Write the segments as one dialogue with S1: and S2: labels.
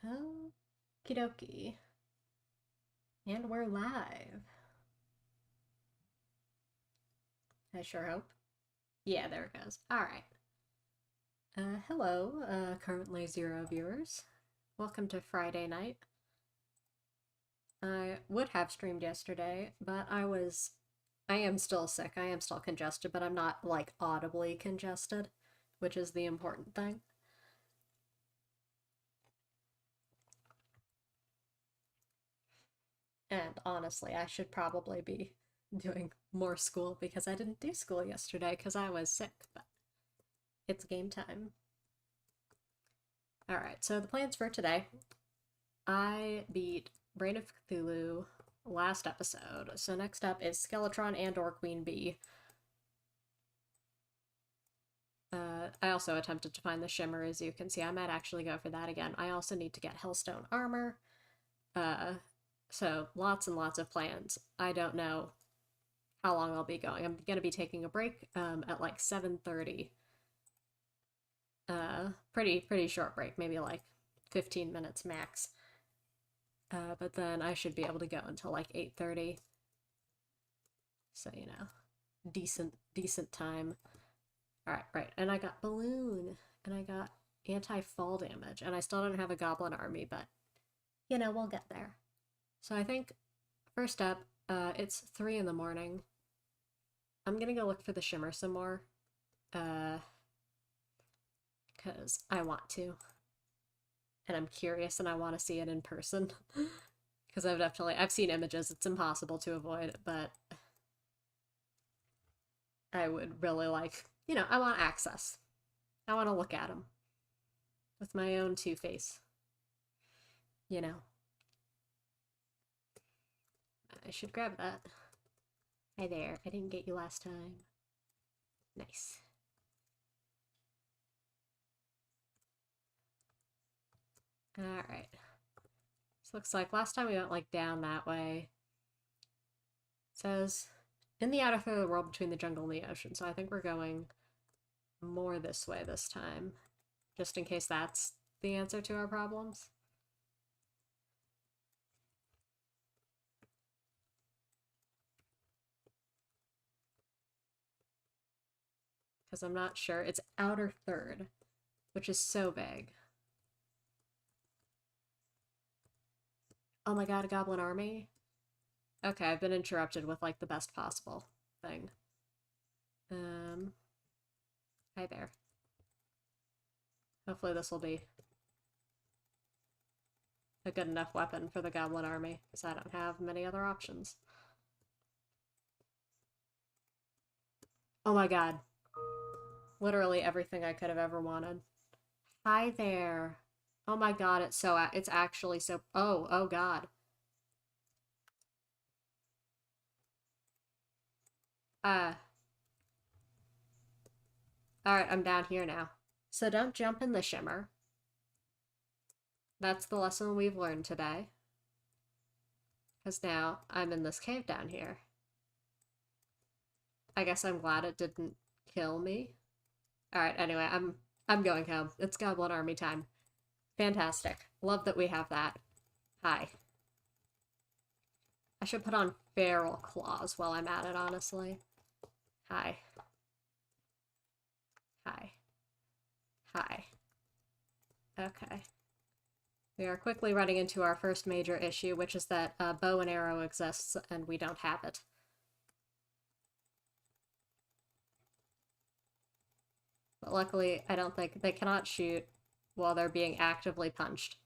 S1: Okie dokie. And we're live. I sure hope. Yeah, there it goes. Alright. Hello, currently 0 viewers. Welcome to Friday night. I would have streamed yesterday, but I am still sick. I am still congested, but I'm not, like, audibly congested, which is the important thing. And honestly, I should probably be doing more school because I didn't do school yesterday because I was sick, but it's game time. Alright, so the plans for today. I beat Brain of Cthulhu last episode, so next up is Skeletron and or Queen Bee. I also attempted to find the Shimmer, as you can see. I might actually go for that again. I also need to get hellstone armor. So lots and lots of plans. I don't know how long I'll be going. I'm going to be taking a break at like 7:30. Pretty short break, maybe like 15 minutes max. But then I should be able to go until like 8:30. So, you know, decent time. Alright, right. And I got balloon, and I got anti-fall damage, and I still don't have a goblin army, but, you know, we'll get there. So I think, first up, it's 3 in the morning. I'm gonna go look for the Shimmer some more, because I want to. And I'm curious, and I want to see it in person. Because I've seen images, it's impossible to avoid, but I would really like, you know, I want access. I want to look at them with my own two-face. You know. I should grab that. Hi there, I didn't get you last time. Nice. Alright. This looks like last time we went like down that way. It says, in the outer third of the world between the jungle and the ocean, so I think we're going more this way this time. Just in case that's the answer to our problems. Because I'm not sure. It's outer third, which is so vague. Oh my god, a goblin army? Okay, I've been interrupted with like the best possible thing. Hi there. Hopefully this will be a good enough weapon for the goblin army, because I don't have many other options. Oh my god. Literally everything I could have ever wanted. Hi there. Oh my god, it's actually so, oh god. Alright, I'm down here now. So don't jump in the Shimmer. That's the lesson we've learned today. Because now I'm in this cave down here. I guess I'm glad it didn't kill me. Alright, anyway, I'm going home. It's Goblin Army time. Fantastic. Love that we have that. Hi. I should put on feral claws while I'm at it, honestly. Hi. Hi. Hi. Okay. We are quickly running into our first major issue, which is that bow and arrow exists and we don't have it. But luckily, I don't think they cannot shoot while they're being actively punched.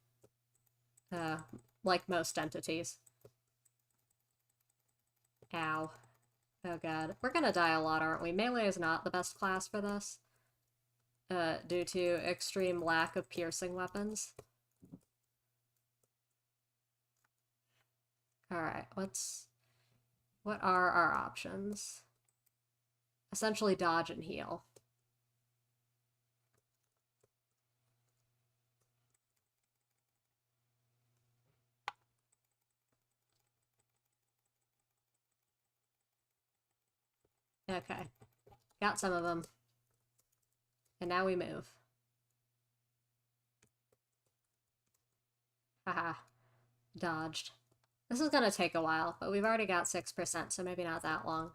S1: Like most entities. Ow. Oh god. We're gonna die a lot, aren't we? Melee is not the best class for this. Due to extreme lack of piercing weapons. Alright, what are our options? Essentially dodge and heal. Okay. Got some of them. And now we move. Haha. Dodged. This is gonna take a while, but we've already got 6%, so maybe not that long.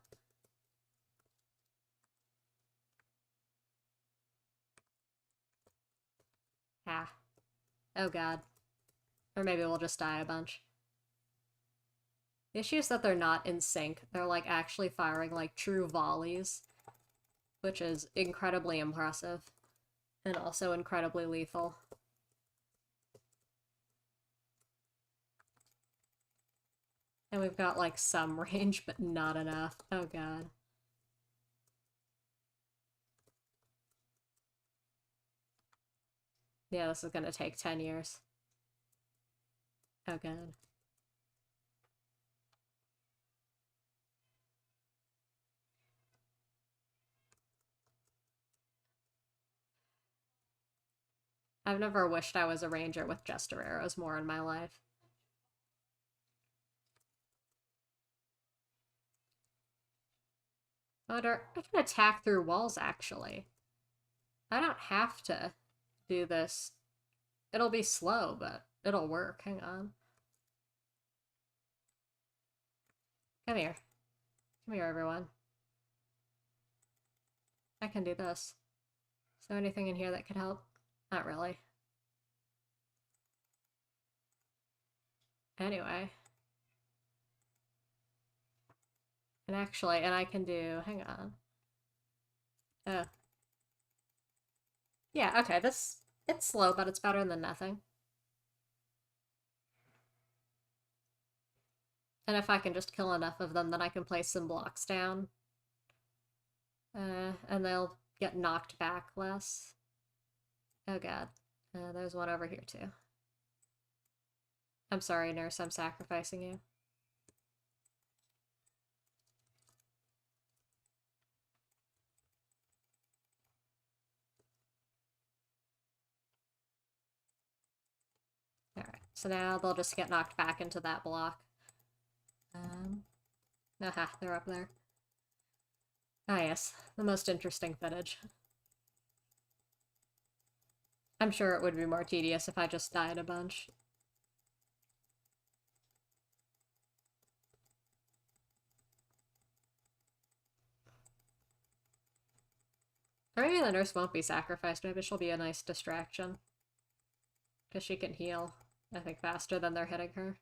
S1: Ah. Oh god. Or maybe we'll just die a bunch. The issue is that they're not in sync. They're like actually firing like true volleys, which is incredibly impressive and also incredibly lethal. And we've got like some range, but not enough. Oh god. Yeah, this is gonna take 10 years. Oh god. I've never wished I was a ranger with jester arrows more in my life. But I can attack through walls, actually. I don't have to do this. It'll be slow, but it'll work. Hang on. Come here. Come here, everyone. I can do this. Is there anything in here that could help? Not really. Anyway. And actually, and I can do... Hang on. Oh. Yeah, okay, this... It's slow, but it's better than nothing. And if I can just kill enough of them, then I can place some blocks down. And they'll get knocked back less. Oh god. There's one over here, too. I'm sorry, nurse, I'm sacrificing you. Alright, so now they'll just get knocked back into that block. Aha, they're up there. Ah yes, the most interesting footage. I'm sure it would be more tedious if I just died a bunch. Or maybe the nurse won't be sacrificed, maybe she'll be a nice distraction. Because she can heal, I think, faster than they're hitting her.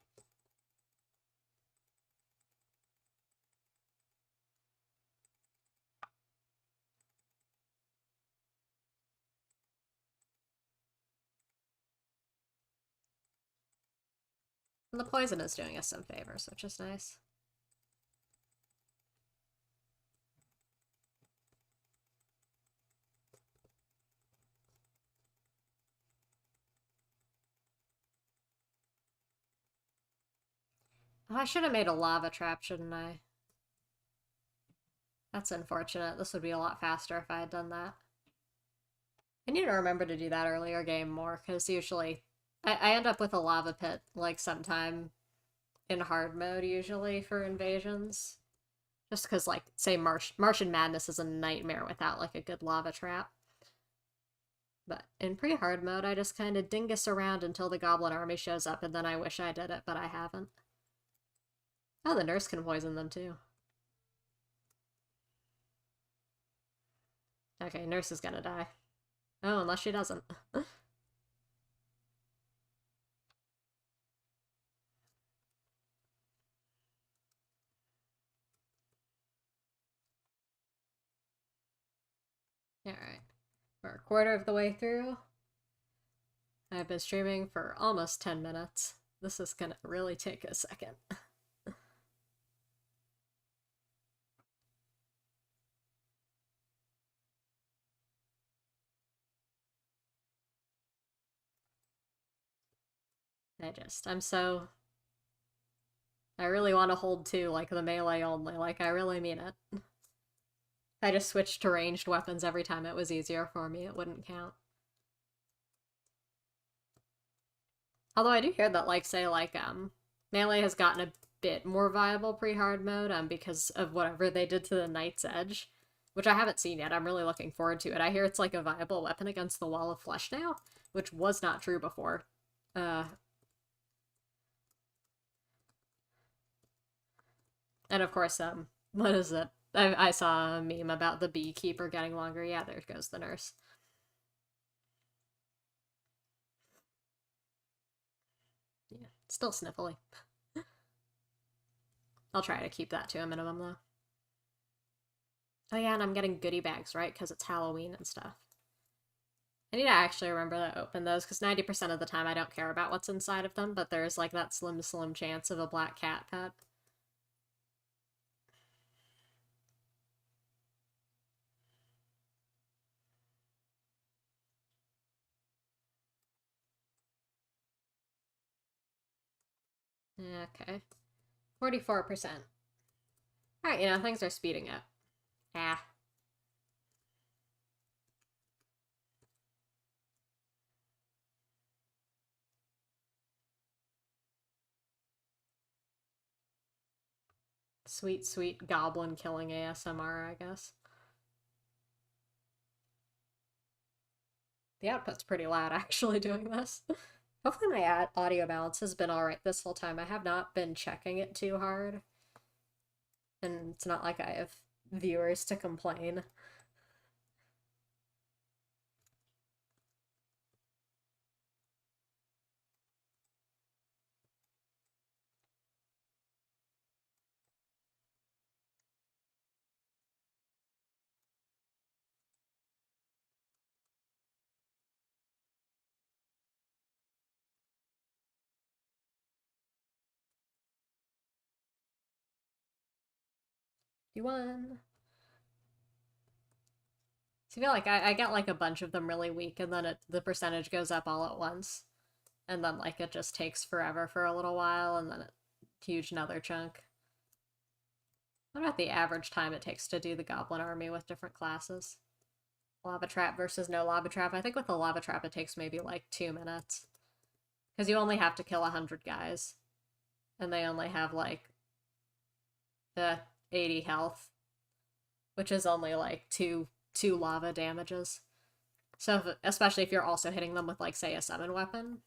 S1: And the poison is doing us some favors, which is nice. Oh, I should have made a lava trap, shouldn't I? That's unfortunate. This would be a lot faster if I had done that. I need to remember to do that earlier game more, because usually I end up with a lava pit, like, sometime in hard mode, usually, for invasions. Just because, like, say Martian Madness is a nightmare without, like, a good lava trap. But in pre-hard mode, I just kind of dingus around until the goblin army shows up, and then I wish I did it, but I haven't. Oh, the nurse can poison them, too. Okay, nurse is gonna die. Oh, unless she doesn't. Alright. We're a quarter of the way through. I've been streaming for almost 10 minutes. This is gonna really take a second. I really want to hold to, like, the melee only, like, I really mean it. If I just switched to ranged weapons every time it was easier for me, it wouldn't count. Although I do hear that, like, say, like, Melee has gotten a bit more viable pre-hard mode, because of whatever they did to the Knight's Edge, which I haven't seen yet. I'm really looking forward to it. I hear it's, like, a viable weapon against the Wall of Flesh now, which was not true before. And of course, what is it? I saw a meme about the beekeeper getting longer. Yeah, there goes the nurse. Yeah, still sniffly. I'll try to keep that to a minimum, though. Oh yeah, and I'm getting goodie bags, right? Because it's Halloween and stuff. I need to actually remember to open those, because 90% of the time I don't care about what's inside of them, but there's like that slim chance of a black cat pet. Okay. 44%. Alright, things are speeding up. Ah. Sweet goblin killing ASMR, I guess. The output's pretty loud, actually, doing this. Hopefully my audio balance has been alright this whole time. I have not been checking it too hard. And it's not like I have viewers to complain. You won. So I feel like I get like a bunch of them really weak, and then the percentage goes up all at once. And then like it just takes forever for a little while, and then it huge another chunk. What about the average time it takes to do the goblin army with different classes? Lava trap versus no lava trap. I think with the lava trap it takes maybe like 2 minutes. Because you only have to kill 100 guys. And they only have like 80 health. Which is only like two lava damages. So especially if you're also hitting them with like, say, a summon weapon.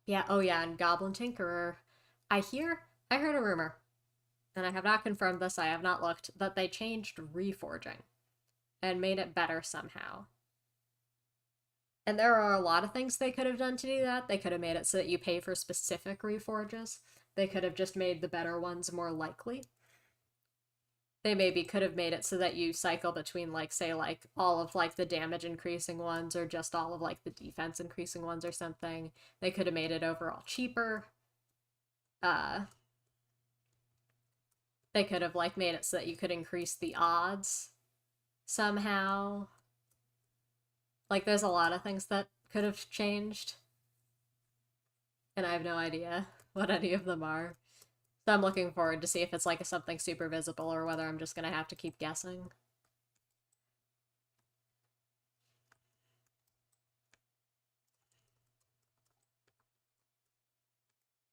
S1: Yeah, oh yeah, and Goblin Tinkerer. I heard a rumor, and I have not confirmed this, I have not looked, that they changed reforging and made it better somehow. And there are a lot of things they could have done to do that. They could have made it so that you pay for specific reforges. They could have just made the better ones more likely. They maybe could have made it so that you cycle between, like, say, like, all of, like, the damage increasing ones or just all of, like, the defense increasing ones or something. They could have made it overall cheaper. They could have, like, made it so that you could increase the odds somehow. Like, there's a lot of things that could have changed. And I have no idea what any of them are. So I'm looking forward to see if it's, like, something super visible or whether I'm just gonna have to keep guessing.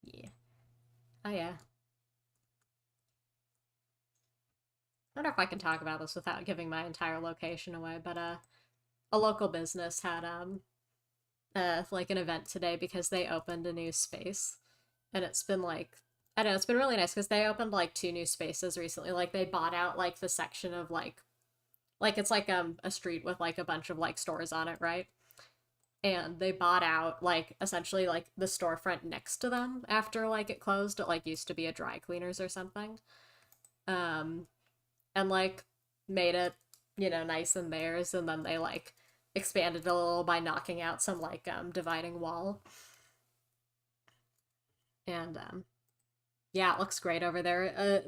S1: Yeah. Oh, yeah. I don't know if I can talk about this without giving my entire location away, but a local business had like an event today because they opened a new space, and it's been like, I don't know, it's been really nice because they opened like 2 new spaces recently. Like they bought out like the section of like it's like a street with like a bunch of like stores on it, right? And they bought out like essentially like the storefront next to them after like it closed. It like used to be a dry cleaners or something. Um and like made it, nice and theirs, and then they like expanded a little by knocking out some like dividing wall. And yeah, it looks great over there.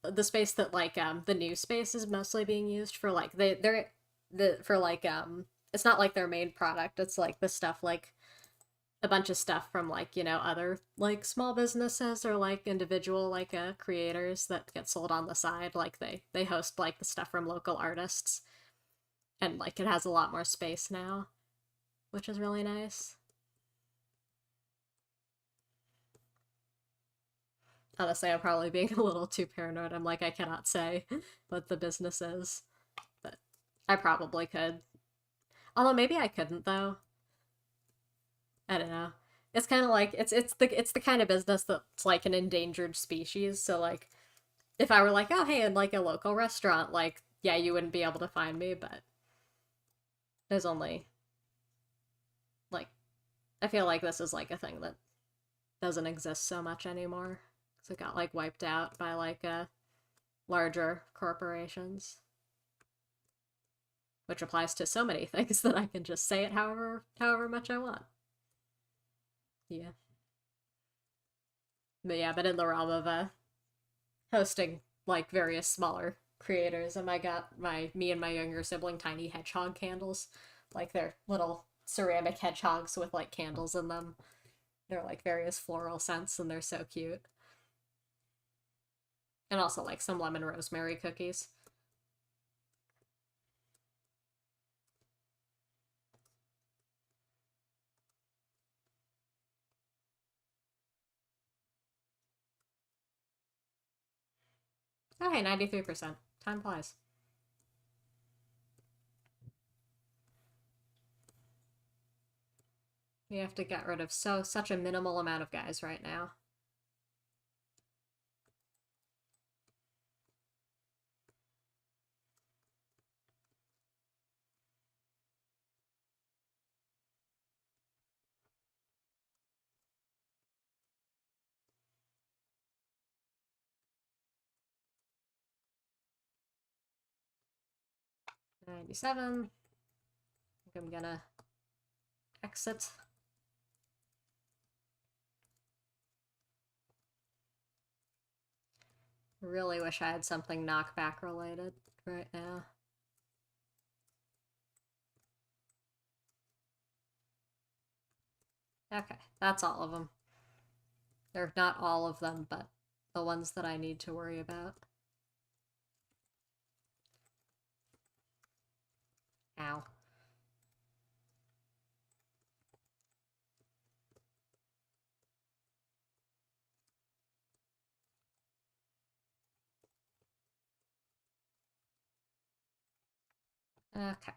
S1: The space that like the new space is mostly being used for like they're the for like it's not like their main product. It's like the stuff like a bunch of stuff from like, other like small businesses or like individual like creators that get sold on the side. Like they host like the stuff from local artists, and like it has a lot more space now, which is really nice. Honestly, I'm probably being a little too paranoid. I'm like, I cannot say what the business is, but I probably could. Although maybe I couldn't though. I don't know. It's kind of like it's the kind of business that's like an endangered species. So like if I were like, oh hey, in like a local restaurant, like yeah, you wouldn't be able to find me, but there's only like I feel like this is like a thing that doesn't exist so much anymore. So it got like wiped out by like larger corporations, which applies to so many things that I can just say it however much I want. Yeah. But yeah, but in the realm of hosting like various smaller creators, and I got me and my younger sibling tiny hedgehog candles. Like they're little ceramic hedgehogs with like candles in them. They're like various floral scents and they're so cute. And also like some lemon rosemary cookies. Okay, 93%. Time flies. We have to get rid of such a minimal amount of guys right now. $97. I think I'm gonna exit. Really wish I had something knockback related right now. Okay, that's all of them. They're not all of them, but the ones that I need to worry about. Ow. Okay.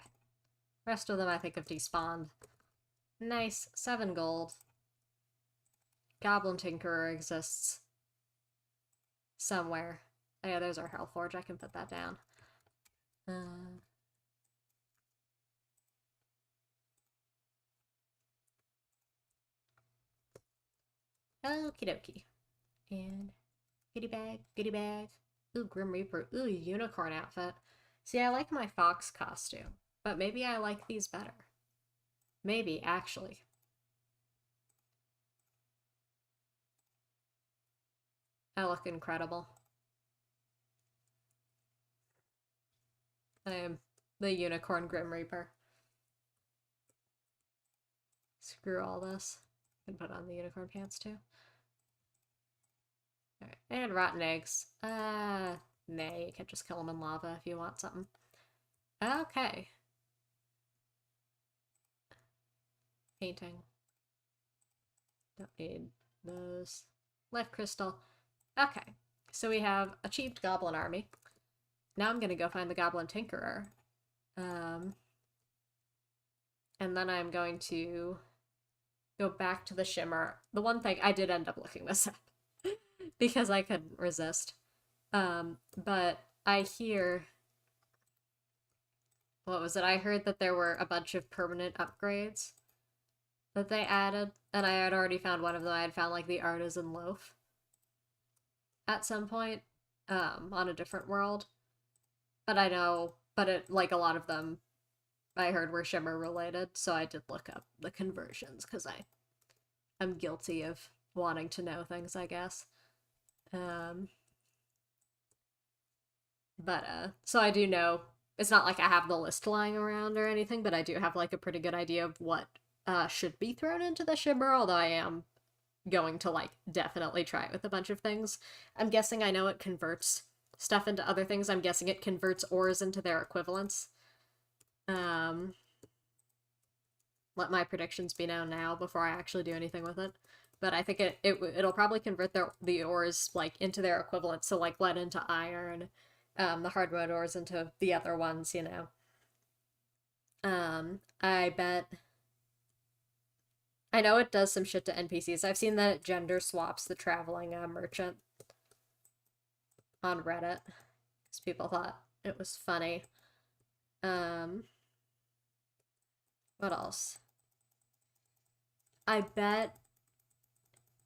S1: Rest of them I think have despawned. Nice. 7 gold. Goblin Tinkerer exists somewhere. Oh yeah, there's our Hellforge. I can put that down. Okie dokie. And goodie bag, goodie bag. Ooh, Grim Reaper. Ooh, unicorn outfit. See, I like my fox costume, but maybe I like these better. Maybe, actually. I look incredible. I am the unicorn Grim Reaper. Screw all this. I can put on the unicorn pants too. Alright, and rotten eggs. Nah, you can just kill them in lava if you want something. Okay. Painting. Don't need those. Life crystal. Okay, so we have achieved Goblin Army. Now I'm gonna go find the Goblin Tinkerer. And then I'm going to go back to the Shimmer. The one thing, I did end up looking this up because I couldn't resist. But I hear... What was it? I heard that there were a bunch of permanent upgrades that they added, and I had already found one of them. I had found, like, the Artisan Loaf at some point, on a different world. But I know, but it, like, a lot of them I heard were Shimmer related, so I did look up the conversions, because I'm guilty of wanting to know things, I guess. So I do know, it's not like I have the list lying around or anything, but I do have, like, a pretty good idea of what should be thrown into the Shimmer, although I am going to, like, definitely try it with a bunch of things. I'm guessing I know it converts stuff into other things. I'm guessing it converts ores into their equivalents. Let my predictions be known now before I actually do anything with it. But I think it'll probably convert the ores, like, into their equivalents, so, like, lead into iron, the hardwood ores into the other ones, you know. I bet I know it does some shit to NPCs. I've seen that it gender swaps the traveling merchant on Reddit because people thought it was funny. What else? I bet.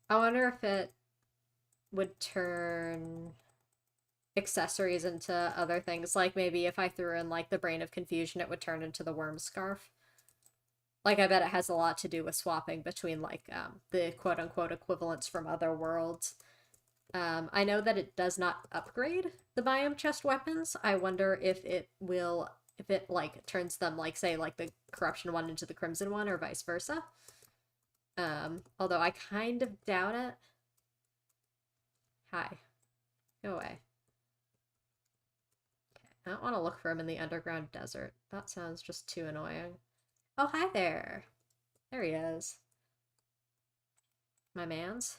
S1: I wonder if it would turn accessories into other things. Like maybe if I threw in like the Brain of Confusion, it would turn into the Worm Scarf. Like I bet it has a lot to do with swapping between like the quote unquote equivalents from other worlds. I know that it does not upgrade the biome chest weapons. I wonder if it will, if it like turns them like say like the corruption one into the crimson one or vice versa. Although I kind of doubt it. Hi. Go away. Okay, I don't want to look for him in the underground desert. That sounds just too annoying. Oh, hi there. There he is. My mans.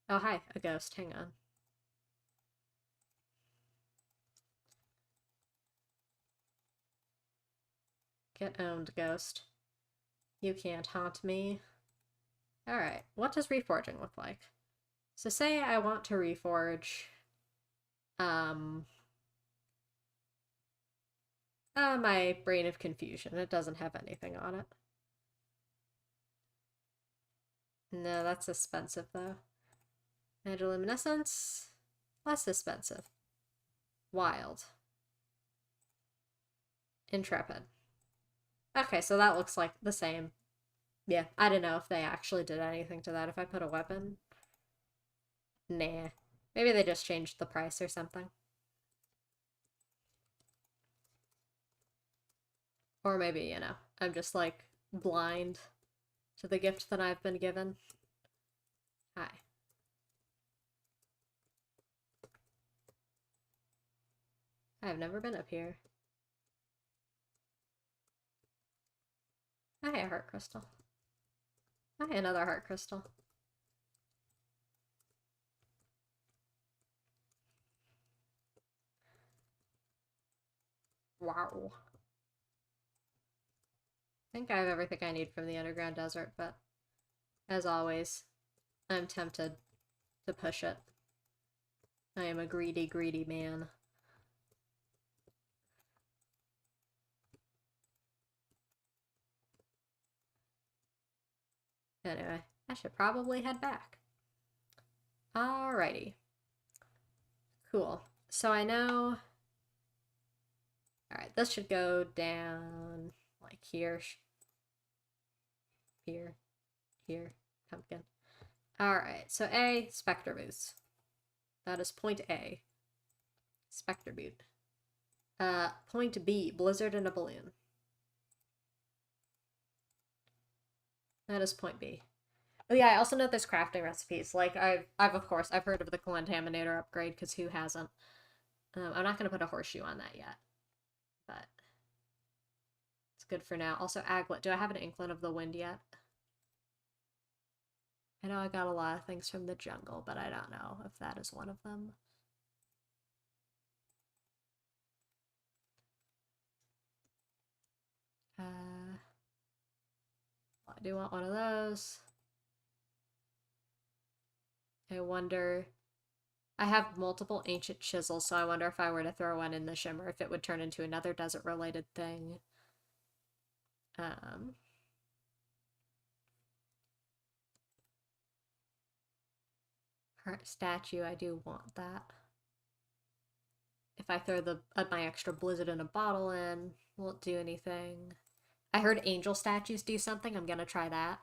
S1: Oh, hi, a ghost. Hang on. Get owned, ghost. You can't haunt me. Alright, what does reforging look like? So say I want to reforge, my Brain of Confusion. It doesn't have anything on it. No, that's expensive though. Luminescence, less expensive. Wild. Intrepid. Okay, so that looks like the same. Yeah, I don't know if they actually did anything to that. If I put a weapon. Nah. Maybe they just changed the price or something. Or maybe, you know, I'm just like blind to the gift that I've been given. Hi. I've never been up here. Hi, a heart crystal. Hi, another heart crystal. Wow. I think I have everything I need from the underground desert, but as always, I'm tempted to push it. I am a greedy, greedy man. Anyway, I should probably head back. Alrighty. Cool. So I know... Alright, this should go down like here. Here. Here. Pumpkin. Alright, so A, Spectre Boots. That is point A. Spectre Boot. Point B, Blizzard in a Balloon. That is point B. Oh yeah, I also know there's crafting recipes. Like I've of course I've heard of the Contaminator upgrade because who hasn't? I'm not gonna put a horseshoe on that yet, but it's good for now. Also, Aglet. Do I have an inkling of the wind yet? I know I got a lot of things from the jungle, but I don't know if that is one of them. I do want one of those. I wonder... I have multiple ancient chisels, so I wonder if I were to throw one in the shimmer, if it would turn into another desert-related thing. Heart statue, I do want that. If I throw my extra blizzard in a bottle in, won't do anything. I heard angel statues do something. I'm gonna try that.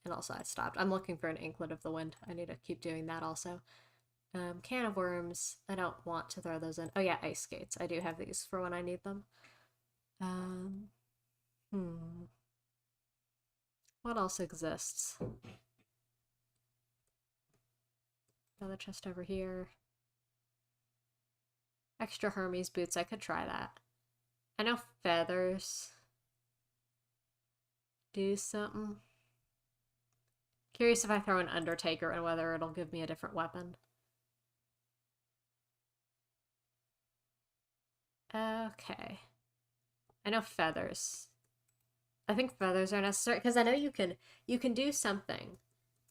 S1: And also I stopped. I'm looking for an inklet of the wind. I need to keep doing that also. Can of worms. I don't want to throw those in. Oh yeah, ice skates. I do have these for when I need them. What else exists? Another chest over here. Extra Hermes boots. I could try that. I know feathers do something. Curious if I throw an Undertaker and whether it'll give me a different weapon. Okay. I know feathers. I think feathers are necessary because I know you can do something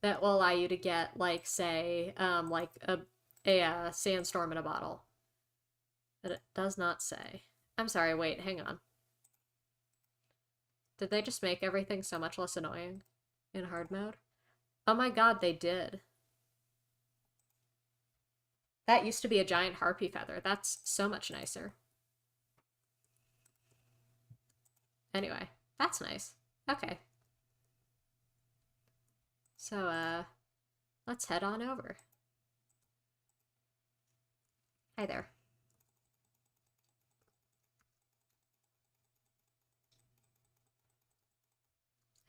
S1: that will allow you to get like say like a sandstorm in a bottle. But it does not say. I'm sorry, wait, hang on. Did they just make everything so much less annoying in hard mode? Oh my god, they did. That used to be a giant harpy feather. That's so much nicer. Anyway, that's nice. Okay. So, let's head on over. Hi there.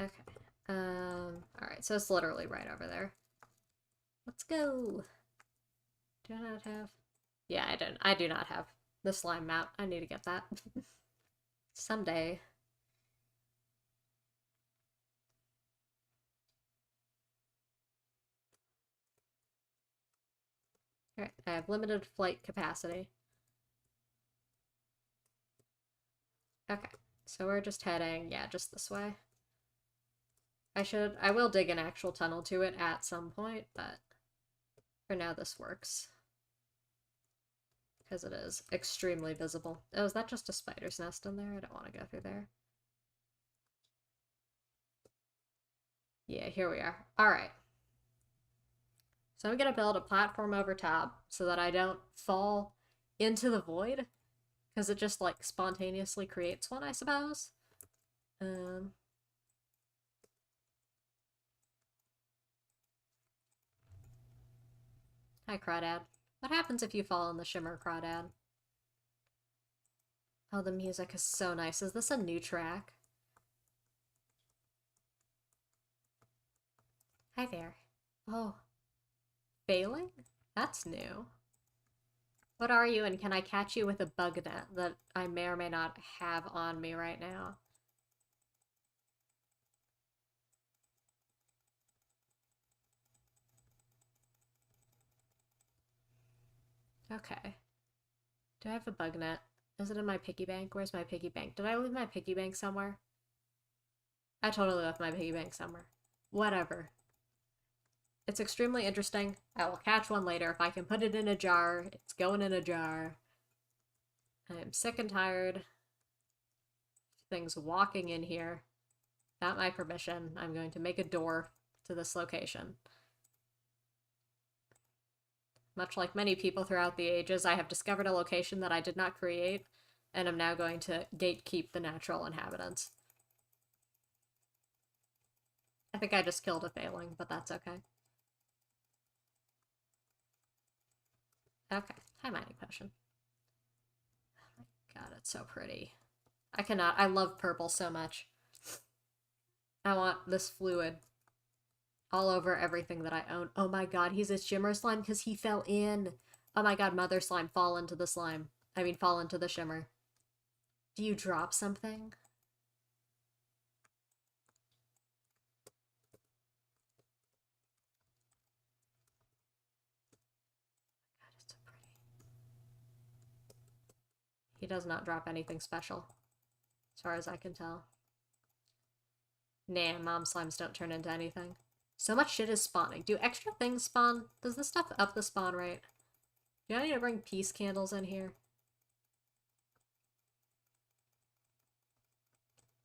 S1: Okay. Alright, so it's literally right over there. Let's go. Do I not have? Yeah, I do not have the slime map. I need to get that. Someday. Alright, I have limited flight capacity. Okay, so we're just heading, yeah, just this way. I will dig an actual tunnel to it at some point, but for now this works. Because it is extremely visible. Oh, is that just a spider's nest in there? I don't want to go through there. Yeah, here we are. Alright. So I'm gonna build a platform over top so that I don't fall into the void. Because it just, like, spontaneously creates one, I suppose. Hi, Crawdad. What happens if you fall in the Shimmer, Crawdad? Oh, the music is so nice. Is this a new track? Hi there. Oh. Failing? That's new. What are you, and can I catch you with a bug net that I may or may not have on me right now? Okay. Do I have a bug net? Is it in my piggy bank? Where's my piggy bank? Did I leave my piggy bank somewhere? I totally left my piggy bank somewhere. Whatever. It's extremely interesting. I will catch one later. If I can put it in a jar, it's going in a jar. I am sick and tired of things walking in here. Without my permission, I'm going to make a door to this location. Much like many people throughout the ages, I have discovered a location that I did not create, and am now going to gatekeep the natural inhabitants. I think I just killed a failing, but that's okay. Okay, hi mining potion. Oh my god, it's so pretty. I cannot, I love purple so much. I want this fluid all over everything that I own. Oh my god, he's a shimmer slime because he fell in. Oh my god, mother slime, fall into the slime. I mean, fall into the shimmer. Do you drop something? God, it's so pretty. He does not drop anything special, as far as I can tell. Nah, mom slimes don't turn into anything. So much shit is spawning. Do extra things spawn? Does this stuff up the spawn rate? Do I need to bring peace candles in here?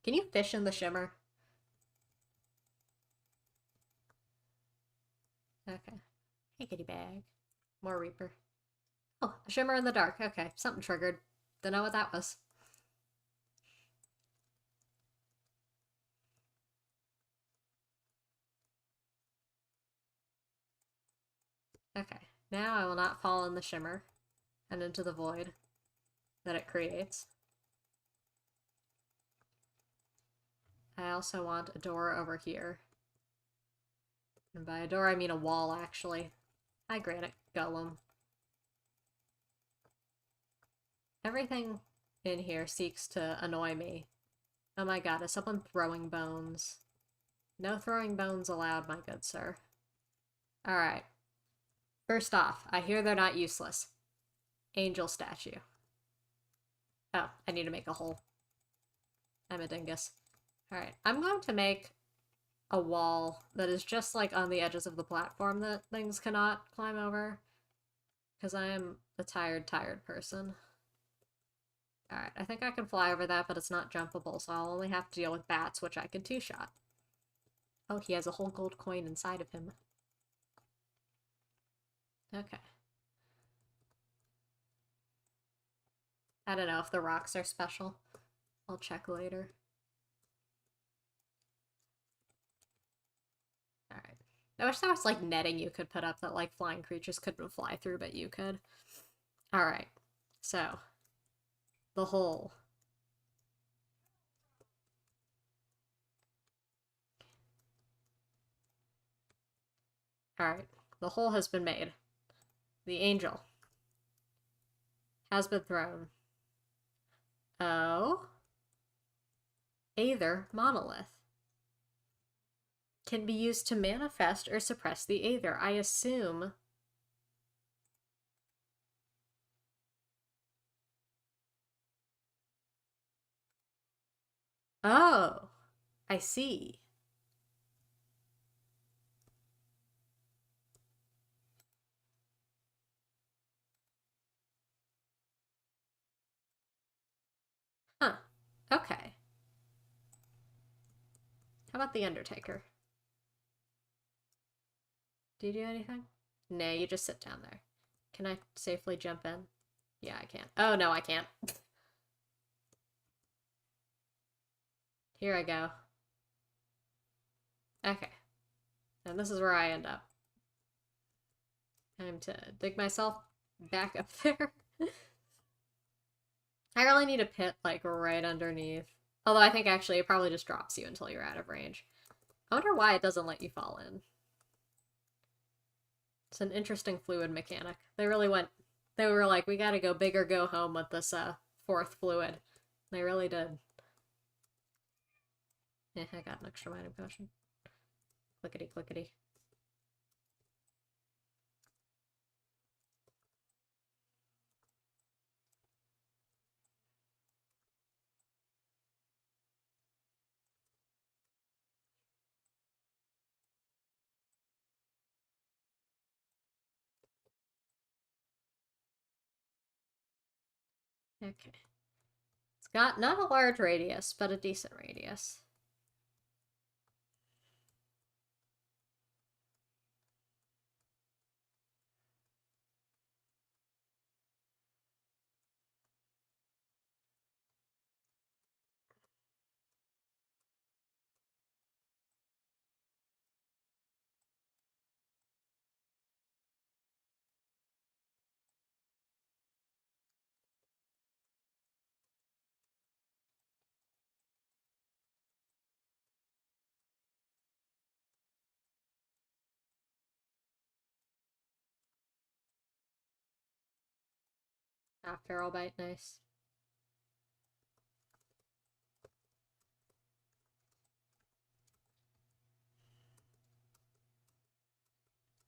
S1: Can you fish in the shimmer? Okay. Hey, kitty bag. More Reaper. Oh, a shimmer in the dark. Okay, something triggered. Don't know what that was. Okay, now I will not fall in the shimmer and into the void that it creates. I also want a door over here. And by a door, I mean a wall, actually. Hi, Granite Golem. Everything in here seeks to annoy me. Oh my god, is someone throwing bones? No throwing bones allowed, my good sir. Alright. First off, I hear they're not useless. Angel statue. Oh, I need to make a hole. I'm a dingus. Alright, I'm going to make a wall that is just like on the edges of the platform that things cannot climb over. Because I am a tired person. Alright, I think I can fly over that, but it's not jumpable, so I'll only have to deal with bats, which I can two-shot. Oh, he has a whole gold coin inside of him. Okay. I don't know if the rocks are special. I'll check later. Alright. I wish there was, like, netting you could put up that, like, flying creatures couldn't fly through, but you could. Alright. So. The hole. Alright. The hole has been made. The angel has been thrown. Oh. Aether monolith. Can be used to manifest or suppress the Aether. I assume... Oh. I see. Huh. Okay. How about the Undertaker? Do you do anything? Nah, you just sit down there. Can I safely jump in? Yeah, I can. Oh, no, I can't. Here I go. Okay. And this is where I end up. Time to dig myself back up there. I really need a pit, like, right underneath. Although I think, actually, it probably just drops you until you're out of range. I wonder why it doesn't let you fall in. It's an interesting fluid mechanic. They really went... They were like, we gotta go big or go home with this, fourth fluid. They really did. Eh, I got an extra mining potion. Clickety clickety. Okay. It's got not a large radius, but a decent radius. Ah, feral bite, nice.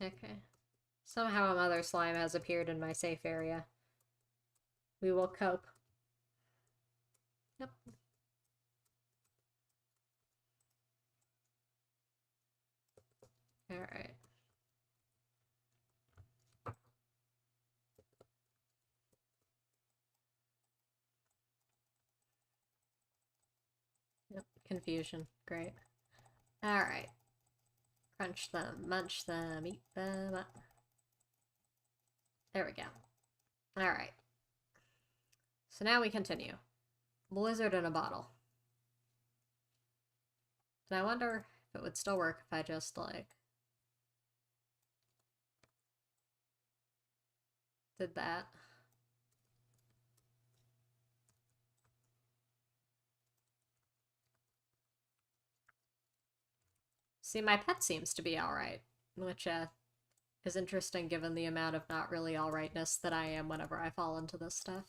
S1: Okay. Somehow a mother slime has appeared in my safe area. We will cope. Yep. Alright. Yep, confusion. Great. Alright. Crunch them, munch them, eat them up. There we go. Alright. So now we continue. Blizzard in a bottle. And I wonder if it would still work if I just, like, did that. See, my pet seems to be alright, which, is interesting given the amount of not really alrightness that I am whenever I fall into this stuff.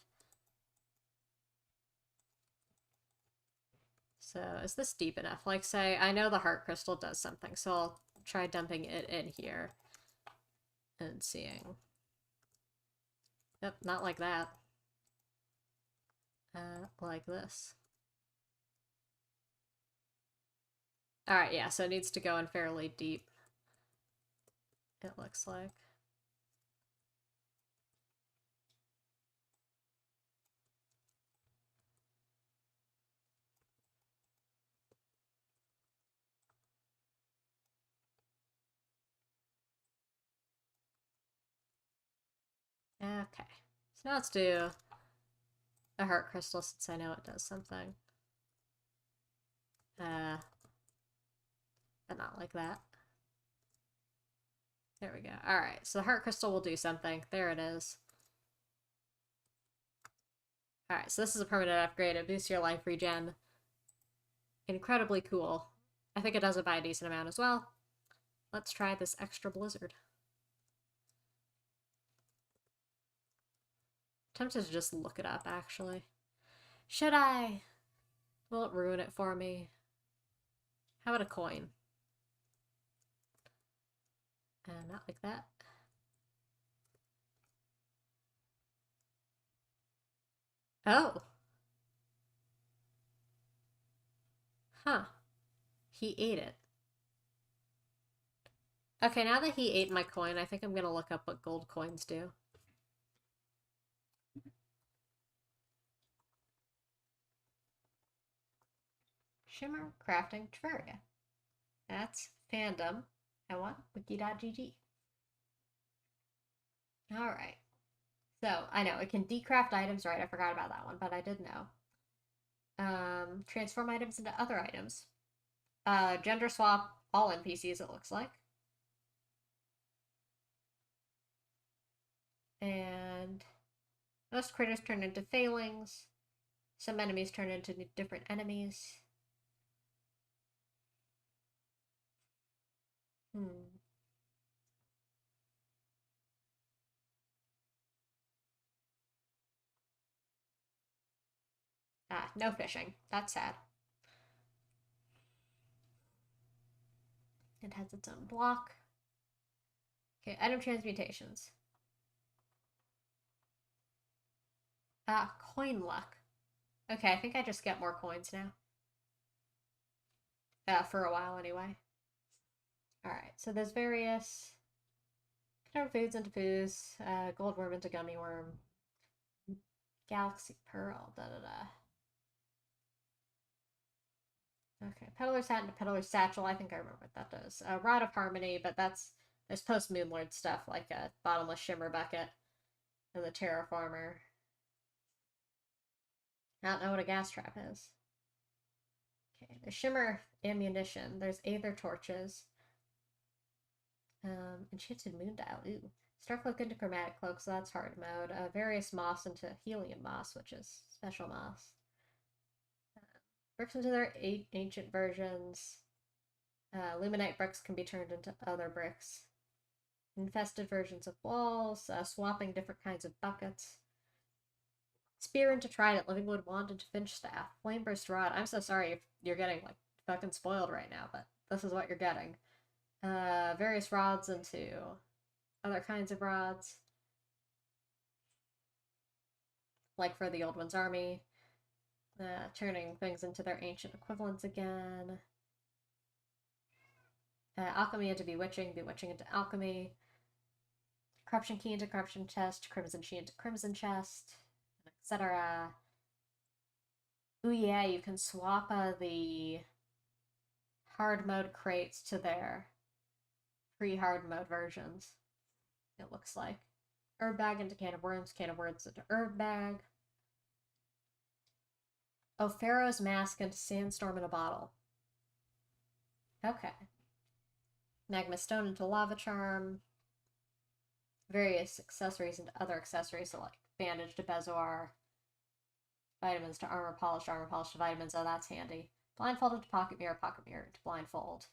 S1: So, is this deep enough? Like, say, I know the heart crystal does something, so I'll try dumping it in here and seeing. Yep, not like that. Like this. Alright, yeah, so it needs to go in fairly deep. It looks like. Okay. So now let's do a heart crystal since I know it does something. But not like that. There we go. Alright, so the heart crystal will do something. There it is. Alright, so this is a permanent upgrade. It boosts your life regen. Incredibly cool. I think it does it by a decent amount as well. Let's try this extra blizzard. Tempted to just look it up, actually. Should I? Will it ruin it for me? How about a coin? Not like that. Oh. Huh. He ate it. Okay, now that he ate my coin, I think I'm gonna look up what gold coins do. Shimmer crafting Terraria. That's fandom. I want wiki.gg. Alright. So, I know, it can decraft items, right? I forgot about that one, but I did know. Transform items into other items. Gender swap all NPCs, it looks like. And most critters turn into failings. Some enemies turn into different enemies. Ah, no fishing. That's sad. It has its own block. Okay, item transmutations. Coin luck. Okay, I think I just get more coins now. For a while anyway. Alright, so there's various turn foods into foos, gold worm into gummy worm, galaxy pearl, Okay, peddler's hat into peddler's satchel. I think I remember what that does. Rod of harmony, but there's post Moonlord stuff like a bottomless shimmer bucket and the terraformer. I don't know what a gas trap is. Okay, the shimmer ammunition. There's aether torches. Enchanted moondial. Ooh. Starcloak into chromatic cloak, so that's hard mode. Various moss into helium moss, which is special moss. Bricks into their ancient versions. Luminite bricks can be turned into other bricks. Infested versions of walls. Swapping different kinds of buckets. Spear into trident. Living wood wand into finch staff. Flameburst rod. I'm so sorry if you're getting like fucking spoiled right now, but this is what you're getting. Various rods into other kinds of rods. Like for the Old One's army. Turning things into their ancient equivalents again. Alchemy into bewitching, bewitching into alchemy. Corruption key into corruption chest, crimson key into crimson chest, etc. Ooh yeah, you can swap the hard mode crates to their pre-hard mode versions. It looks like. Herb bag into can of worms into herb bag. Oh, Pharaoh's mask into sandstorm in a bottle. Okay. Magma stone into lava charm. Various accessories into other accessories, so like bandage to bezoar. Vitamins to armor polish to vitamins. Oh, that's handy. Blindfold into pocket mirror into blindfold.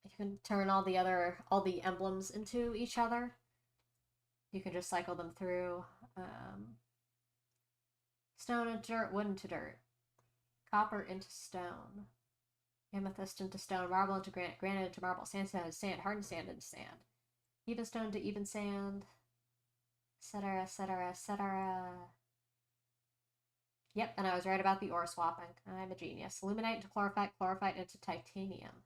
S1: You can turn all the emblems into each other. You can just cycle them through. Stone into dirt, wood into dirt. Copper into stone. Amethyst into stone, marble into granite, granite into marble, sandstone into sand, hardened sand into sand. Even stone to even sand. Etc, etc, etc. Yep, and I was right about the ore swapping. I'm a genius. Illuminate into chlorophyte, chlorophyte into titanium.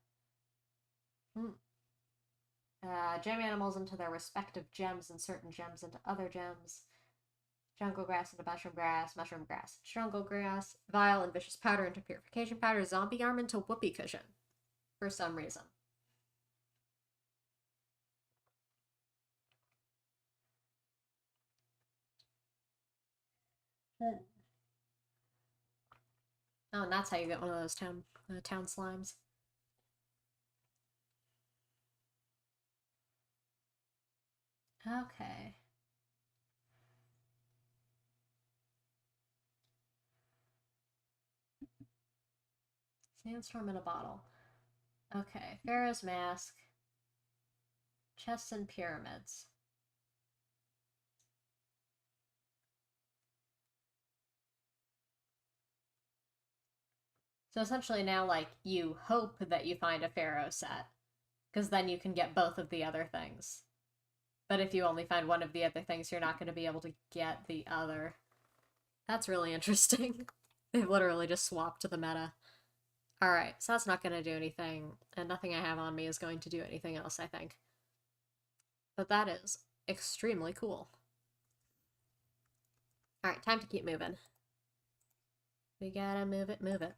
S1: Gem animals into their respective gems, and certain gems into other gems. Jungle grass into mushroom grass jungle grass, vile and vicious powder into purification powder, zombie arm into whoopee cushion. For some reason. Oh, and that's how you get one of those town slimes. Okay. Sandstorm in a bottle. Okay. Pharaoh's mask. Chests and pyramids. So essentially now, like, you hope that you find a pharaoh set, because then you can get both of the other things. But if you only find one of the other things, you're not going to be able to get the other. That's really interesting. They've literally just swapped the meta. Alright, so that's not going to do anything, and nothing I have on me is going to do anything else, I think. But that is extremely cool. Alright, time to keep moving. We gotta move it, move it.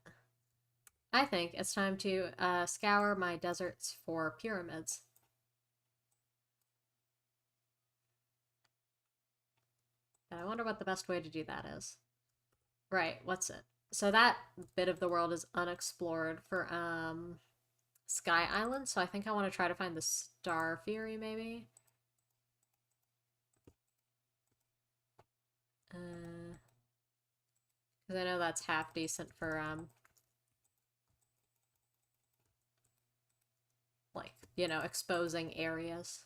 S1: I think it's time to scour my deserts for pyramids. And I wonder what the best way to do that is. Right, what's it? So that bit of the world is unexplored for Sky Island, so I think I want to try to find the Star Fury, maybe? Because I know that's half decent for, like, you know, exposing areas.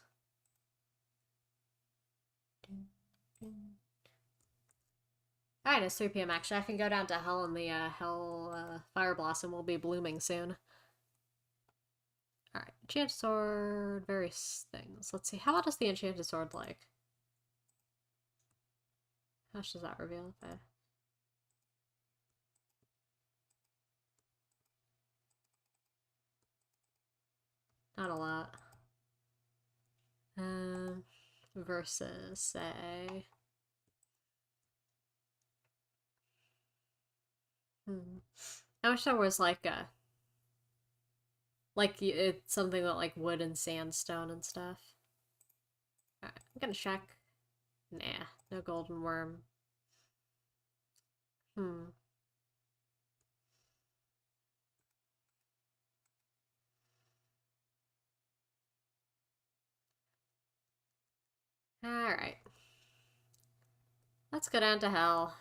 S1: Alright, it's 3 p.m. actually. I can go down to Hell, and the Hell Fire Blossom will be blooming soon. Alright, Enchanted Sword, various things. Let's see, how well does the Enchanted Sword like? How much does that reveal? Okay. Not a lot. Versus, say... I wish there was like a... Like, it's something that like wood and sandstone and stuff. Alright, I'm gonna check. Nah, no golden worm. Alright. Let's go down to Hell.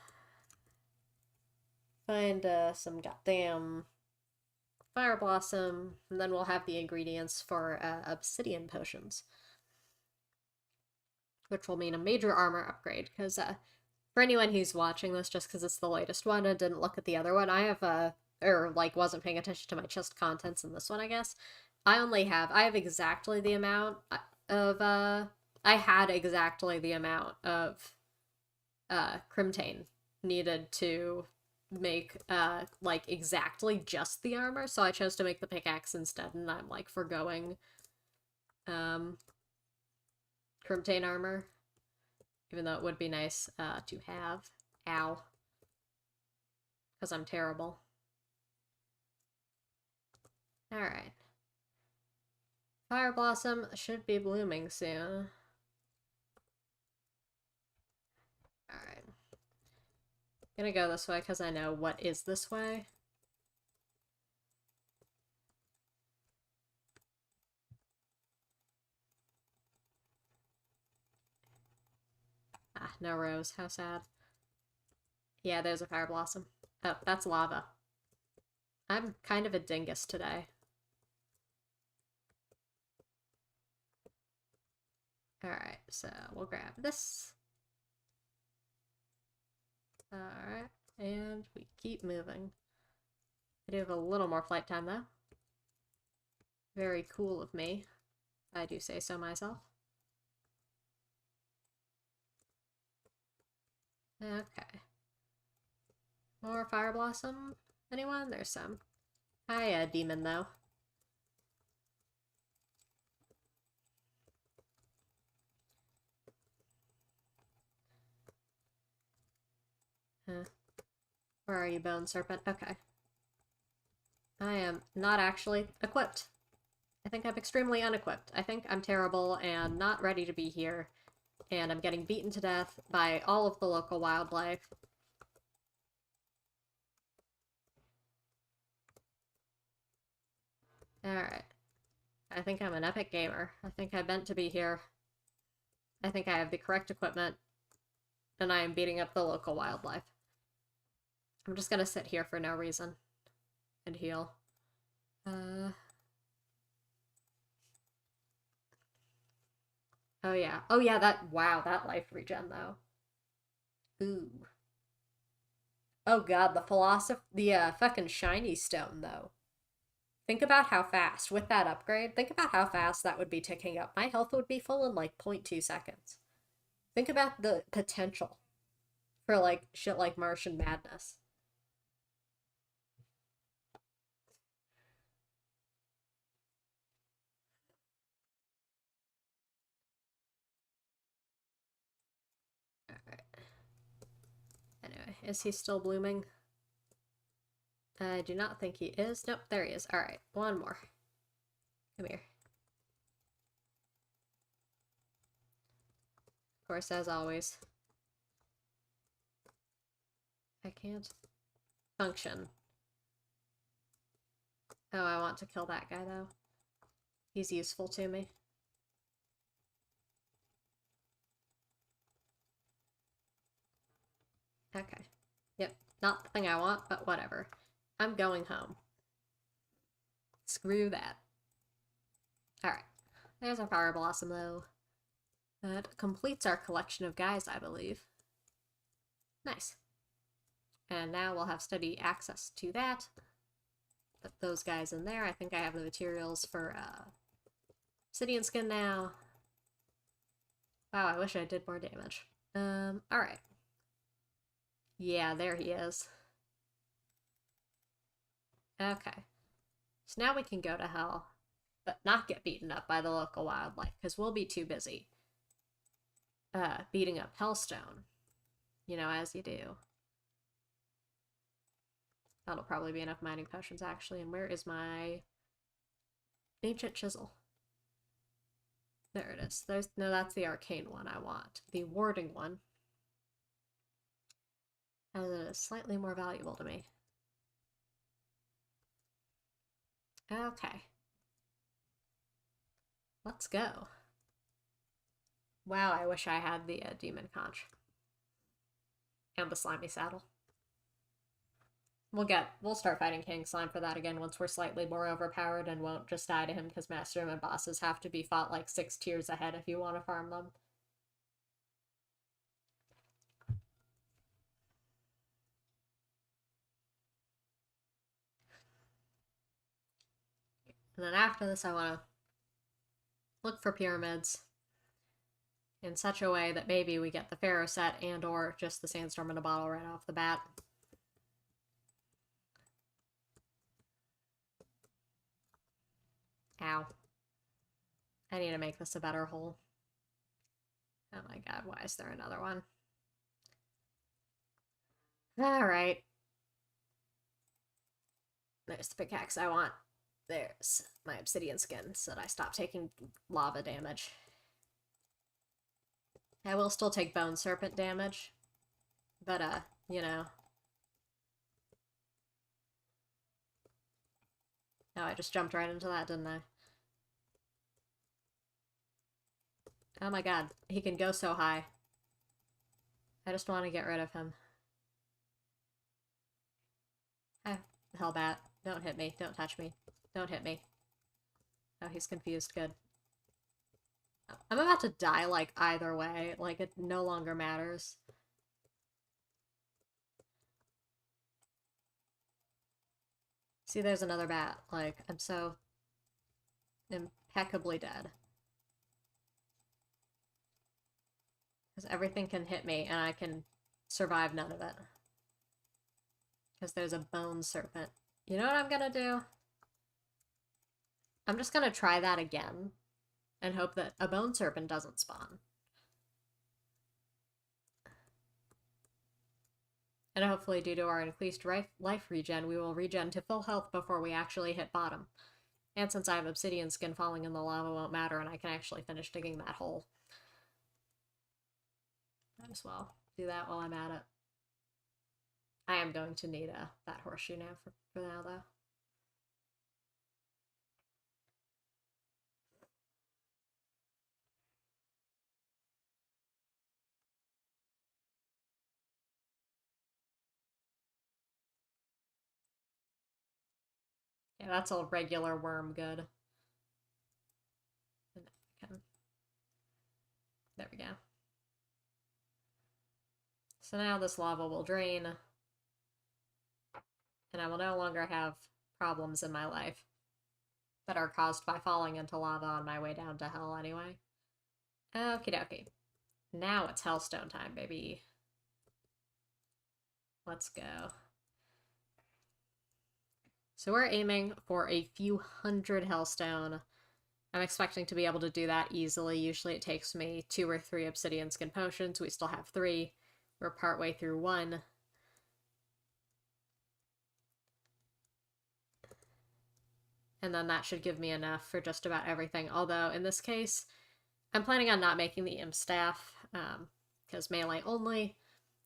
S1: Find some goddamn Fire Blossom, and then we'll have the ingredients for obsidian potions. Which will mean a major armor upgrade, because for anyone who's watching this just because it's the latest one and didn't look at the other one, I have, or like wasn't paying attention to my chest contents in this one, I guess. I have exactly the amount of, I had exactly the amount of Crimtane needed to make like exactly just the armor, so I chose to make the pickaxe instead, and I'm like forgoing Crimtane armor, even though it would be nice to have. Ow. Because I'm terrible. Alright. Fire Blossom should be blooming soon. Alright. Gonna go this way because I know what is this way. Ah, no rose. How sad. Yeah, there's a Fire Blossom. Oh, that's lava. I'm kind of a dingus today. Alright, so we'll grab this. Alright, and we keep moving. I do have a little more flight time, though. Very cool of me. I do say so myself. Okay. More Fire Blossom? Anyone? There's some. Hi, demon, though. Huh. Where are you, Bone Serpent? Okay. I am not actually equipped. I think I'm extremely unequipped. I think I'm terrible and not ready to be here. And I'm getting beaten to death by all of the local wildlife. Alright. I think I'm an epic gamer. I think I meant to be here. I think I have the correct equipment. And I am beating up the local wildlife. I'm just gonna sit here for no reason. And heal. Oh yeah. Oh yeah, wow, that life regen though. Ooh. Oh god, the fucking shiny stone though. Think about how fast, with that upgrade, think about how fast that would be ticking up. My health would be full in like 0.2 seconds. Think about the potential for like shit like Martian Madness. Alright. Anyway, is he still blooming? I do not think he is. Nope, there he is. Alright, one more. Come here. Of course, as always. I can't function. Oh, I want to kill that guy, though. He's useful to me. Okay. Yep, not the thing I want, but whatever. I'm going home. Screw that. Alright. There's our Fire Blossom, though. That completes our collection of guys, I believe. Nice. And now we'll have steady access to that. Put those guys in there. I think I have the materials for obsidian skin now. Wow, I wish I did more damage. Alright. Yeah, there he is. Okay. So now we can go to hell, but not get beaten up by the local wildlife, because we'll be too busy beating up hellstone. You know, as you do. That'll probably be enough mining potions, actually. And where is my ancient chisel? There it is. No, that's the arcane one I want. The warding one. As it is slightly more valuable to me. Okay. Let's go. Wow, I wish I had the demon conch. And the slimy saddle. We'll start fighting King Slime for that again once we're slightly more overpowered and won't just die to him because Mastermode bosses have to be fought like 6 tiers ahead if you want to farm them. And then after this I want to look for pyramids in such a way that maybe we get the Pharaoh set and or just the Sandstorm in a bottle right off the bat. Ow. I need to make this a better hole. Oh my god, why is there another one? Alright. There's the pickaxe I want. There's my obsidian skin so that I stop taking lava damage. I will still take bone serpent damage. But, you know. Oh, I just jumped right into that, didn't I? Oh my god, he can go so high. I just want to get rid of him. Hellbat, don't hit me, don't touch me, don't hit me. Oh, he's confused, good. I'm about to die, like, either way. Like, it no longer matters. See, there's another bat. Like, I'm so impeccably dead. Because everything can hit me, and I can survive none of it. Because there's a bone serpent. You know what I'm gonna do? I'm just gonna try that again and hope that a bone serpent doesn't spawn. And hopefully, due to our increased life regen, we will regen to full health before we actually hit bottom. And since I have obsidian skin, falling in the lava won't matter, and I can actually finish digging that hole. Might as well do that while I'm at it. I am going to need that horseshoe now for now, though. Yeah, that's all regular worm good. There we go. So now this lava will drain, and I will no longer have problems in my life that are caused by falling into lava on my way down to hell anyway. Okie dokie. Now it's hellstone time, baby. Let's go. So we're aiming for a few hundred hellstone. I'm expecting to be able to do that easily. Usually it takes me 2 or 3 obsidian skin potions. We still have 3. We're partway through 1. And then that should give me enough for just about everything. Although, in this case, I'm planning on not making the imp staff, because melee only,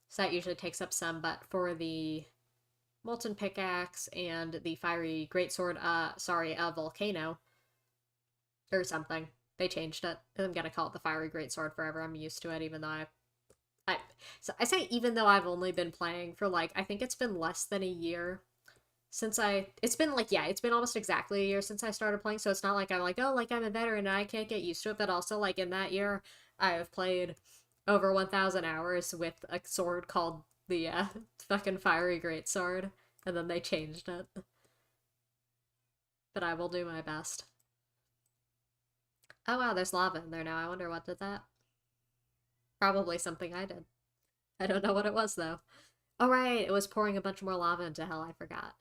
S1: so that usually takes up some, but for the molten pickaxe and the fiery greatsword, a volcano, or something. They changed it. I'm gonna call it the fiery greatsword forever. I'm used to it, even though so I say even though I've only been playing for, like, I think it's been less than a year since it's been, like, yeah, it's been almost exactly a year since I started playing, so it's not like I'm like, oh, like, I'm a veteran and I can't get used to it, but also, like, in that year, I have played over 1,000 hours with a sword called the, fucking fiery greatsword, and then they changed it. But I will do my best. Oh wow, there's lava in there now. I wonder what did that. Probably something I did. I don't know what it was, though. Oh right, it was pouring a bunch more lava into hell, I forgot.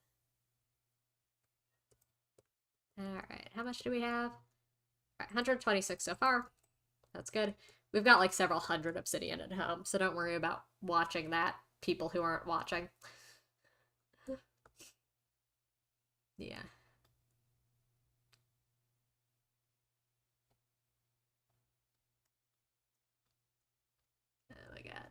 S1: Alright, how much do we have? Alright, 126 so far. That's good. We've got like several hundred obsidian at home, so don't worry about watching that, people who aren't watching. Yeah. Oh my god.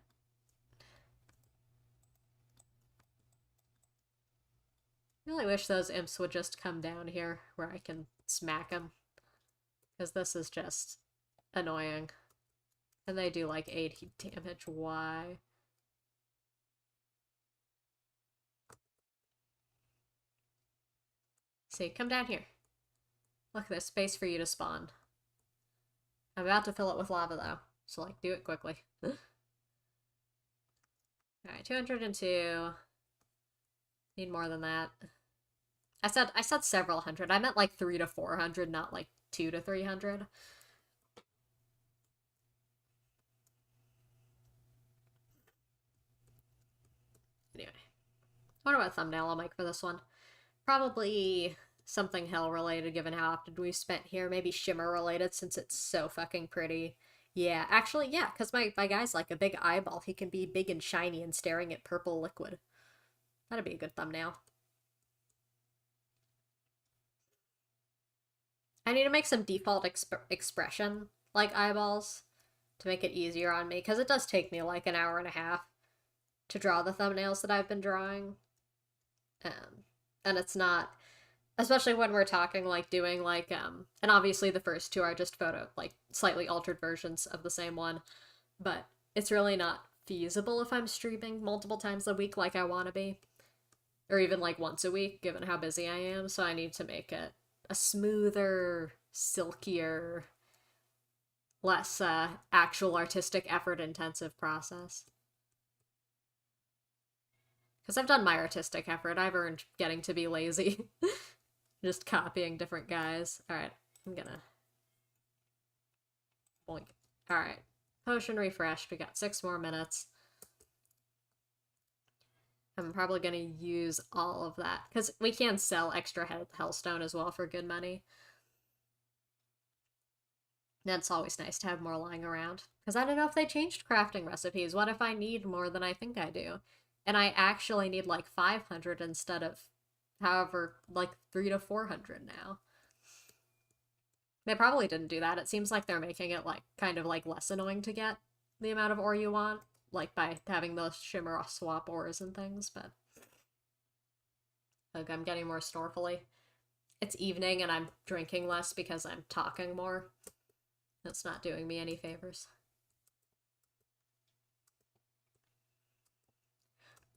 S1: I really wish those imps would just come down here where I can smack them. Because this is just annoying. And they do like 80 damage. Why? See, come down here. Look, there's space for you to spawn. I'm about to fill it with lava, though. So, like, do it quickly. Alright, 202. Need more than that. I said several hundred. I meant like 300 to 400, not like 200 to 300. Anyway. I wonder what thumbnail I'll make for this one. Probably something hell related, given how often we've spent here. Maybe shimmer related, since it's so fucking pretty. Yeah, actually, yeah, because my guy's like a big eyeball. He can be big and shiny and staring at purple liquid. That'd be a good thumbnail. I need to make some default expression, like eyeballs, to make it easier on me, because it does take me like an hour and a half to draw the thumbnails that I've been drawing. And it's not, especially when we're talking, like, doing, like, and obviously the first 2 are just like, slightly altered versions of the same one, but it's really not feasible if I'm streaming multiple times a week like I want to be, or even, like, once a week, given how busy I am, so I need to make it a smoother, silkier, less, actual artistic effort-intensive process. Because I've done my artistic effort, I've earned getting to be lazy. Just copying different guys. Alright, I'm gonna... Boink. Alright. Potion refreshed, we got 6 more minutes. I'm probably going to use all of that, because we can sell extra hellstone as well for good money. That's always nice to have more lying around. Because I don't know if they changed crafting recipes. What if I need more than I think I do? And I actually need like 500 instead of however, like 3 to 400 now. They probably didn't do that. It seems like they're making it like kind of like less annoying to get the amount of ore you want, like by having those shimmer swap ores and things, but look, I'm getting more snorfully. It's evening and I'm drinking less because I'm talking more. That's not doing me any favors.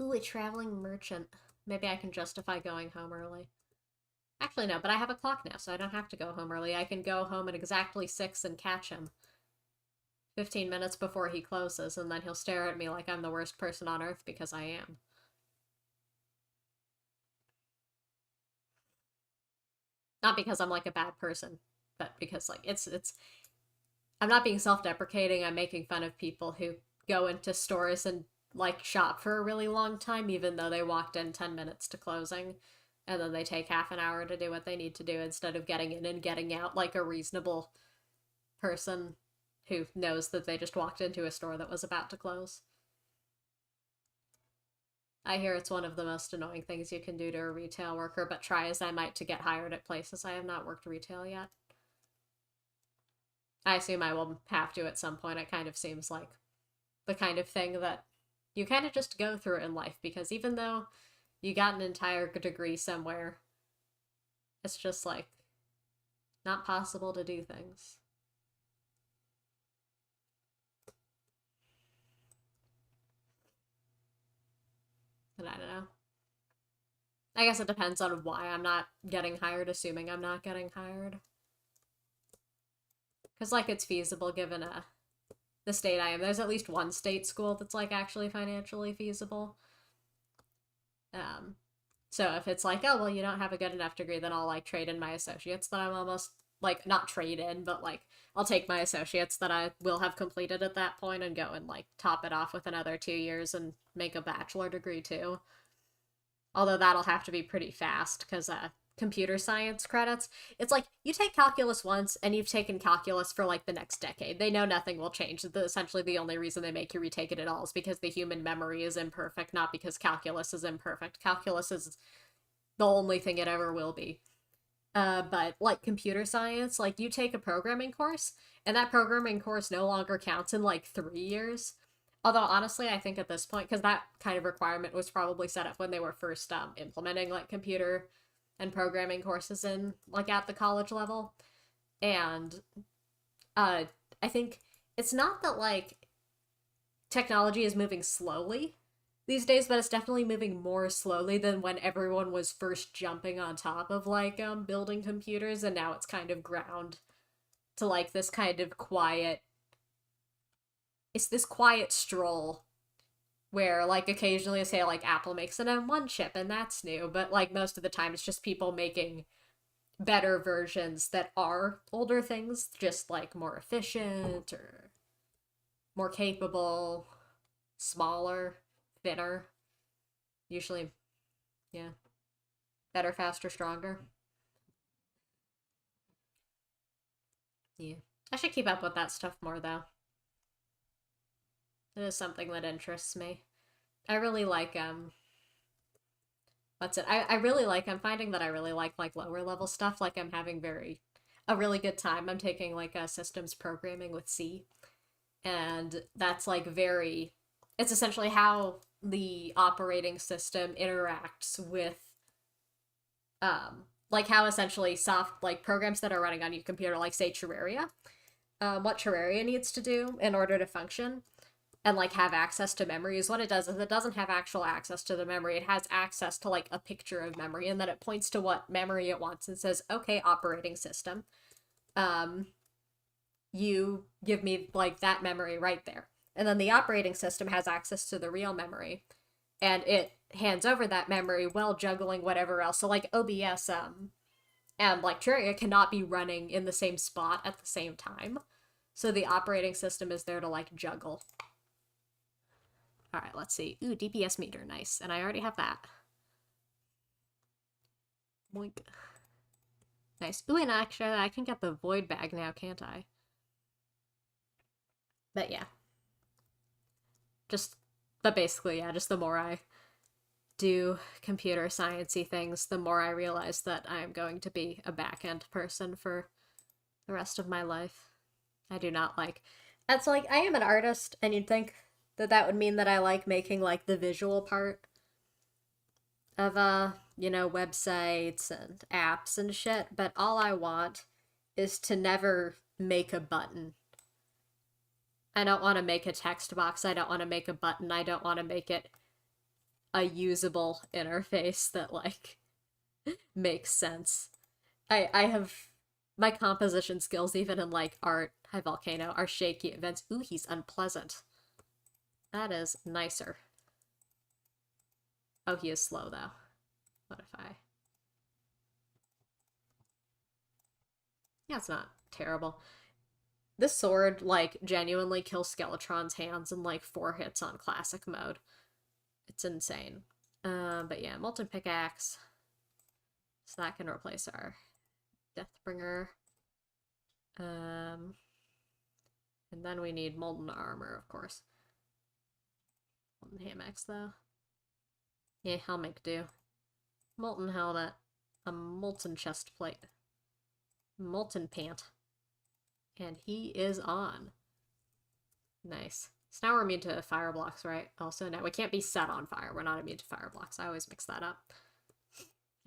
S1: Ooh, a traveling merchant. Maybe I can justify going home early. Actually, no, but I have a clock now, so I don't have to go home early. I can go home at exactly 6 and catch him 15 minutes before he closes, and then he'll stare at me like I'm the worst person on earth because I am. Not because I'm like a bad person, but because like it's I'm not being self-deprecating. I'm making fun of people who go into stores and like shop for a really long time even though they walked in 10 minutes to closing, and then they take half an hour to do what they need to do instead of getting in and getting out like a reasonable person who knows that they just walked into a store that was about to close. I hear it's one of the most annoying things you can do to a retail worker, but try as I might to get hired at places, I have not worked retail yet. I assume I will have to at some point. It kind of seems like the kind of thing that you kind of just go through in life, because even though you got an entire degree somewhere, it's just like not possible to do things. And I don't know. I guess it depends on why I'm not getting hired, assuming I'm not getting hired. Because, like, it's feasible given the state I am. There's at least one state school that's, like, actually financially feasible. So if it's like, oh, well, you don't have a good enough degree, then I'll, like, trade in my associates that I'm almost, like, not trade in, but, like, I'll take my associates that I will have completed at that point and go and, like, top it off with another 2 years and make a bachelor degree, too. Although that'll have to be pretty fast, because, computer science credits, it's like you take calculus once and you've taken calculus for like the next decade. They know nothing will change. Essentially the only reason they make you retake it at all is because the human memory is imperfect, not because calculus is imperfect. Calculus is the only thing it ever will be. But like computer science, like you take a programming course and that programming course no longer counts in like 3 years. Although honestly, I think at this point, because that kind of requirement was probably set up when they were first implementing like computer and programming courses in like at the college level, and I think it's not that like technology is moving slowly these days, but it's definitely moving more slowly than when everyone was first jumping on top of like building computers, and now it's kind of ground to like this kind of quiet, it's this quiet stroll where like occasionally say like Apple makes an M1 chip and that's new, but like most of the time it's just people making better versions that are older things, just like more efficient or more capable, smaller, thinner. Usually, yeah. Better, faster, stronger. Yeah. I should keep up with that stuff more though. It is something that interests me. I really like what's it? I really like, I'm finding that I really like lower level stuff. Like I'm having a really good time. I'm taking like a systems programming with C. And that's like very, it's essentially how the operating system interacts with like how essentially soft like programs that are running on your computer, like say Terraria, what Terraria needs to do in order to function and like have access to memory is what it does is it doesn't have actual access to the memory. It has access to like a picture of memory, and then it points to what memory it wants and says, okay, operating system, you give me like that memory right there. And then the operating system has access to the real memory and it hands over that memory while juggling whatever else. So like OBS and like Terraria cannot be running in the same spot at the same time. So the operating system is there to like juggle. Alright, let's see. Ooh, DPS meter, nice. And I already have that. Boink. Nice. Ooh, and actually, I can get the void bag now, can't I? But yeah. But basically, yeah, just the more I do computer sciencey things, the more I realize that I'm going to be a back-end person for the rest of my life. I do not like... It's like, I am an artist, and you'd think that that would mean that I like making, like, the visual part of, you know, websites and apps and shit, but all I want is to never make a button. I don't want to make a text box, I don't want to make a button, I don't want to make it a usable interface that, like, makes sense. I have... My composition skills, even in, like, art, Hi Volcano, are shaky at events. Ooh, he's unpleasant. That is nicer. Oh, he is slow, though. What if I... Yeah, it's not terrible. This sword, like, genuinely kills Skeletron's hands in, like, 4 hits on classic mode. It's insane. But yeah, Molten Pickaxe. So that can replace our Deathbringer. And then we need Molten Armor, of course. Molten Hammocks, though. Yeah, I'll make do. Molten Helmet. A Molten Chest Plate. Molten Pant. And he is on. Nice. So now we're immune to fire blocks, right? Also, no, we can't be set on fire. We're not immune to fire blocks. I always mix that up.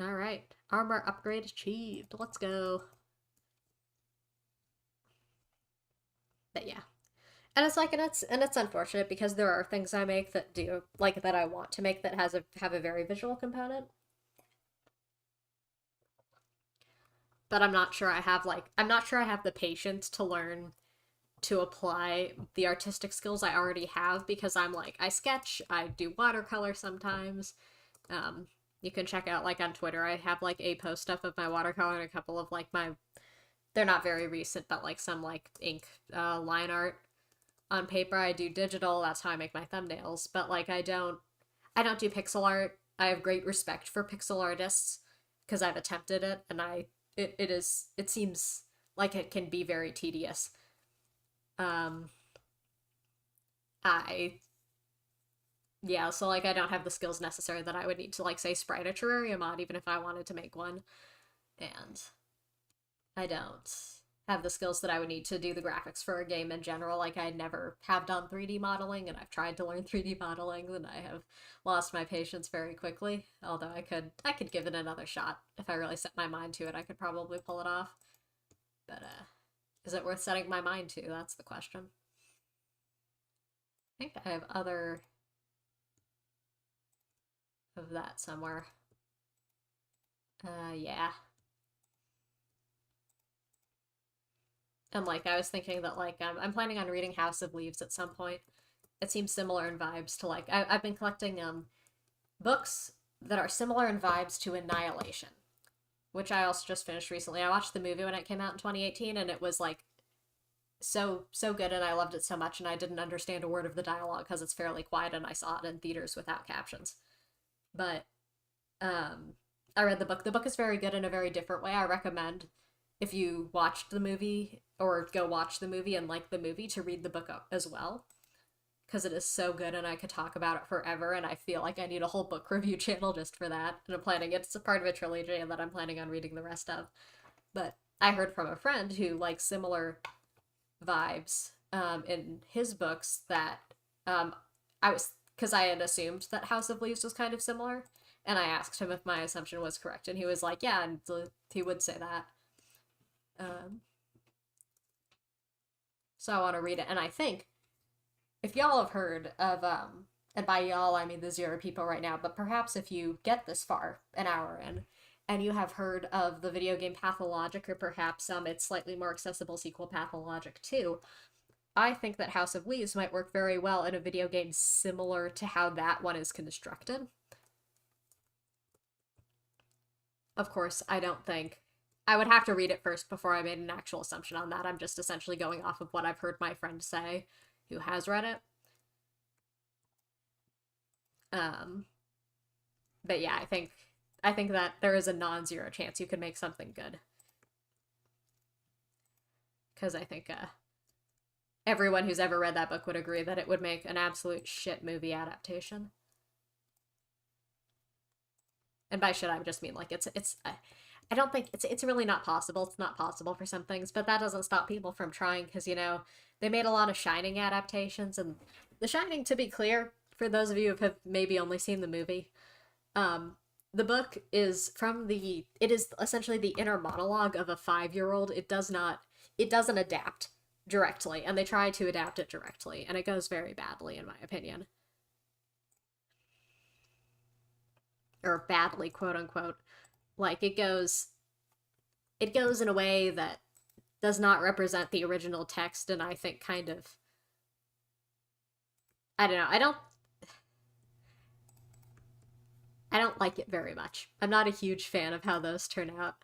S1: Alright. Armor upgrade achieved. Let's go. But yeah. And it's like, and it's unfortunate because there are things I make that do, like, that I want to make that have a very visual component. But I'm not sure I have, like, I'm not sure I have the patience to learn to apply the artistic skills I already have, because I'm like, I sketch, I do watercolor sometimes. You can check out, like, on Twitter, I have, like, a post up of my watercolor and a couple of, like, my, they're not very recent, but, like, some, like, ink line art on paper. I do digital, that's how I make my thumbnails, but, like, I don't do pixel art. I have great respect for pixel artists, because I've attempted it, and it seems like it can be very tedious. Yeah, so, like, I don't have the skills necessary that I would need to, like, say, sprite a Terraria mod, even if I wanted to make one. And I don't have the skills that I would need to do the graphics for a game in general. Like, I never have done 3D modeling, and I've tried to learn 3D modeling, and I have lost my patience very quickly. Although I could give it another shot. If I really set my mind to it, I could probably pull it off. But, is it worth setting my mind to? That's the question. I think I have other of that somewhere. Yeah. And, like, I was thinking that, like, I'm planning on reading House of Leaves at some point. It seems similar in vibes to, like, I've been collecting, books that are similar in vibes to Annihilation, which I also just finished recently. I watched the movie when it came out in 2018, and it was, like, so good, and I loved it so much, and I didn't understand a word of the dialogue because it's fairly quiet, and I saw it in theaters without captions. But, I read the book. The book is very good in a very different way. I recommend, if you watched the movie, or go watch the movie and like the movie, to read the book up as well. Because it is so good, and I could talk about it forever, and I feel like I need a whole book review channel just for that. And I'm planning, it's a part of a trilogy that I'm planning on reading the rest of. But I heard from a friend who likes similar vibes in his books that because I had assumed that House of Leaves was kind of similar, and I asked him if my assumption was correct, and he was like, yeah, and he would say that. So I want to read it, and I think, if y'all have heard of, and by y'all I mean the 0 people right now, but perhaps if you get this far, an hour in, and you have heard of the video game Pathologic, or perhaps its slightly more accessible sequel Pathologic 2, I think that House of Leaves might work very well in a video game similar to how that one is constructed. Of course, I don't think... I would have to read it first before I made an actual assumption on that. I'm just essentially going off of what I've heard my friend say, who has read it. Um, but yeah, I think that there is a non-zero chance you could make something good. Because I think everyone who's ever read that book would agree that it would make an absolute shit movie adaptation. And by shit, I just mean like it's. I don't think it's really not possible. It's not possible for some things, but that doesn't stop people from trying because they made a lot of Shining adaptations, and The Shining, to be clear, for those of you who have maybe only seen the movie, um, the book is it is essentially the inner monologue of a 5-year-old. It doesn't adapt directly, and they try to adapt it directly, and it goes very badly, in my opinion. Or badly, quote unquote. Like it goes in a way that does not represent the original text, and I think kind of I don't know, I don't like it very much. I'm not a huge fan of how those turn out.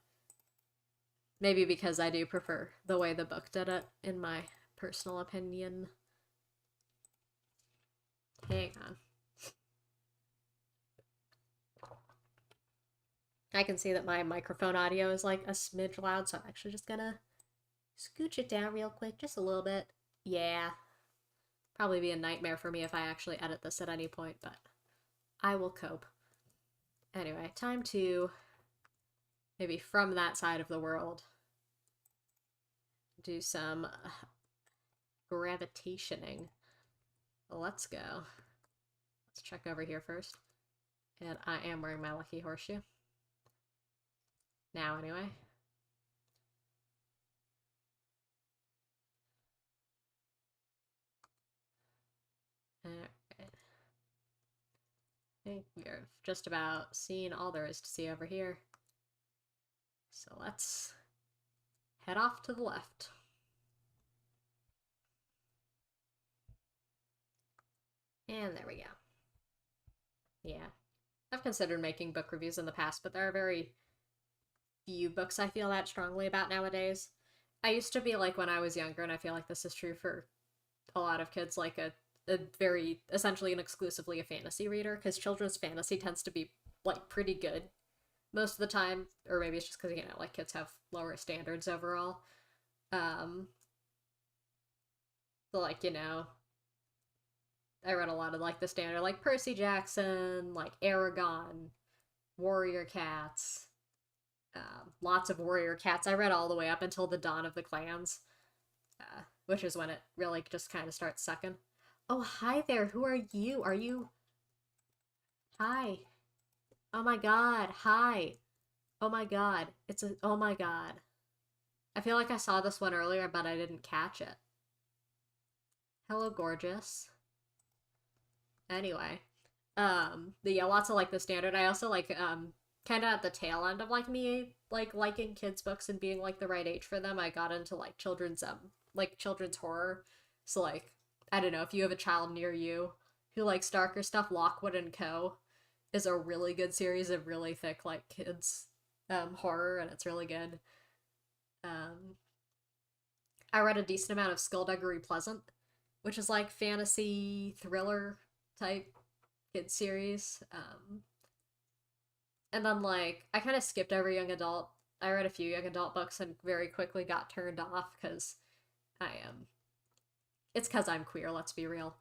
S1: Maybe because I do prefer the way the book did it, in my personal opinion. Hang on. I can see that my microphone audio is like a smidge loud, so I'm actually just gonna scooch it down real quick, just a little bit. Yeah. Probably be a nightmare for me if I actually edit this at any point, but I will cope. Anyway, time to maybe from that side of the world do some gravitationing. Let's go. Let's check over here first. And I am wearing my lucky horseshoe. Now, anyway. Alright. I think we've just about seen all there is to see over here. So let's head off to the left. And there we go. Yeah. I've considered making book reviews in the past, but there are very few books I feel that strongly about nowadays. I used to be like when I was younger, and I feel like this is true for a lot of kids, like a very, essentially and exclusively a fantasy reader, because children's fantasy tends to be, like, pretty good most of the time, or maybe it's just because, like, kids have lower standards overall. So, like, I read a lot of, like, the standard, like, Percy Jackson, like, Aragon, Warrior Cats, lots of Warrior Cats. I read all the way up until the Dawn of the Clans, which is when it really just kind of starts sucking. Oh, hi there. Who are you? Are you... Hi. Oh my god. Hi. Oh my god. Oh my god. I feel like I saw this one earlier, but I didn't catch it. Hello, gorgeous. Anyway. But yeah, lots of, like, the standard. I also, like, kind of at the tail end of, like, me, like, liking kids' books and being, like, the right age for them, I got into, like, children's horror. So, like, I don't know, if you have a child near you who likes darker stuff, Lockwood and Co. is a really good series of really thick, like, kids horror, and it's really good. I read a decent amount of Skullduggery Pleasant, which is like fantasy thriller type kid series. And then, like, I kind of skipped over young adult. I read a few young adult books and very quickly got turned off because I am. It's because I'm queer, let's be real.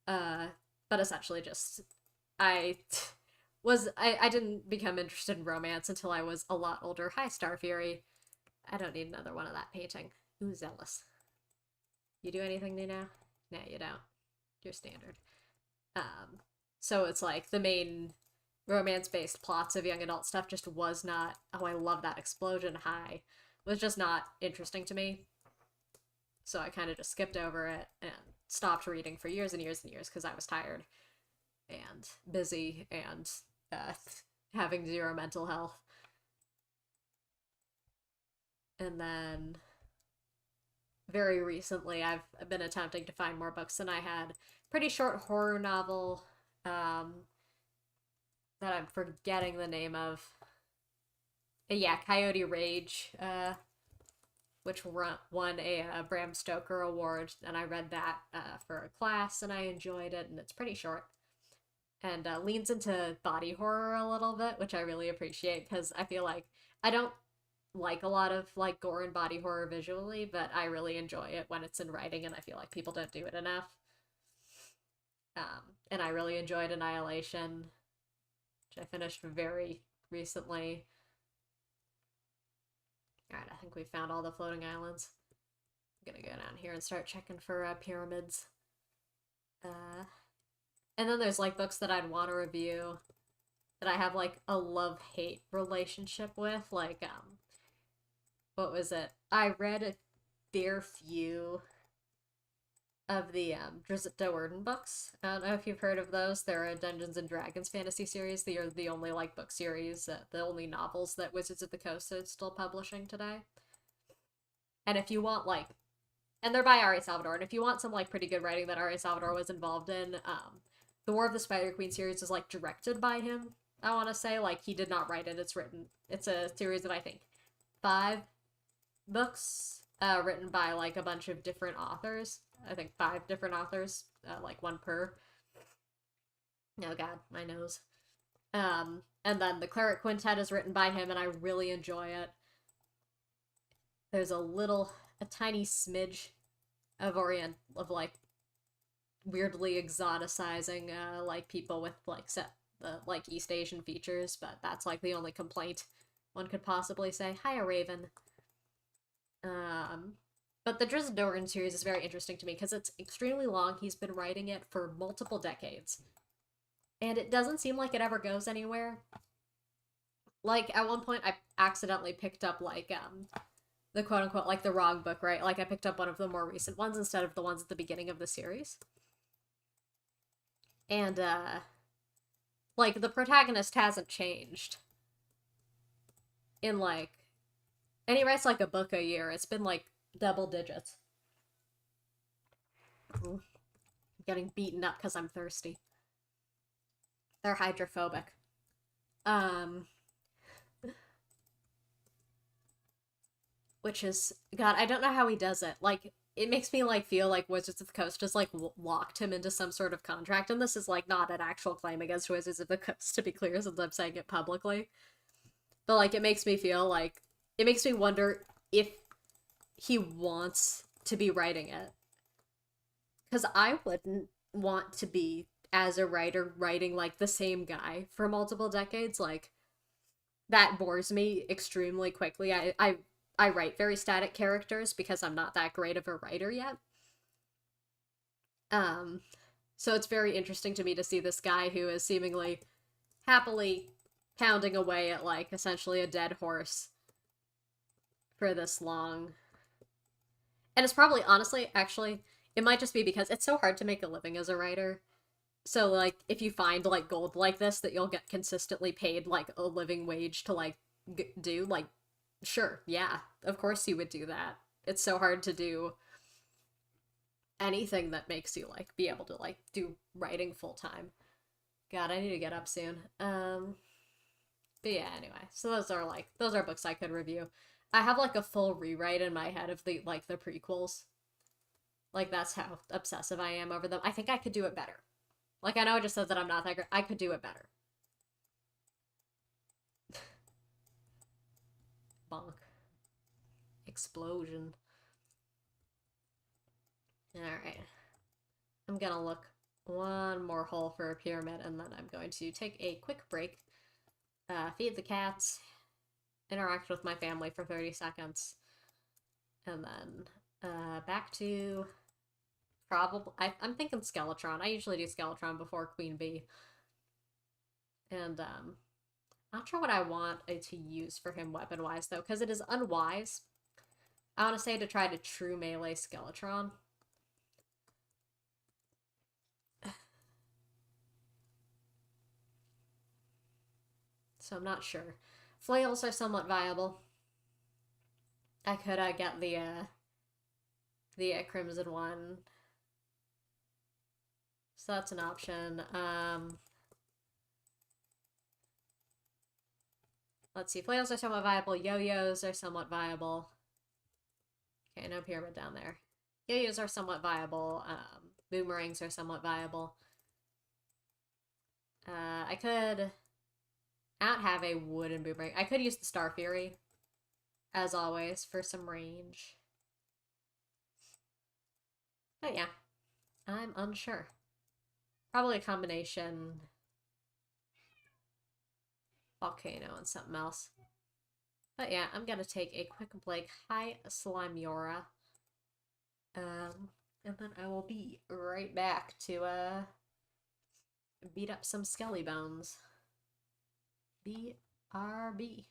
S1: But essentially just I I didn't become interested in romance until I was a lot older. Hi, Star Fury. I don't need another one of that painting. Ooh, zealous. You do anything new now? No, you don't. You're standard. So it's like the main romance-based plots of young adult stuff just was not, oh, I love that explosion high, was just not interesting to me. So I kind of just skipped over it and stopped reading for years and years and years because I was tired and busy and having zero mental health. And then very recently I've been attempting to find more books, and I had pretty short horror novel that I'm forgetting the name of. Yeah, Coyote Rage, which won a Bram Stoker award, and I read that for a class, and I enjoyed it, and it's pretty short. and leans into body horror a little bit, which I really appreciate because I feel like I don't like a lot of like gore and body horror visually, but I really enjoy it when it's in writing, and I feel like people don't do it enough. And I really enjoyed Annihilation, which I finished very recently. Alright, I think we found all the floating islands. I'm gonna go down here and start checking for pyramids. And then there's like books that I'd want to review that I have like a love-hate relationship with. Like, what was it? I read a fair few of the Drizzt Do'Urden books. I don't know if you've heard of those. They're a Dungeons and Dragons fantasy series. They are the only like book series, the only novels that Wizards of the Coast is still publishing today. And if you want like, and they're by R.A. Salvador, and if you want some like pretty good writing that R.A. Salvador was involved in, the War of the Spider Queen series is like directed by him. I want to say like he did not write it. It's written. It's a series of I think 5 books written by like a bunch of different authors. I think 5 different authors, like 1 per. Oh god, my nose. And then the Cleric Quintet is written by him, and I really enjoy it. There's a tiny smidge of like weirdly exoticizing like people with like like East Asian features, but that's like the only complaint one could possibly say. Hi, a Raven. But the Drizzt Do'Urden series is very interesting to me because it's extremely long. He's been writing it for multiple decades. And it doesn't seem like it ever goes anywhere. Like, at one point, I accidentally picked up, like, the quote-unquote, like, the wrong book, right? Like, I picked up one of the more recent ones instead of the ones at the beginning of the series. And, like, the protagonist hasn't changed in, like... And he writes, like, a book a year. It's been, like, double digits. I'm getting beaten up because I'm thirsty. They're hydrophobic. Which is... God, I don't know how he does it. Like, it makes me, like, feel like Wizards of the Coast just, like, locked him into some sort of contract. And this is, like, not an actual claim against Wizards of the Coast, to be clear, since I'm saying it publicly. But, like, it makes me feel like... It makes me wonder if he wants to be writing it. Because I wouldn't want to be, as a writer, writing, like, the same guy for multiple decades. Like, that bores me extremely quickly. I write very static characters because I'm not that great of a writer yet. So it's very interesting to me to see this guy who is seemingly happily pounding away at, like, essentially a dead horse for this long. And it's probably, honestly, actually, it might just be because it's so hard to make a living as a writer. So, like, if you find, like, gold like this that you'll get consistently paid, like, a living wage to, like, do, like, sure, yeah, of course you would do that. It's so hard to do anything that makes you, like, be able to, like, do writing full-time. God, I need to get up soon. But yeah, anyway, so those are books I could review. I have, like, a full rewrite in my head of the prequels. Like, that's how obsessive I am over them. I think I could do it better. Like, I know I just said that I'm not that great. I could do it better. Bonk. Explosion. Alright. I'm gonna look one more hole for a pyramid, and then I'm going to take a quick break, feed the cats, interact with my family for 30 seconds, and then back to probably... I'm thinking Skeletron. I usually do Skeletron before Queen Bee. And, not sure what I want to use for him weapon-wise, though, because it is unwise. I want to say to try to true melee Skeletron. So I'm not sure. Flails are somewhat viable. I could get the crimson one. So that's an option. Let's see. Flails are somewhat viable. Yo-yos are somewhat viable. Okay, no pyramid down there. Yo-yos are somewhat viable. Boomerangs are somewhat viable. I could not have a wooden boomerang. I could use the Star Fury, as always, for some range. But yeah, I'm unsure. Probably a combination volcano and something else. But yeah, I'm gonna take a quick break. Hi, Slimiora. And then I will be right back to beat up some skelly bones. BRB.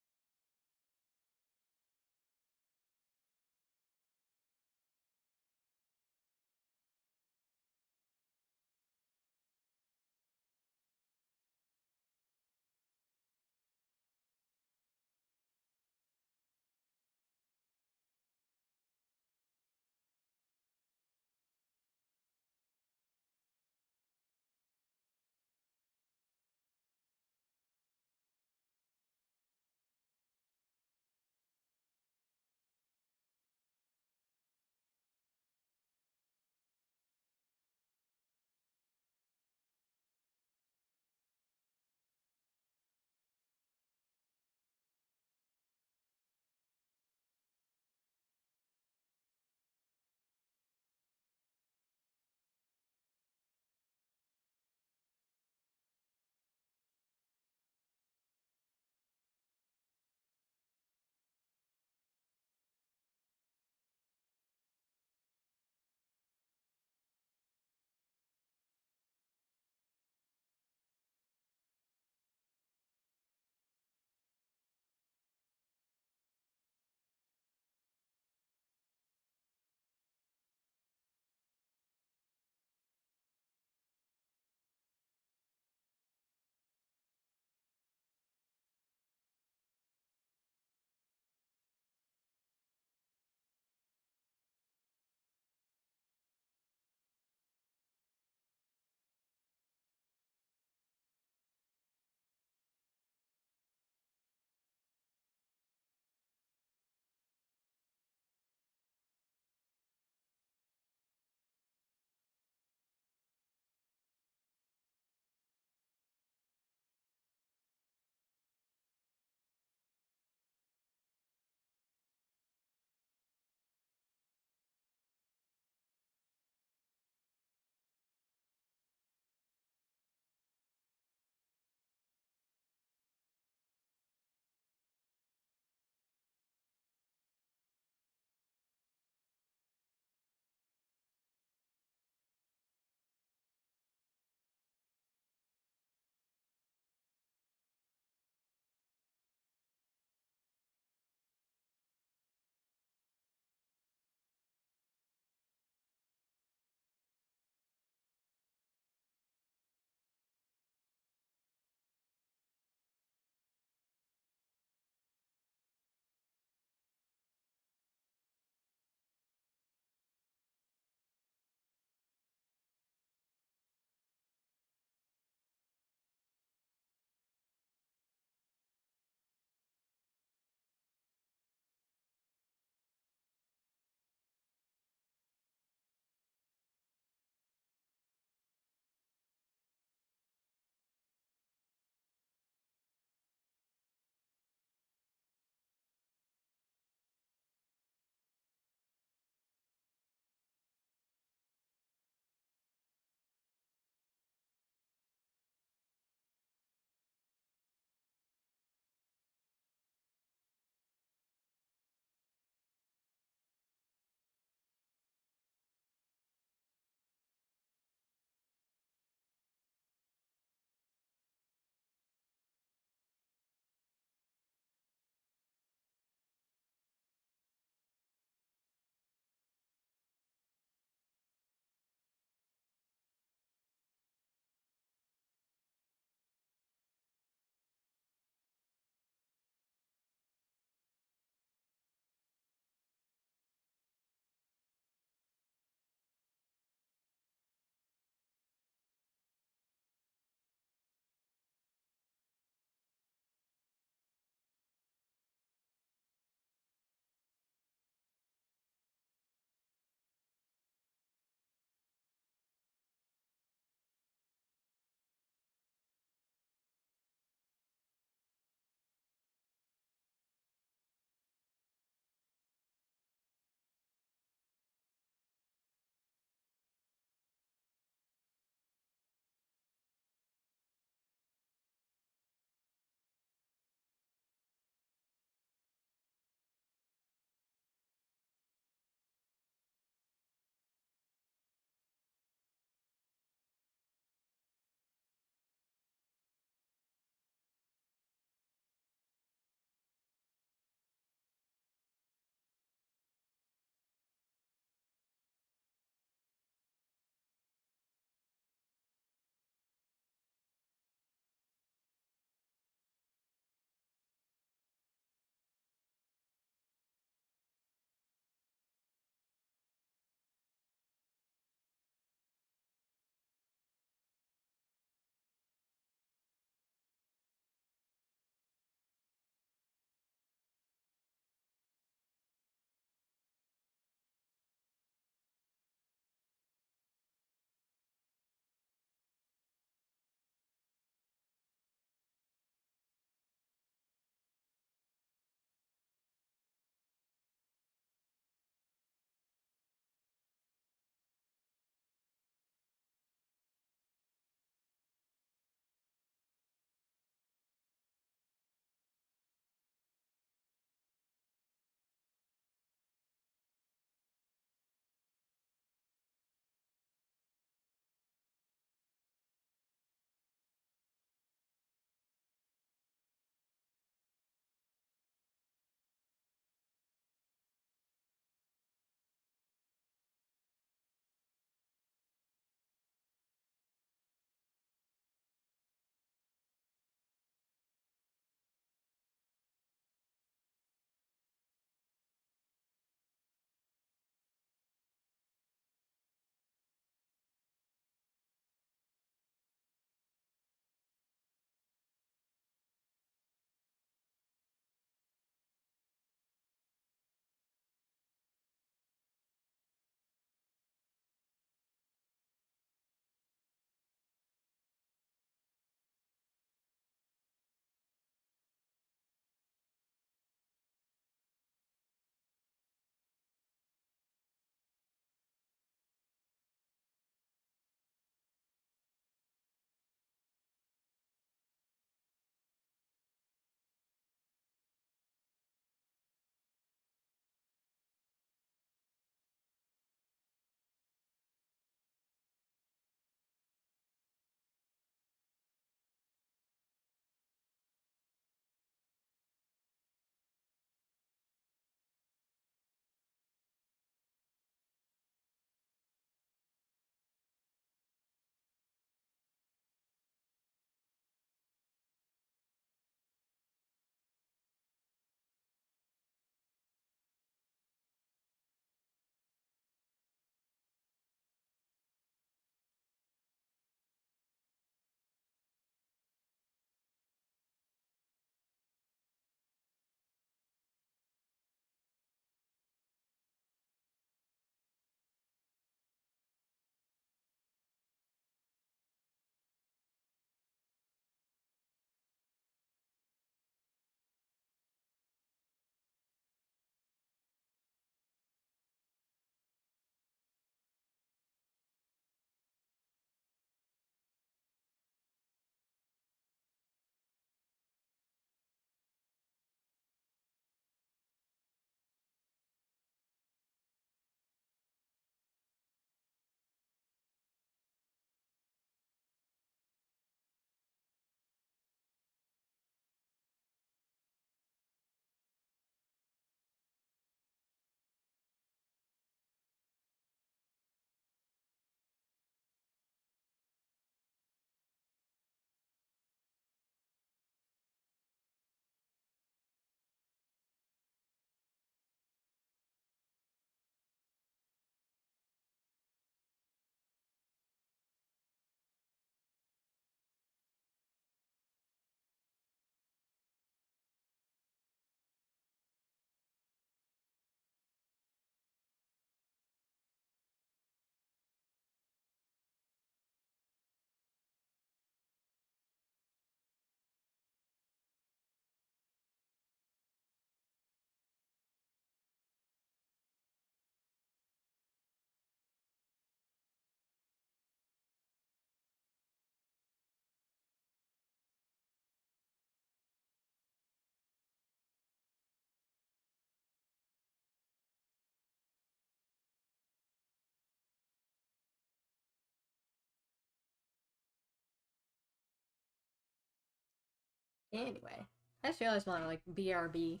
S1: Anyway, I just realized my like BRB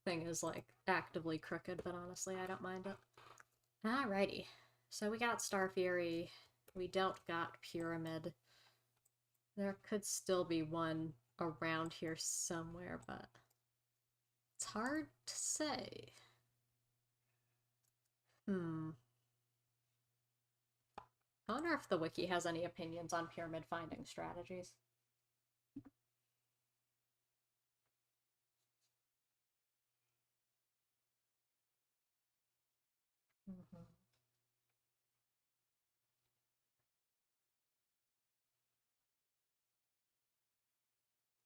S1: thing is like actively crooked, but honestly, I don't mind it. Alrighty, so we got Star Fury. We don't got Pyramid. There could still be one around here somewhere, but it's hard to say. I wonder if the wiki has any opinions on pyramid finding strategies.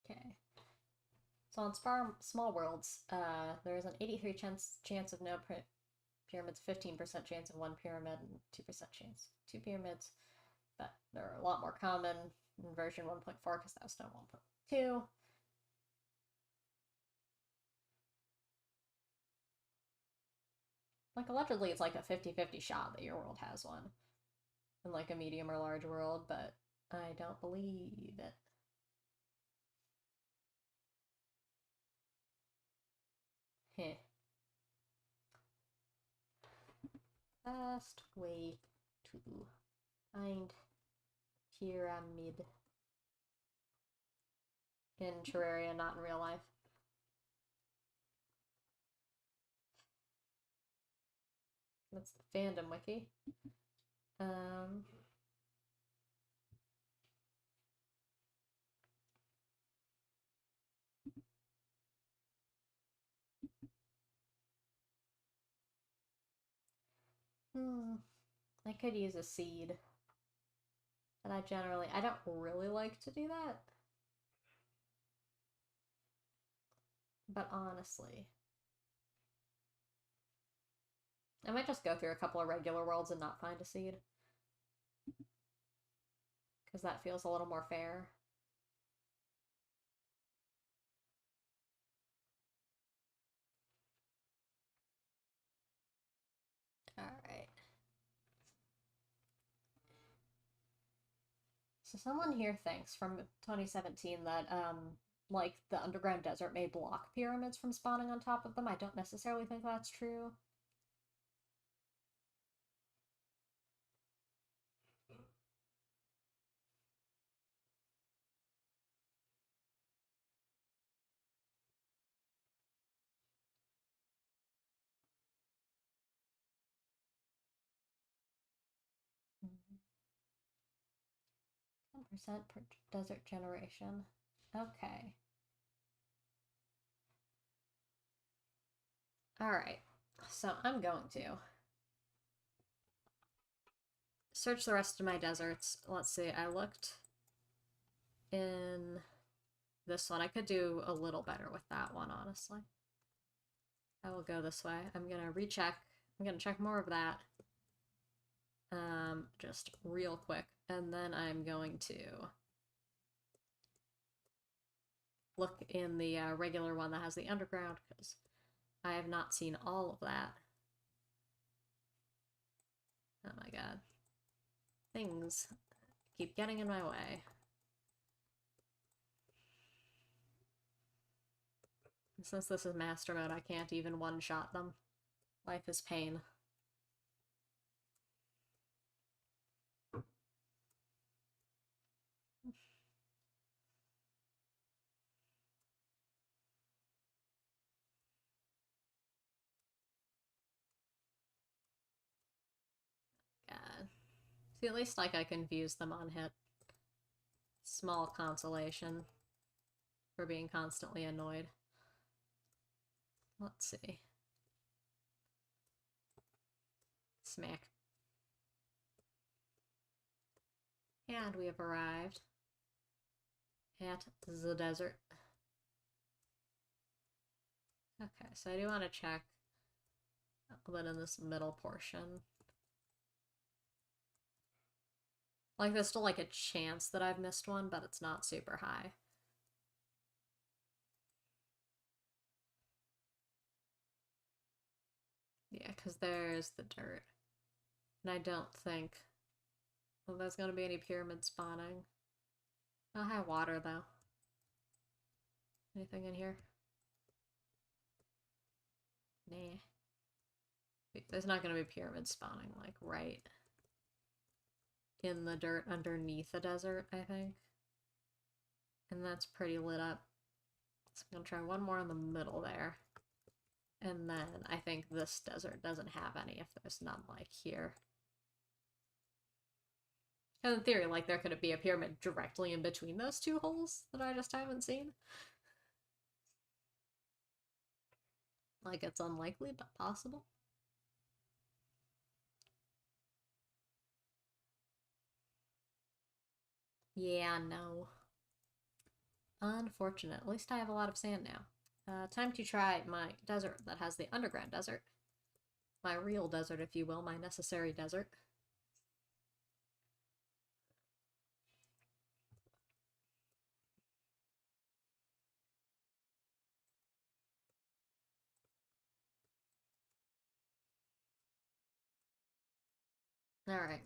S1: Okay. So on Small Worlds, there is an 83 chance of no pyramids, 15% chance of one pyramid, and 2% chance two pyramids. But they're a lot more common in version 1.4 because that was done 1.2. Like, allegedly, it's like a 50-50 shot that your world has one. In like a medium or large world, but I don't believe it. Heh. Best way to find pyramid in Terraria, not in real life. That's the fandom wiki. I could use a seed. But I don't really like to do that. But honestly, I might just go through a couple of regular worlds and not find a seed. Because that feels a little more fair. Alright. So someone here thinks from 2017 that like the underground desert may block pyramids from spawning on top of them. I don't necessarily think that's true. Mm-hmm. 10% per desert generation. Okay. Alright. So I'm going to search the rest of my deserts. Let's see, I looked in this one. I could do a little better with that one, honestly. I will go this way. I'm gonna recheck. I'm gonna check more of that. Just real quick. And then I'm going to look in the regular one that has the underground, because I have not seen all of that. Oh my god. Things keep getting in my way. Since this is master mode, I can't even one-shot them. Life is pain. God. See, at least like I can fuse them on hit. Small consolation for being constantly annoyed. Let's see. Smack. And we have arrived at the desert. Okay, so I do want to check a bit in this middle portion. Like, there's still like a chance that I've missed one, but it's not super high. Yeah, because there's the dirt. And I don't think there's going to be any pyramid spawning. Oh, high water, though. Anything in here? Nah. There's not gonna be pyramids spawning, like, right in the dirt underneath the desert, I think. And that's pretty lit up. So I'm gonna try one more in the middle there. And then I think this desert doesn't have any if there's none, like, here. And in theory, like, there could be a pyramid directly in between those two holes that I just haven't seen. Like, it's unlikely, but possible. Yeah, no. Unfortunate. At least I have a lot of sand now. Time to try my desert that has the underground desert. My real desert, if you will, my necessary desert. Alright.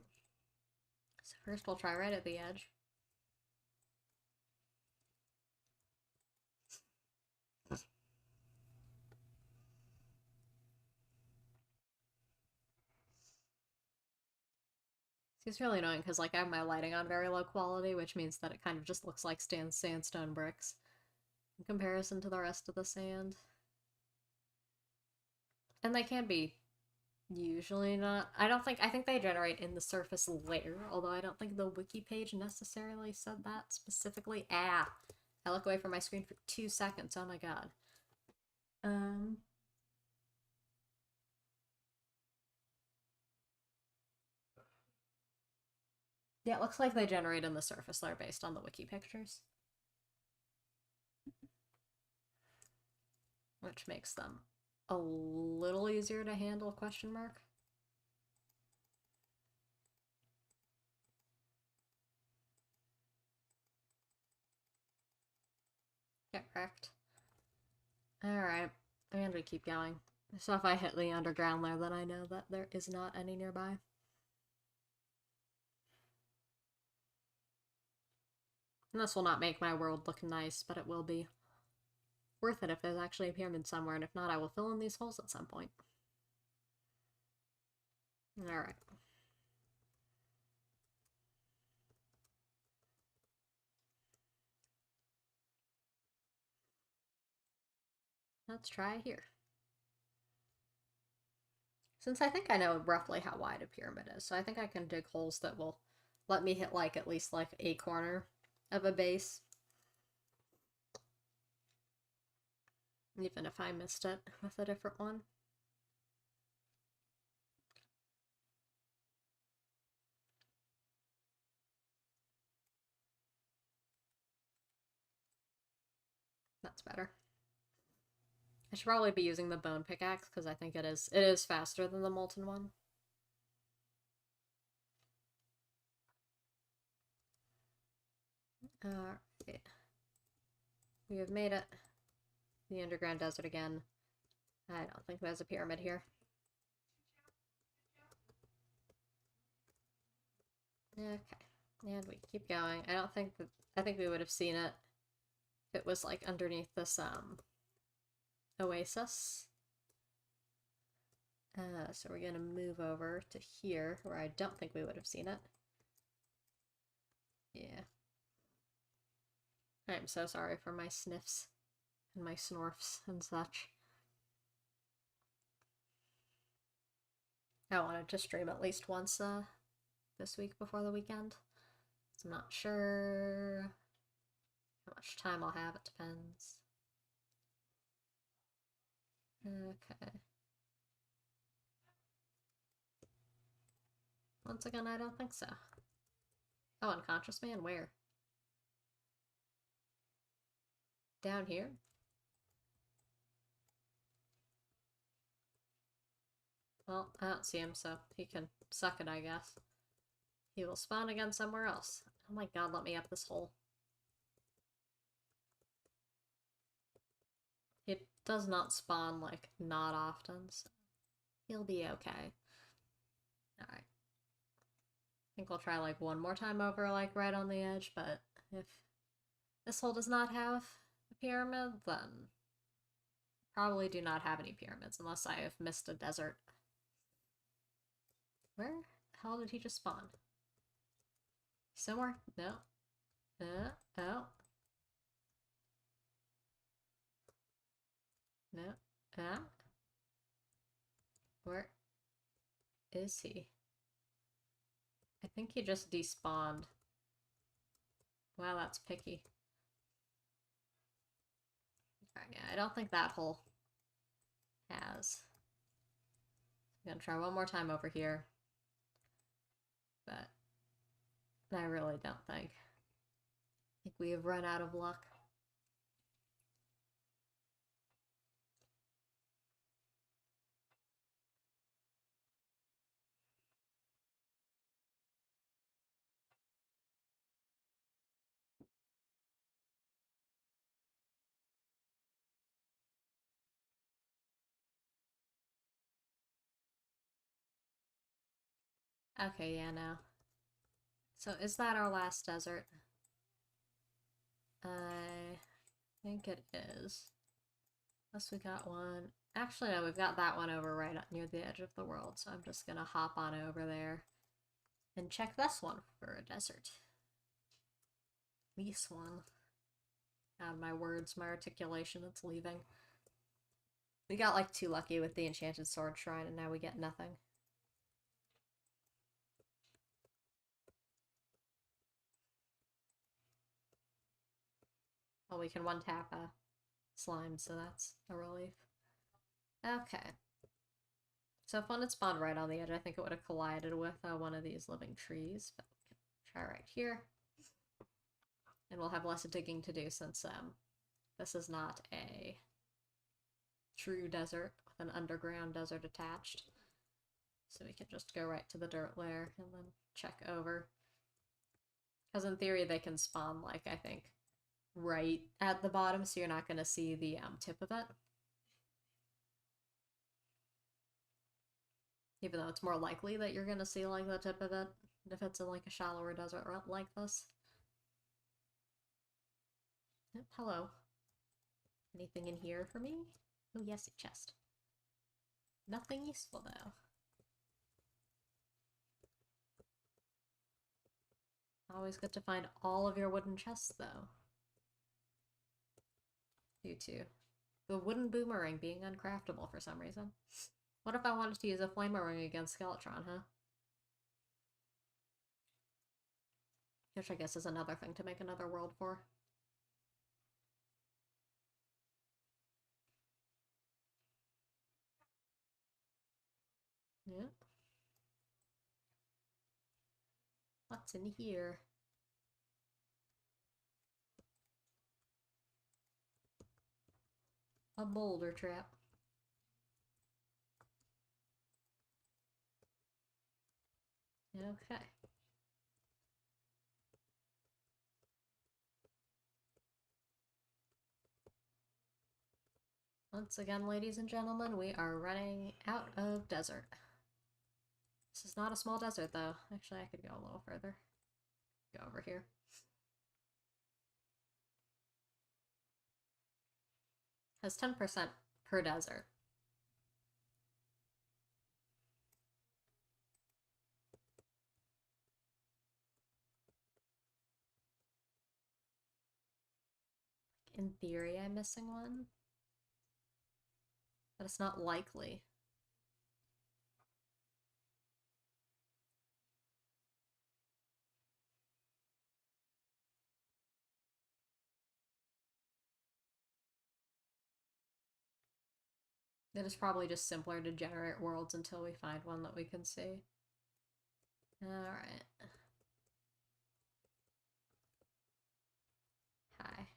S1: So first we'll try right at the edge. It's really annoying because, like, I have my lighting on very low quality, which means that it kind of just looks like sandstone bricks in comparison to the rest of the sand. And they can be usually not. I think they generate in the surface layer, although I don't think the wiki page necessarily said that specifically. Ah! I look away from my screen for 2 seconds, oh my god. Yeah, it looks like they generate in the surface layer based on the wiki pictures. Which makes them a little easier to handle, question mark. Get wrecked. Alright, and we keep going. So if I hit the underground there, then I know that there is not any nearby. And this will not make my world look nice, but it will be worth it if there's actually a pyramid somewhere, and if not, I will fill in these holes at some point. Alright. Let's try here. Since I think I know roughly how wide a pyramid is, so I think I can dig holes that will let me hit, like, at least, like, a corner of a base. Even if I missed it with a different one. That's better. I should probably be using the bone pickaxe because I think it is faster than the molten one. Alright. We have made it. The underground desert again. I don't think there's a pyramid here. Okay. And we keep going. I think we would have seen it if it was, like, underneath this oasis. So we're gonna move over to here where I don't think we would have seen it. Yeah. I'm so sorry for my sniffs and my snorfs and such. I wanted to stream at least once this week before the weekend. So I'm not sure how much time I'll have, it depends. Okay. Once again, I don't think so. Oh, unconscious man, where? Down here? Well, I don't see him, so he can suck it, I guess. He will spawn again somewhere else. Oh my god, let me up this hole. It does not spawn, like, not often, so he'll be okay. Alright. I think we'll try, like, one more time over, like, right on the edge, but if this hole does not have a pyramid, then probably do not have any pyramids unless I have missed a desert. Where the hell did he just spawn? Somewhere? No. Oh. No. Ah. Where is he? I think he just despawned. Wow, that's picky. Alright, yeah, I don't think that hole has. I'm gonna try one more time over here. But I really don't think. I think we have run out of luck. Okay, yeah, no. So is that our last desert? I think it is. Unless we got one. Actually, no, we've got that one over right up near the edge of the world, so I'm just gonna hop on over there and check this one for a desert. This one. God, my words, my articulation, it's leaving. We got like too lucky with the enchanted sword shrine, and now we get nothing. Well, we can one tap a slime, so that's a relief. Okay. So if one had spawned right on the edge, I think it would have collided with one of these living trees. But we can try right here. And we'll have less digging to do since this is not a true desert with an underground desert attached. So we can just go right to the dirt layer and then check over. Because in theory they can spawn, like, I think, right at the bottom, so you're not going to see the tip of it. Even though it's more likely that you're going to see, like, the tip of it if it's in, like, a shallower desert like this. Oh, hello. Anything in here for me? Oh, yes, a chest. Nothing useful, though. Always good to find all of your wooden chests, though. Due to the wooden boomerang being uncraftable for some reason. What if I wanted to use a flamerang against skeletron, huh? Which I guess is another thing to make another world for. Yep. What's in here? A boulder trap. Okay. Once again, ladies and gentlemen, we are running out of desert. This is not a small desert, though. Actually, I could go a little further. Go over here. Has 10% per desert. In theory, I'm missing one. But it's not likely. It is probably just simpler to generate worlds until we find one that we can see. Alright. Hi.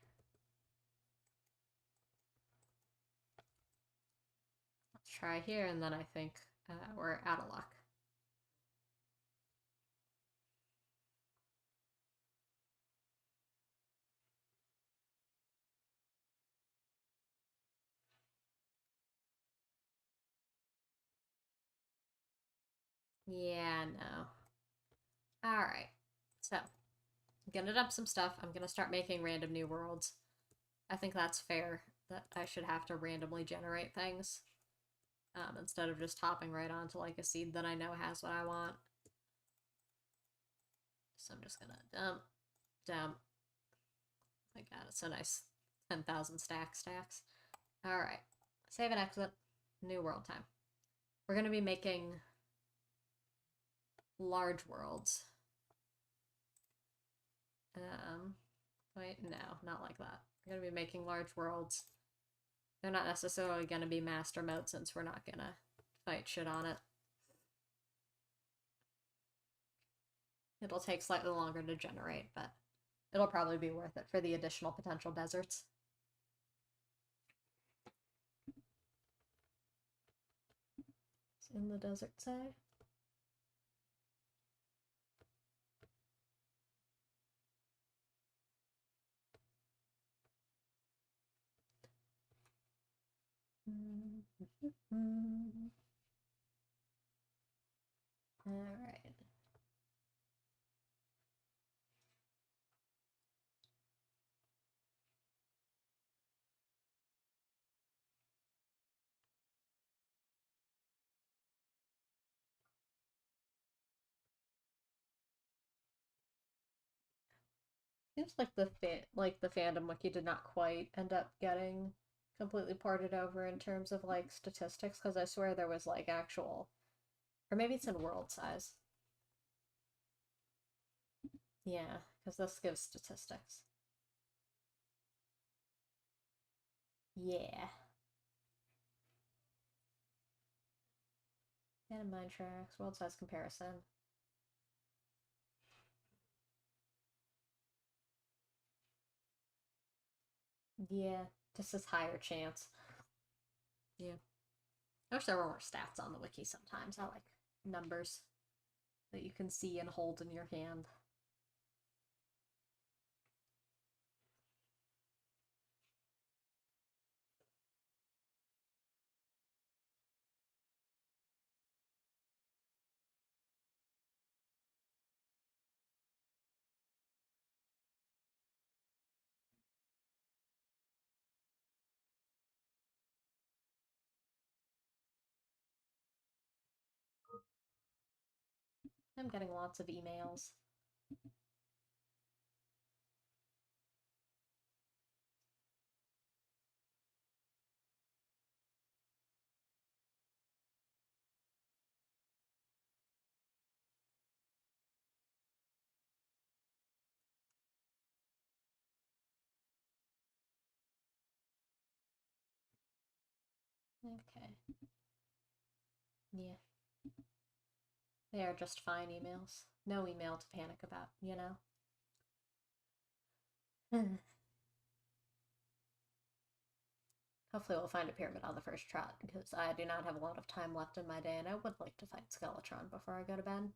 S1: Let's try here, and then I think we're out of luck. Yeah, no. Alright. So, I'm gonna dump some stuff. I'm gonna start making random new worlds. I think that's fair, that I should have to randomly generate things, instead of just hopping right onto like a seed that I know has what I want. So I'm just gonna dump, dump. Oh my god, it's so nice. 10,000 stacks. Alright, save and exit. New world time. We're gonna be making large worlds. Wait, no, not like that. We're gonna be making large worlds. They're not necessarily gonna be master mode since we're not gonna fight shit on it. It'll take slightly longer to generate, but it'll probably be worth it for the additional potential deserts. It's in the desert side. All right. Seems like the fandom wiki did not quite end up getting completely ported over in terms of like statistics, because I swear there was like actual, or maybe it's in world size. Yeah, because this gives statistics. Yeah. And mine tracks, world size comparison. Yeah, just says higher chance. Yeah. I wish there were more stats on the wiki sometimes. I like numbers that you can see and hold in your hand. I'm getting lots of emails. Okay. Yeah. They are just fine emails. No email to panic about, you know? Hopefully we'll find a pyramid on the first trot, because I do not have a lot of time left in my day, and I would like to fight Skeletron before I go to bed.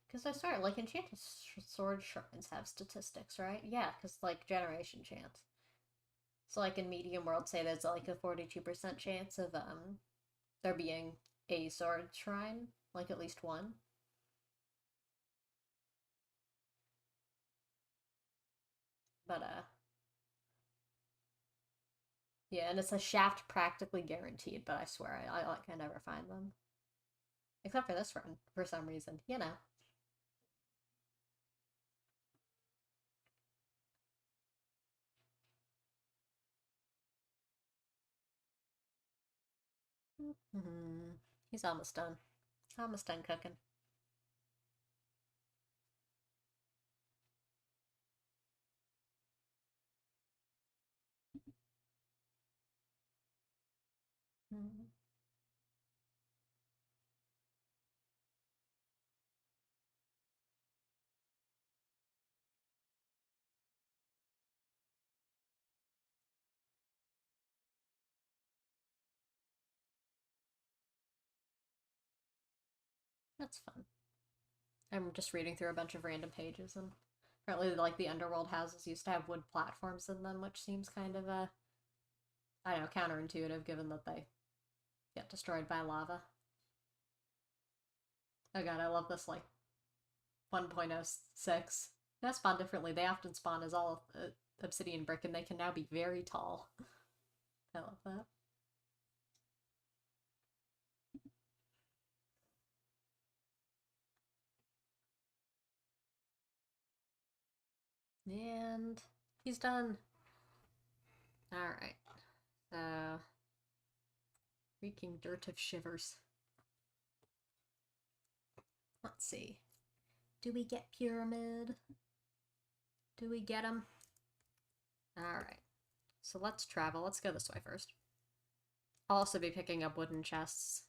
S1: Because I swear, like, enchanted sword shrines have statistics, right? Yeah, because, like, generation chance. So, like, in medium world, say there's, like, a 42% chance of, there being a sword shrine, like, at least one. But, yeah, and it's a shaft practically guaranteed, but I swear, I never find them. Except for this run, for some reason, you know. He's almost done. Almost done cooking. That's fun. I'm just reading through a bunch of random pages, and apparently, like, the underworld houses used to have wood platforms in them, which seems kind of, I don't know, counterintuitive given that they get destroyed by lava. Oh god, I love this, like, 1.06. They spawn differently. They often spawn as all obsidian brick, and they can now be very tall. I love that. And he's done. Alright. So, reeking dirt of shivers. Let's see. Do we get pyramid? Do we get him? Alright. So let's travel. Let's go this way first. I'll also be picking up wooden chests.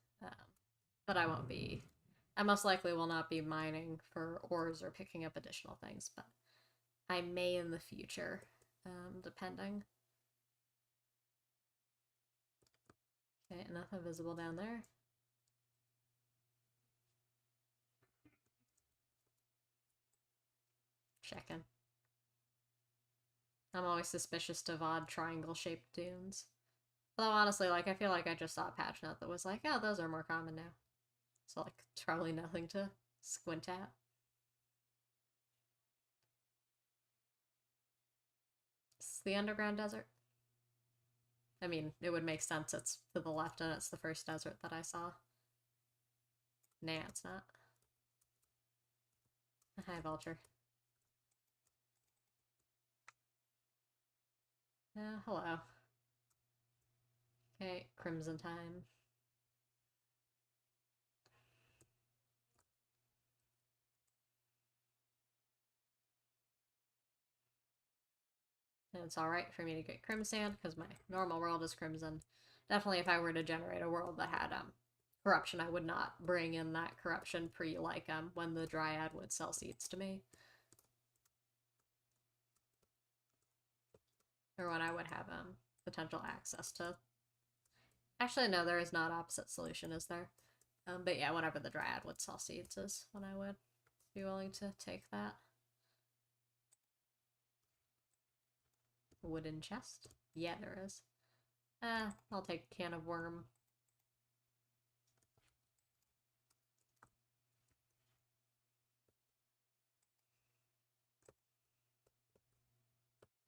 S1: But I won't be. I most likely will not be mining for ores or picking up additional things, but I may in the future, depending. Okay, nothing visible down there. Checking. I'm always suspicious of odd triangle-shaped dunes. Although honestly, like, I feel like I just saw a patch note that was like, oh, those are more common now. So, like, it's probably nothing to squint at. It's the underground desert. I mean, it would make sense. It's to the left and it's the first desert that I saw. Nah, it's not. Hi, vulture. Hello. Okay, crimson time. And it's alright for me to get crimson because my normal world is crimson. Definitely if I were to generate a world that had corruption, I would not bring in that corruption like when the dryad would sell seeds to me. Or when I would have potential access to. Actually, no, there is not opposite solution, is there? But yeah, whenever the dryad would sell seeds is when I would be willing to take that. Wooden chest? Yeah, there is. I'll take a can of worm.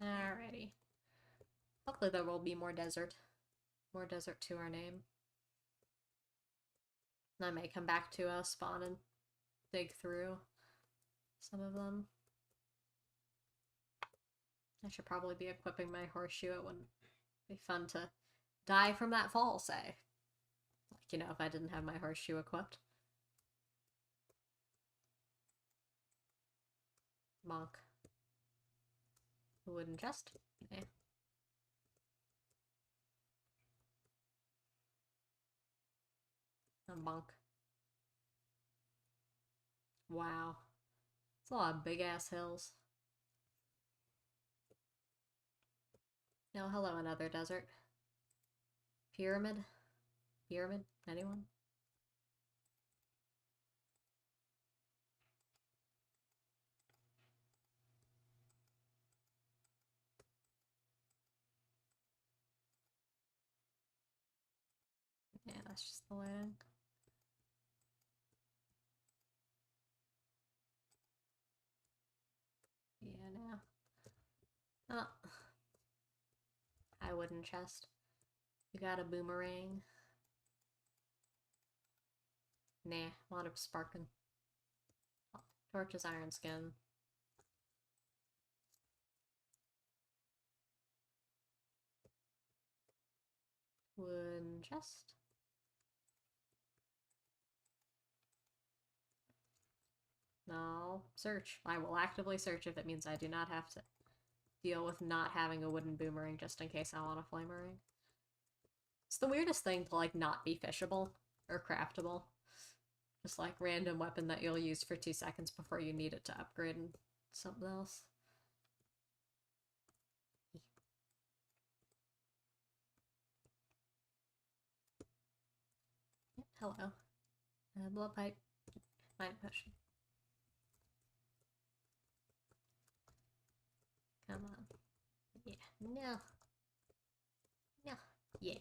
S1: Alrighty. Hopefully there will be more desert. More desert to our name. I may come back to spawn and dig through some of them. I should probably be equipping my horseshoe. It wouldn't be fun to die from that fall, say. Like, you know, if I didn't have my horseshoe equipped. Monk. A wooden chest. Okay. A monk. Wow. It's a lot of big-ass hills. Oh, hello, another desert. Pyramid? Pyramid? Anyone? Yeah, that's just the lighting. Yeah, no. Oh. High wooden chest. You got a boomerang. Nah, a lot of sparking. Oh, torches, iron skin. Wooden chest. No, search. I will actively search if it means I do not have to deal with not having a wooden boomerang just in case I want a flamer. It's the weirdest thing to, like, not be fishable or craftable. Just, like, random weapon that you'll use for 2 seconds before you need it to upgrade and something else. Hello. Blow pipe. Mine potion. Come on. Yeah. No. No. Yeah.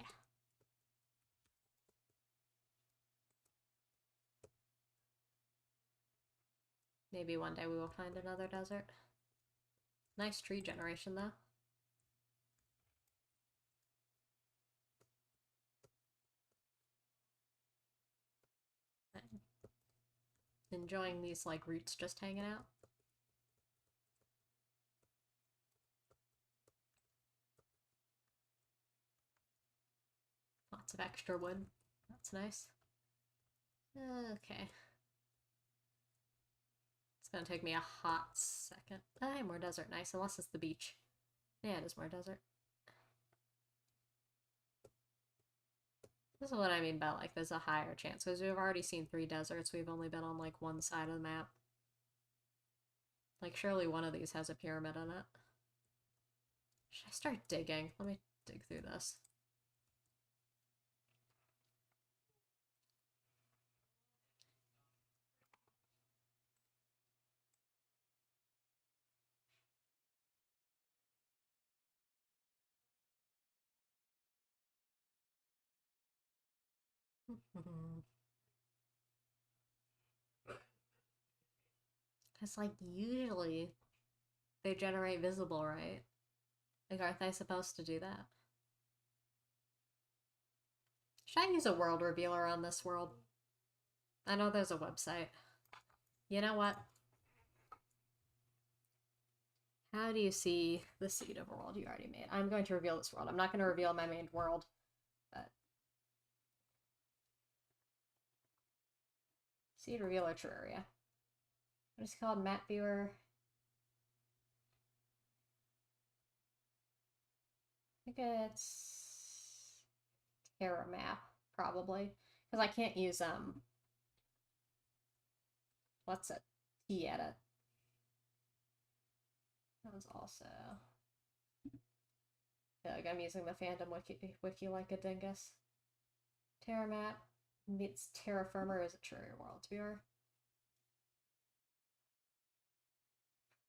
S1: Maybe one day we will find another desert. Nice tree generation, though. Enjoying these, like, roots just hanging out. Lots of extra wood. That's nice. Okay. It's gonna take me a hot second. Ah, more desert. Nice, unless it's the beach. Yeah, it is more desert. This is what I mean by, like, there's a higher chance, because we've already seen 3 deserts. We've only been on, like, one side of the map. Like, surely one of these has a pyramid in it. Should I start digging? Let me dig through this. Because, like, usually they generate visible, right? Like, aren't they supposed to do that? Should I use a world revealer on this world? I know there's a website. You know what? How do you see the seed of a world you already made? I'm going to reveal this world. I'm not going to reveal my main world, but... Seed revealer Terraria. What is it called? Map viewer. I think it's Terra map, probably. Because I can't use, what's it? T-edit. That was also... Yeah, like I'm using the fandom wiki like a dingus. Terra map meets Terra firma as a Terraria world viewer.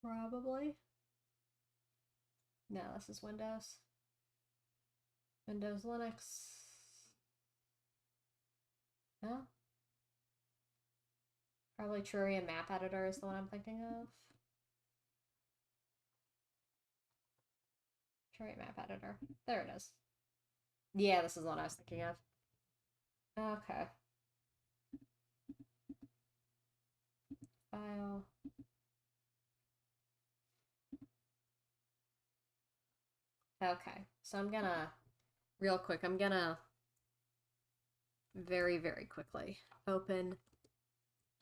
S1: Probably. No, this is Windows. Windows, Linux. No? Probably Terraria map editor is the one I'm thinking of. Terraria map editor. There it is. Yeah, this is the one I was thinking of. Okay. File. Okay, so I'm gonna, real quick, I'm gonna very, very quickly open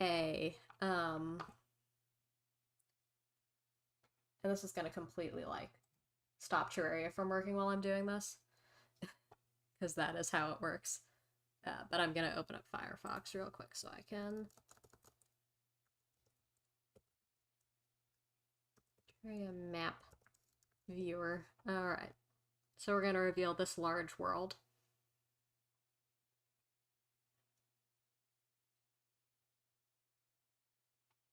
S1: a, and this is gonna completely, like, stop Terraria from working while I'm doing this, because that is how it works. But I'm gonna open up Firefox real quick so I can... Terraria map viewer. Alright. So we're gonna reveal this large world.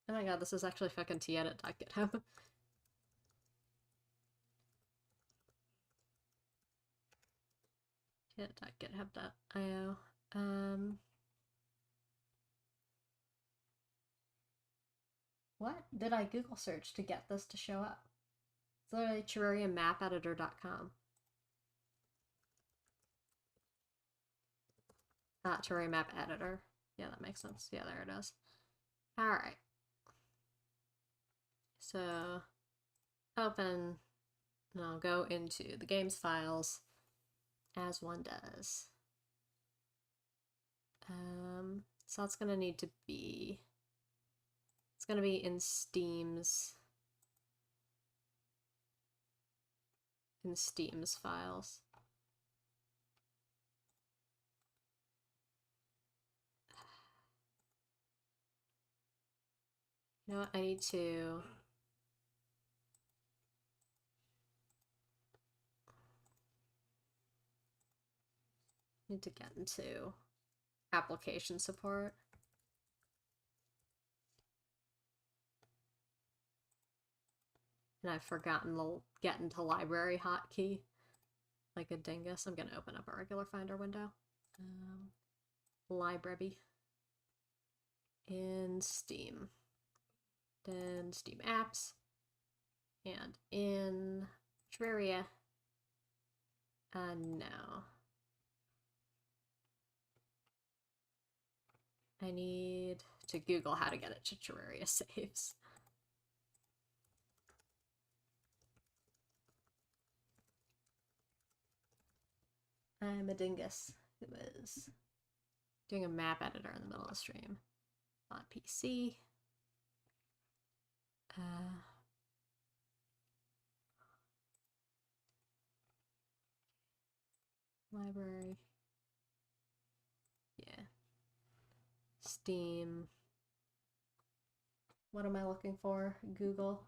S1: Oh my god, this is actually fucking tedit.github. tedit.github.io. What did I Google search to get this to show up? It's literally terrariamapeditor.com. Terraria map editor. Yeah, that makes sense. Yeah, there it is. Alright. So, open, and I'll go into the game's files, as one does. So that's gonna need to be... It's gonna be in Steam's files. You know what? I need to get into application support. And I've forgotten the get into library hotkey like a dingus. I'm gonna open up a regular Finder window. Library in Steam. then Steam Apps, and in Terraria, no. I need to Google how to get it to Terraria saves. I'm a dingus who is doing a map editor in the middle of the stream on PC. Library. Yeah. Steam. What am I looking for? Google.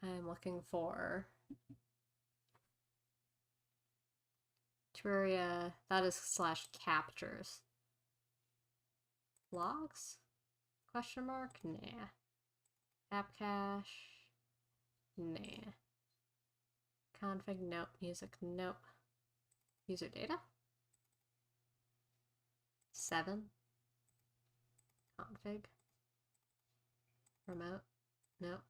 S1: I'm looking for Terraria. That is /captures. Logs? Question mark? Nah. App cache? Nah. Config? Nope. Music? Nope. User data? 7. Config? Remote? Nope.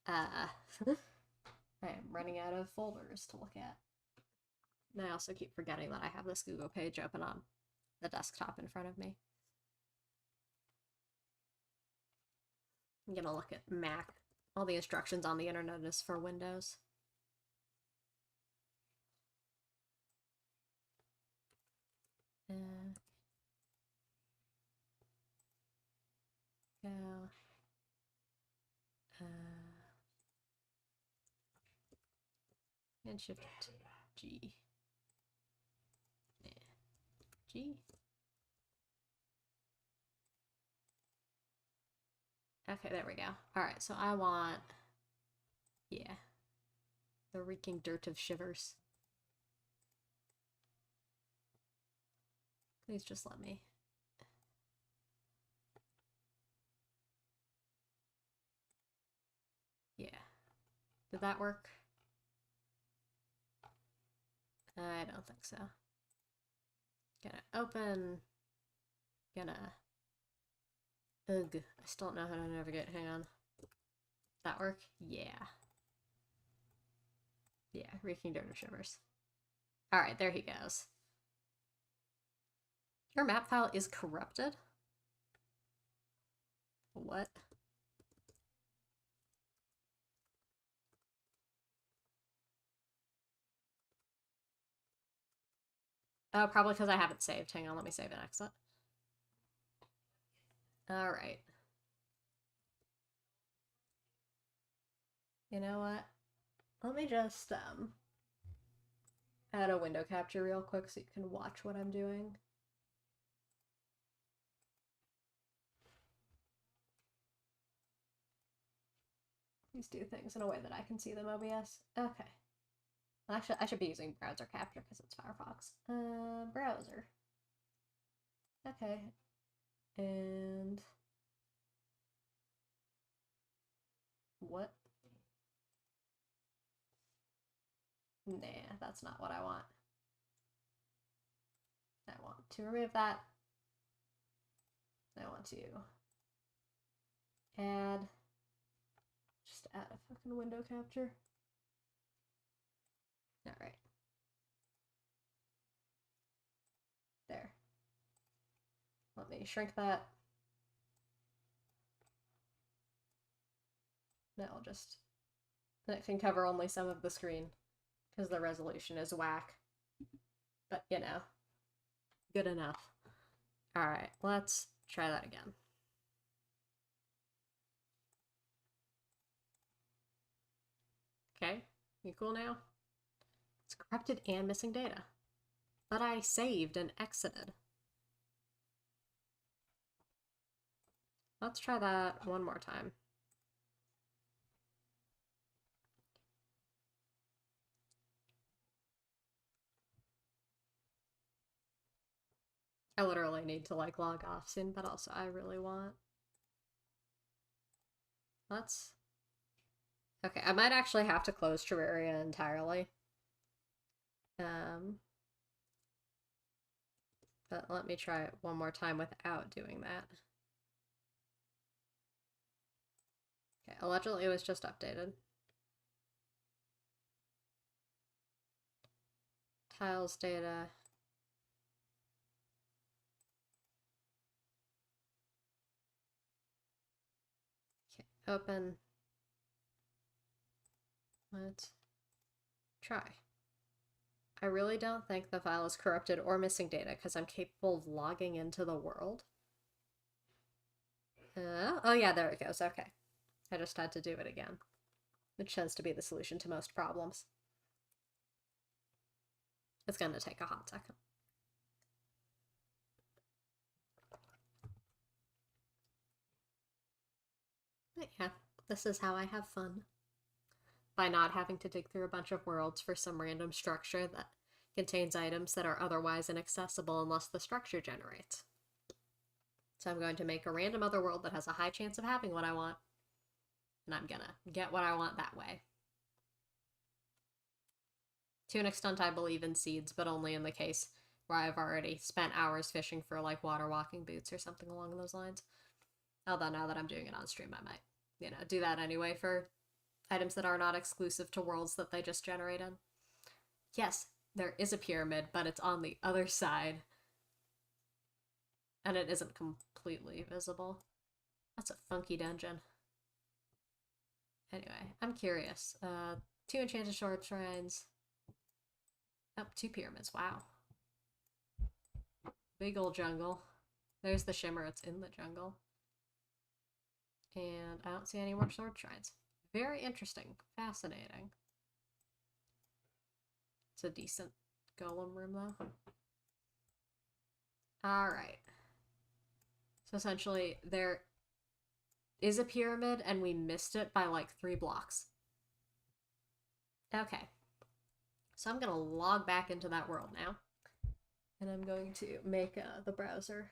S1: I am running out of folders to look at. And I also keep forgetting that I have this Google page open on the desktop in front of me. I'm gonna look at Mac. All the instructions on the internet is for Windows. Go. And shift G. G. Okay, there we go. Alright, so I want, yeah, the reeking dirt of shivers. Please just let me. Yeah. Did that work? I don't think so. Gonna open. Gonna. Ugh. I still don't know how to navigate. Hang on. That work? Yeah. Yeah, reeking dirt of shivers. Alright, there he goes. Your map file is corrupted? What? Oh, probably because I haven't saved. Hang on, let me save and exit. Alright. You know what? Let me just add a window capture real quick so you can watch what I'm doing. Please do things in a way that I can see them, OBS. Okay. Actually, I should be using browser capture because it's Firefox. Browser. Okay. And what? Nah, that's not what I want. I want to remove that. I want to add, just add a fucking window capture. All right. There. Let me shrink that. Now I'll just, it can cover only some of the screen because the resolution is whack. But, you know, good enough. All right, let's try that again. Okay, you cool now? It's corrupted and missing data. But I saved and exited. Let's try that one more time. I literally need to like log off soon, but also I really want. Let's. Okay, I might actually have to close Terraria entirely. But let me try it one more time without doing that. Okay, allegedly it was just updated. Tiles data. Okay, open. Let's try. I really don't think the file is corrupted or missing data because I'm capable of logging into the world. Oh yeah, there it goes. Okay. I just had to do it again, which tends to be the solution to most problems. It's going to take a hot second. But yeah, this is how I have fun. By not having to dig through a bunch of worlds for some random structure that contains items that are otherwise inaccessible unless the structure generates. So I'm going to make a random other world that has a high chance of having what I want, and I'm gonna get what I want that way. To an extent, I believe in seeds, but only in the case where I've already spent hours fishing for, like, water walking boots or something along those lines. Although now that I'm doing it on stream, I might, do that anyway for items that are not exclusive to worlds that they just generate in. Yes, there is a pyramid, but it's on the other side. And it isn't completely visible. That's a funky dungeon. Anyway, I'm curious. 2 enchanted short shrines. Oh, 2 pyramids. Wow. Big old jungle. There's the shimmer. It's in the jungle. And I don't see any more sword shrines. Very interesting. Fascinating. It's a decent golem room, though. Alright. So essentially, there is a pyramid, and we missed it by like 3 blocks. Okay. So I'm going to log back into that world now. And I'm going to make the browser.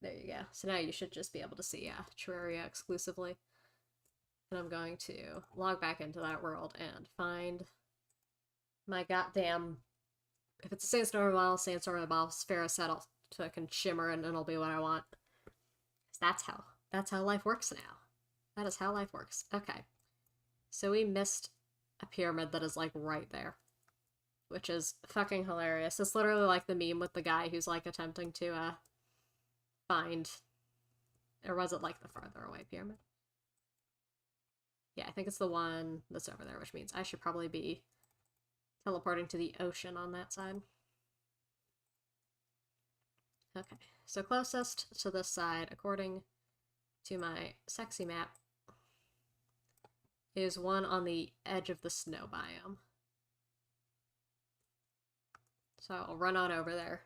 S1: There you go. So now you should just be able to see Terraria exclusively. And I'm going to log back into that world and find my goddamn... If it's a sandstorm ball, Sphericettle can shimmer and it'll be what I want. That's how life works now. That is how life works. Okay. So we missed a pyramid that is like right there, which is fucking hilarious. It's literally like the meme with the guy who's like attempting to find, or was it like the farther away pyramid? Yeah, I think it's the one that's over there, which means I should probably be teleporting to the ocean on that side. Okay, so closest to this side, according to my sexy map, is one on the edge of the snow biome. So I'll run on over there.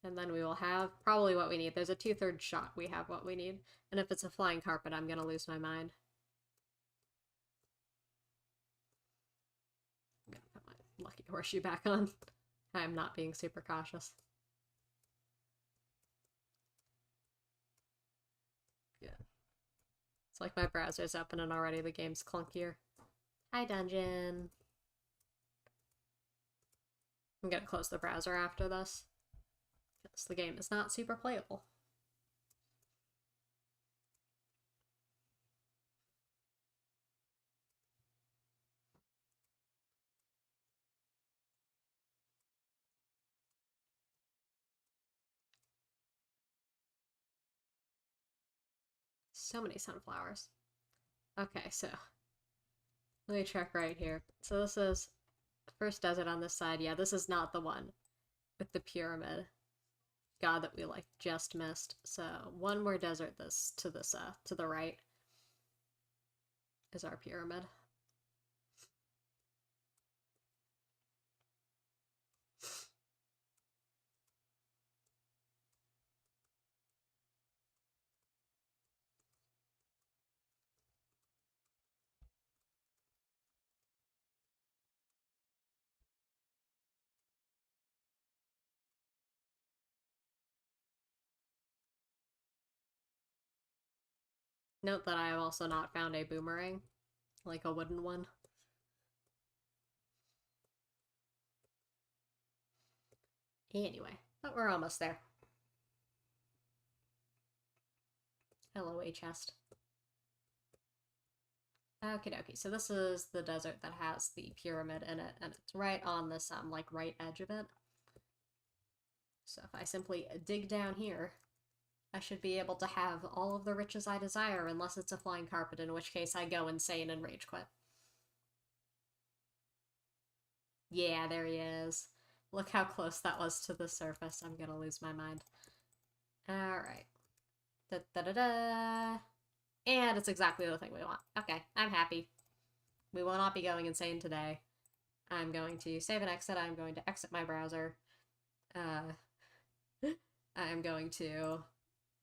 S1: And then we will have probably what we need. There's a 2/3 shot we have what we need. And if it's a flying carpet, I'm gonna lose my mind. I'm gonna put my lucky horseshoe back on. I'm not being super cautious. Yeah. It's like my browser's open and already the game's clunkier. Hi, dungeon. I'm gonna close the browser after this, because the game is not super playable. So many sunflowers. Okay, so let me check right here. So this is the first desert on this side. Yeah, this is not the one with the pyramid god that we like just missed. So one more desert to the right is our pyramid. Note that I have also not found a boomerang, like a wooden one. Anyway, but we're almost there. Hello, a chest. Okie dokie, so this is the desert that has the pyramid in it, and it's right on this, like, right edge of it. So if I simply dig down here, I should be able to have all of the riches I desire, unless it's a flying carpet, in which case I go insane and rage quit. Yeah, there he is. Look how close that was to the surface. I'm gonna lose my mind. Alright. Da-da-da-da! And it's exactly the thing we want. Okay, I'm happy. We will not be going insane today. I'm going to save and exit. I'm going to exit my browser. I'm going to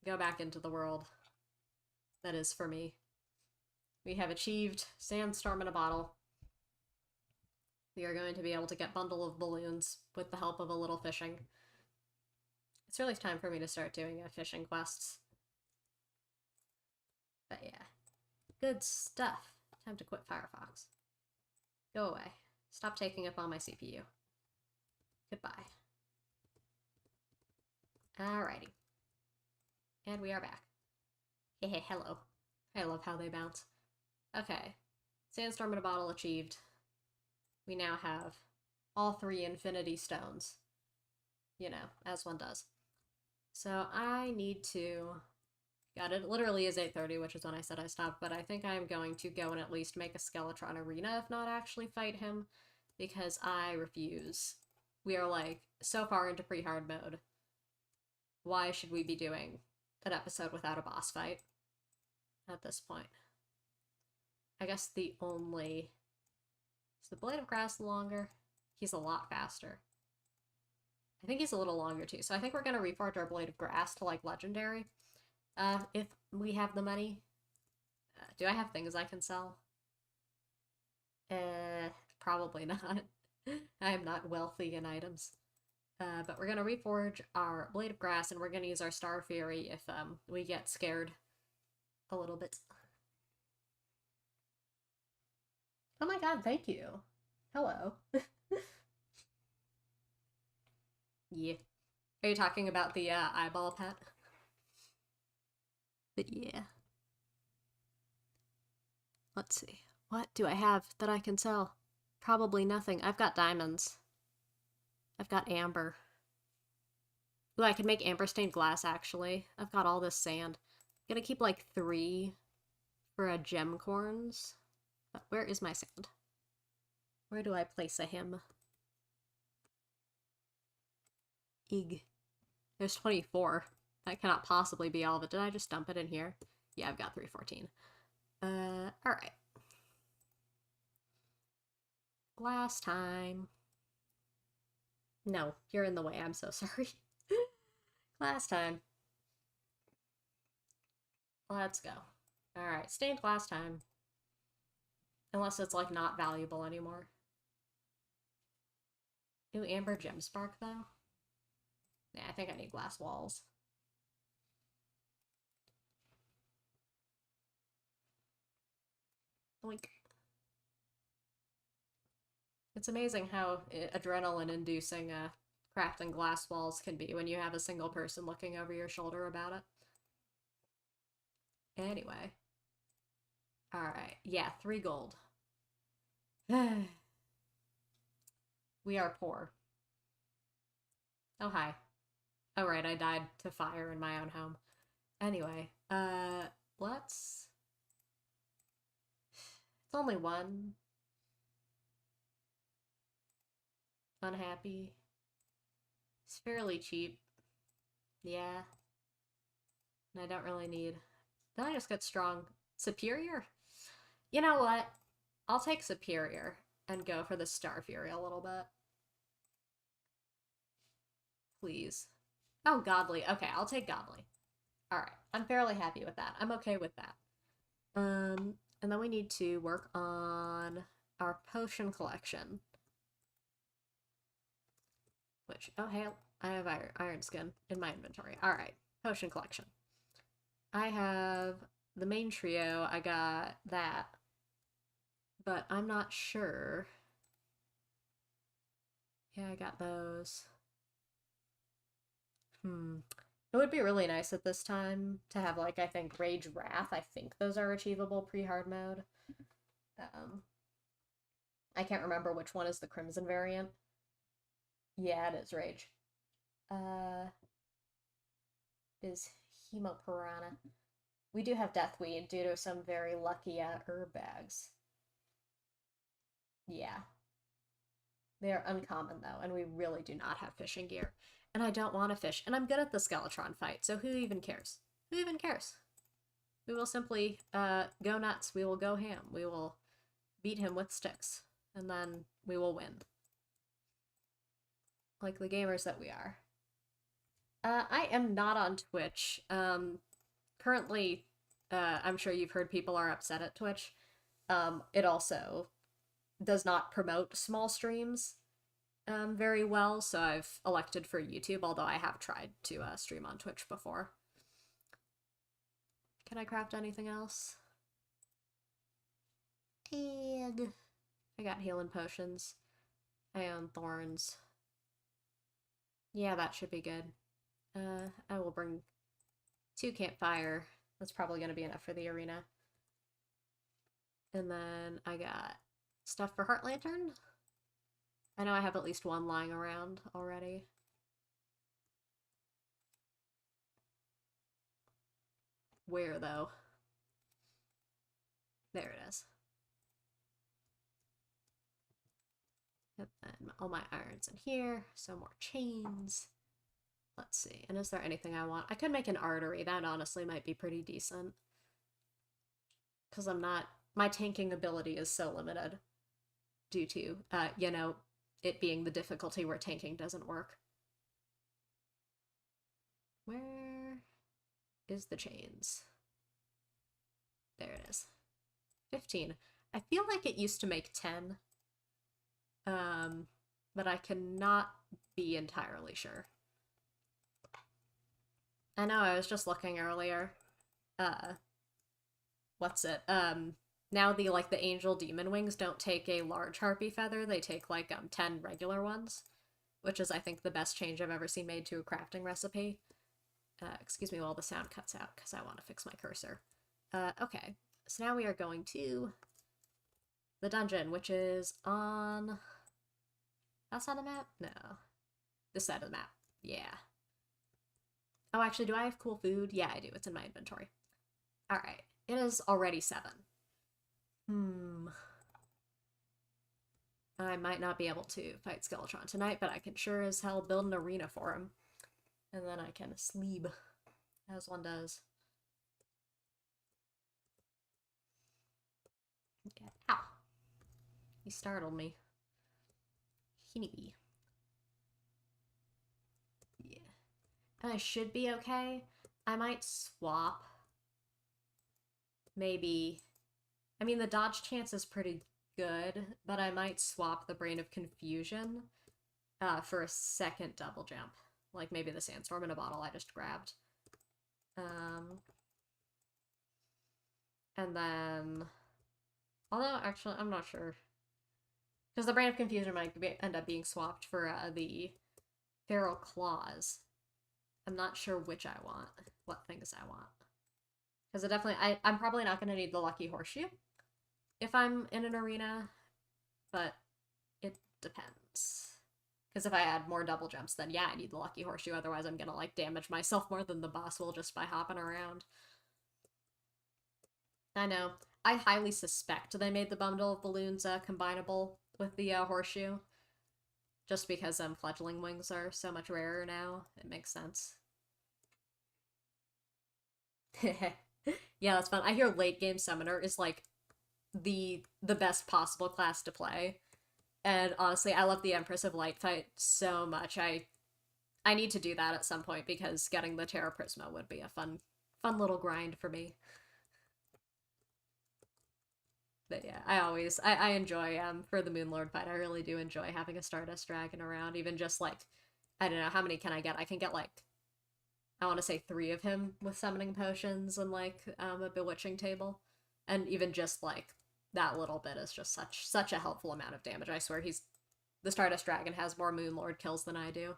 S1: go back into the world that is for me. We have achieved Sandstorm in a Bottle. We are going to be able to get Bundle of Balloons with the help of a little fishing. It's really time for me to start doing fishing quests. But yeah, good stuff. Time to quit Firefox. Go away. Stop taking up all my CPU. Goodbye. Alrighty. And we are back. Hey, hello. I love how they bounce. Okay. Sandstorm in a Bottle achieved. We now have all 3 infinity stones. You know, as one does. So I need to... God, it literally is 8:30, which is when I said I stopped, but I think I'm going to go and at least make a skeletron arena, if not actually fight him, because I refuse. We are, like, so far into pre-hard mode. Why should we be doing an episode without a boss fight at this point? I guess the only... Is the Blade of Grass longer? He's a lot faster. I think he's a little longer, too, so I think we're going to reforge our Blade of Grass to, like, Legendary. If we have the money. Do I have things I can sell? Probably not. I am not wealthy in items. But we're gonna reforge our Blade of Grass, and we're gonna use our Star Fury if, we get scared a little bit. Oh my god, thank you. Hello. Yeah. Are you talking about the, eyeball pet? But yeah. Let's see. What do I have that I can sell? Probably nothing. I've got diamonds. I've got amber. Ooh, I could make amber stained glass, actually. I've got all this sand. I'm gonna keep, like, 3 for a gem corns. But where is my sand? Where do I place a him? Ig. There's 24. That cannot possibly be all of it. Did I just dump it in here? Yeah, I've got 314. Alright. Glass time. No, you're in the way. I'm so sorry. Glass time. Let's go. Alright, stained glass time. Unless it's, like, not valuable anymore. Ooh, amber gem spark, though? Yeah, I think I need glass walls. Blink. It's amazing how adrenaline-inducing crafting glass walls can be when you have a single person looking over your shoulder about it. Anyway. Alright, yeah, 3 gold. We are poor. Oh, hi. Oh, right, I died to fire in my own home. Anyway, let's... It's only 1. Unhappy. It's fairly cheap. Yeah. And I don't really need... Then I just get strong. Superior? You know what? I'll take Superior and go for the Star Fury a little bit. Please. Oh, Godly. Okay, I'll take Godly. Alright, I'm fairly happy with that. I'm okay with that. And then we need to work on our potion collection. Which, oh hey, I have iron skin in my inventory. Alright, potion collection. I have the main trio, I got that. But I'm not sure. Yeah, I got those. It would be really nice at this time to have, like, I think Rage Wrath. I think those are achievable pre-hard mode. I can't remember which one is the Crimson variant. Yeah, it is Rage. Is Hemopiranha. We do have Deathweed due to some very lucky herb bags. Yeah. They are uncommon, though, and we really do not have fishing gear. And I don't want to fish, and I'm good at the skeletron fight, so who even cares? Who even cares? We will simply go nuts. We will go ham. We will beat him with sticks, and then we will win. Like the gamers that we are. I am not on Twitch. Currently, I'm sure you've heard people are upset at Twitch. It also does not promote small streams very well, so I've elected for YouTube, although I have tried to stream on Twitch before. Can I craft anything else? Egg. I got healing potions. I own thorns. Yeah, that should be good. I will bring 2 campfire. That's probably going to be enough for the arena. And then I got stuff for Heart Lantern. I know I have at least one lying around already. Where, though? There it is. And then all my irons in here. So more chains. Let's see. And is there anything I want? I could make an artery. That honestly might be pretty decent. Because I'm not... My tanking ability is so limited. Due to, you know, it being the difficulty where tanking doesn't work. Where is the chains? There it is. 15. I feel like it used to make 10. But I cannot be entirely sure. I know, I was just looking earlier. What's it? Now the angel demon wings don't take a large harpy feather, they take 10 regular ones, which is I think the best change I've ever seen made to a crafting recipe. Excuse me while the sound cuts out because I want to fix my cursor. Okay, so now we are going to the dungeon, which is on that side of the map? No. This side of the map. Yeah. Oh, actually, do I have cool food? Yeah, I do. It's in my inventory. Alright. It is already 7. I might not be able to fight Skeletron tonight, but I can sure as hell build an arena for him. And then I can sleep, as one does. Yeah. Ow! He startled me. Hinny. Yeah. And I should be okay. I might swap. Maybe. I mean, the dodge chance is pretty good, but I might swap the Brain of Confusion for a second double jump. Like maybe the Sandstorm in a bottle I just grabbed. And then... Although, actually, I'm not sure. Because the Brain of Confusion might end up being swapped for the Feral Claws. I'm not sure which I want. What things I want. Because it definitely... I'm probably not going to need the Lucky Horseshoe if I'm in an arena, but it depends. Because if I add more double jumps, then yeah, I need the Lucky Horseshoe, otherwise I'm gonna, damage myself more than the boss will just by hopping around. I know. I highly suspect they made the bundle of balloons combinable with the horseshoe. Just because fledgling wings are so much rarer now. It makes sense. Yeah, that's fun. I hear late game summoner is the best possible class to play. And honestly, I love the Empress of Light fight so much. I need to do that at some point because getting the Terra Prisma would be a fun little grind for me. But yeah, I enjoy, for the Moonlord fight, I really do enjoy having a Stardust Dragon around, even just I don't know, how many can I get? I can get I want to say 3 of him with summoning potions and a bewitching table. And even just that little bit is just such a helpful amount of damage. I swear the Stardust Dragon has more Moonlord kills than I do.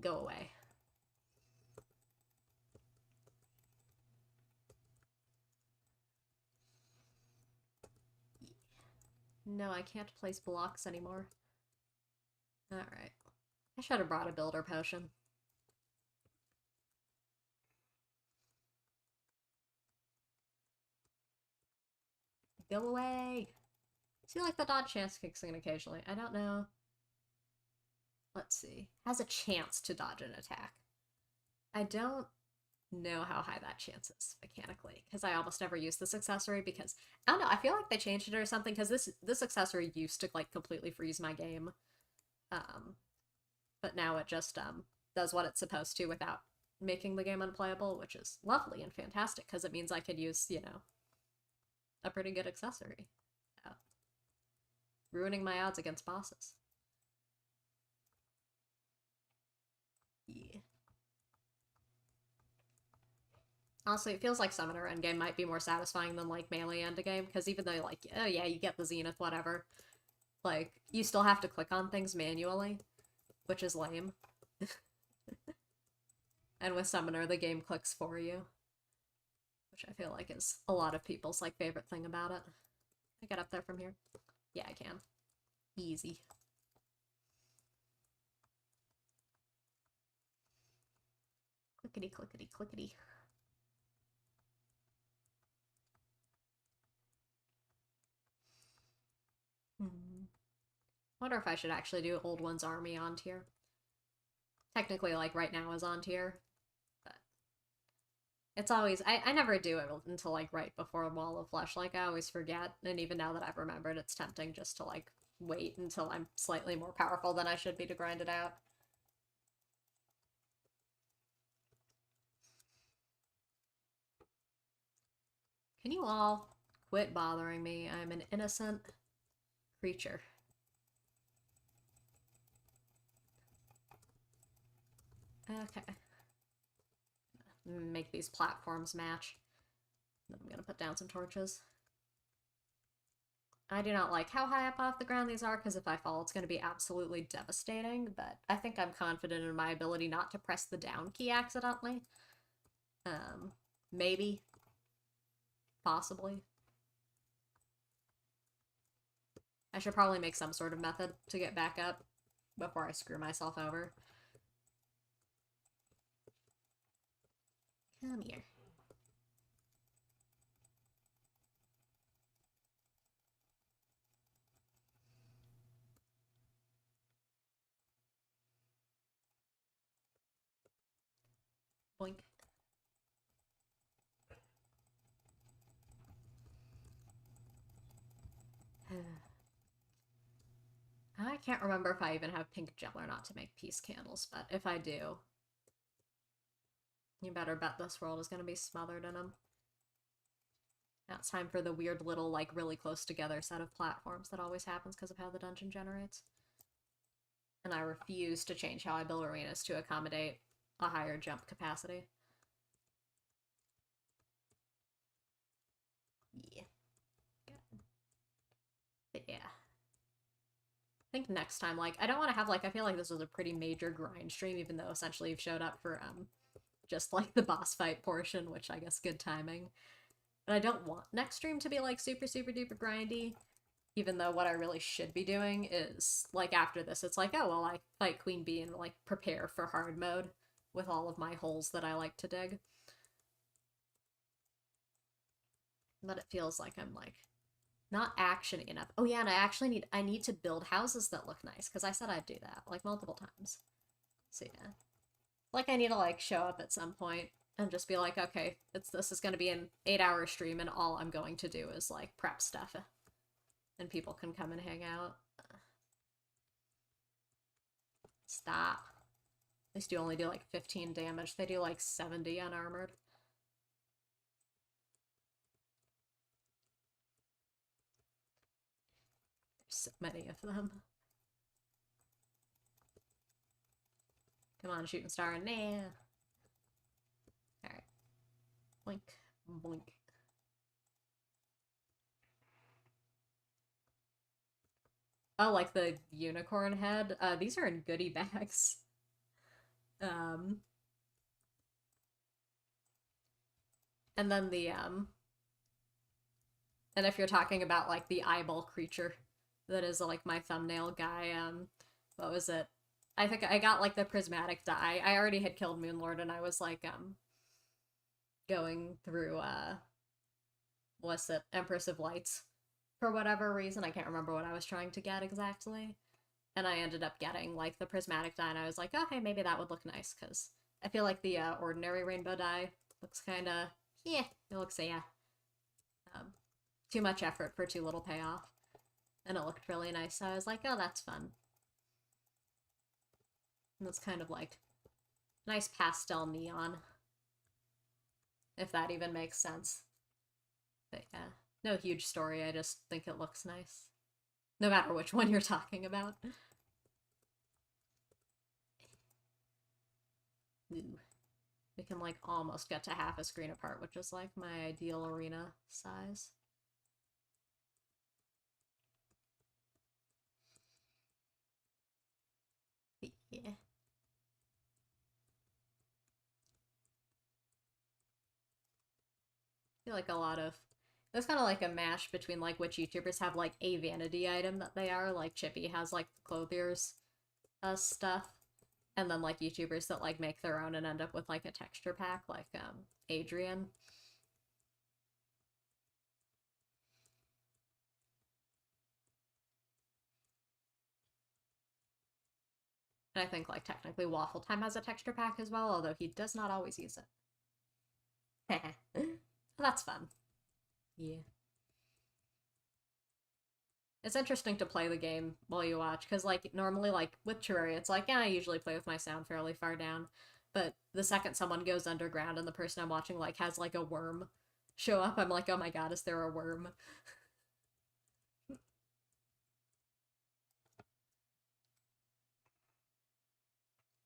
S1: Go away. No, I can't place blocks anymore. Alright. I should have brought a builder potion. Go away! See, like, the dodge chance kicks in occasionally. I don't know. Let's see. Has a chance to dodge an attack. I don't know how high that chance is mechanically, because I almost never use this accessory because, I don't know, I feel like they changed it or something, because this accessory used to, like, completely freeze my game. But now it just, does what it's supposed to without making the game unplayable, which is lovely and fantastic, because it means I could use, you know, a pretty good accessory. Ruining my odds against bosses. Yeah. Honestly, it feels like Summoner endgame might be more satisfying than, like, Melee endgame, because even though, like, oh yeah, you get the Zenith, whatever, like, you still have to click on things manually, which is lame. And with Summoner, the game clicks for you, which I feel like is a lot of people's, like, favorite thing about it. Can I get up there from here? Yeah, I can. Easy. Clickety, clickety, clickety. Wonder if I should actually do Old One's Army on tier. Technically, like, right now is on tier, but it's always, I never do it until, like, right before Wall of Flesh. Like, I always forget, and even now that I've remembered, it's tempting just to, like, wait until I'm slightly more powerful than I should be to grind it out. Can you all quit bothering me? I'm an innocent creature. Okay. Make these platforms match. Then I'm gonna put down some torches. I do not like how high up off the ground these are, because if I fall, it's going to be absolutely devastating, but I think I'm confident in my ability not to press the down key accidentally. Maybe. Possibly. I should probably make some sort of method to get back up before I screw myself over. Come here. Boink. I can't remember if I even have pink gel or not to make peace candles, but if I do, you better bet this world is going to be smothered in them. Now it's time for the weird little, like, really close together set of platforms that always happens because of how the dungeon generates. And I refuse to change how I build arenas to accommodate a higher jump capacity. Yeah. Good. But yeah. I think next time, like, I don't want to have, like, I feel like this was a pretty major grind stream, even though essentially you've showed up for, just, like, the boss fight portion, which I guess good timing. But I don't want next stream to be, like, super, super duper grindy, even though what I really should be doing is, like, after this, it's like, oh, well, I fight Queen Bee and, like, prepare for hard mode with all of my holes that I like to dig. But it feels like I'm, like, not action enough. Oh yeah, and I need to build houses that look nice, because I said I'd do that, like, multiple times. So yeah. Like, I need to, like, show up at some point and just be like, okay, this is gonna be an 8-hour stream, and all I'm going to do is, like, prep stuff. And people can come and hang out. Stop. At least you only do, like, 15 damage. They do, like, 70 unarmored. There's so many of them. Come on, shooting star. Nah. Alright. Blink. Blink. Oh, like the unicorn head? These are in goodie bags. Um, and then and if you're talking about like the eyeball creature that is like my thumbnail guy, what was it? I think I got like the prismatic die. I already had killed Moonlord and I was like going through what's it? Empress of Lights for whatever reason. I can't remember what I was trying to get exactly. And I ended up getting like the prismatic die and I was like, okay, maybe that would look nice because I feel like the ordinary rainbow die looks kind of, yeah, it looks, yeah, um, too much effort for too little payoff. And it looked really nice, so I was like, oh, that's fun. And it's kind of like nice pastel neon, if that even makes sense. But yeah, no huge story, I just think it looks nice. No matter which one you're talking about. Ooh. We can like almost get to half a screen apart, which is like my ideal arena size. But yeah. I feel like a lot of there's kind of like a mash between like which YouTubers have like a vanity item that they are, like Chippy has like the clothiers stuff, and then like YouTubers that like make their own and end up with like a texture pack, like Adrian. And I think like technically Waffle Time has a texture pack as well, although he does not always use it. That's fun. Yeah. It's interesting to play the game while you watch, because like normally like with Terraria, it's like, yeah, I usually play with my sound fairly far down. But the second someone goes underground and the person I'm watching like has like a worm show up, I'm like, oh my god, is there a worm?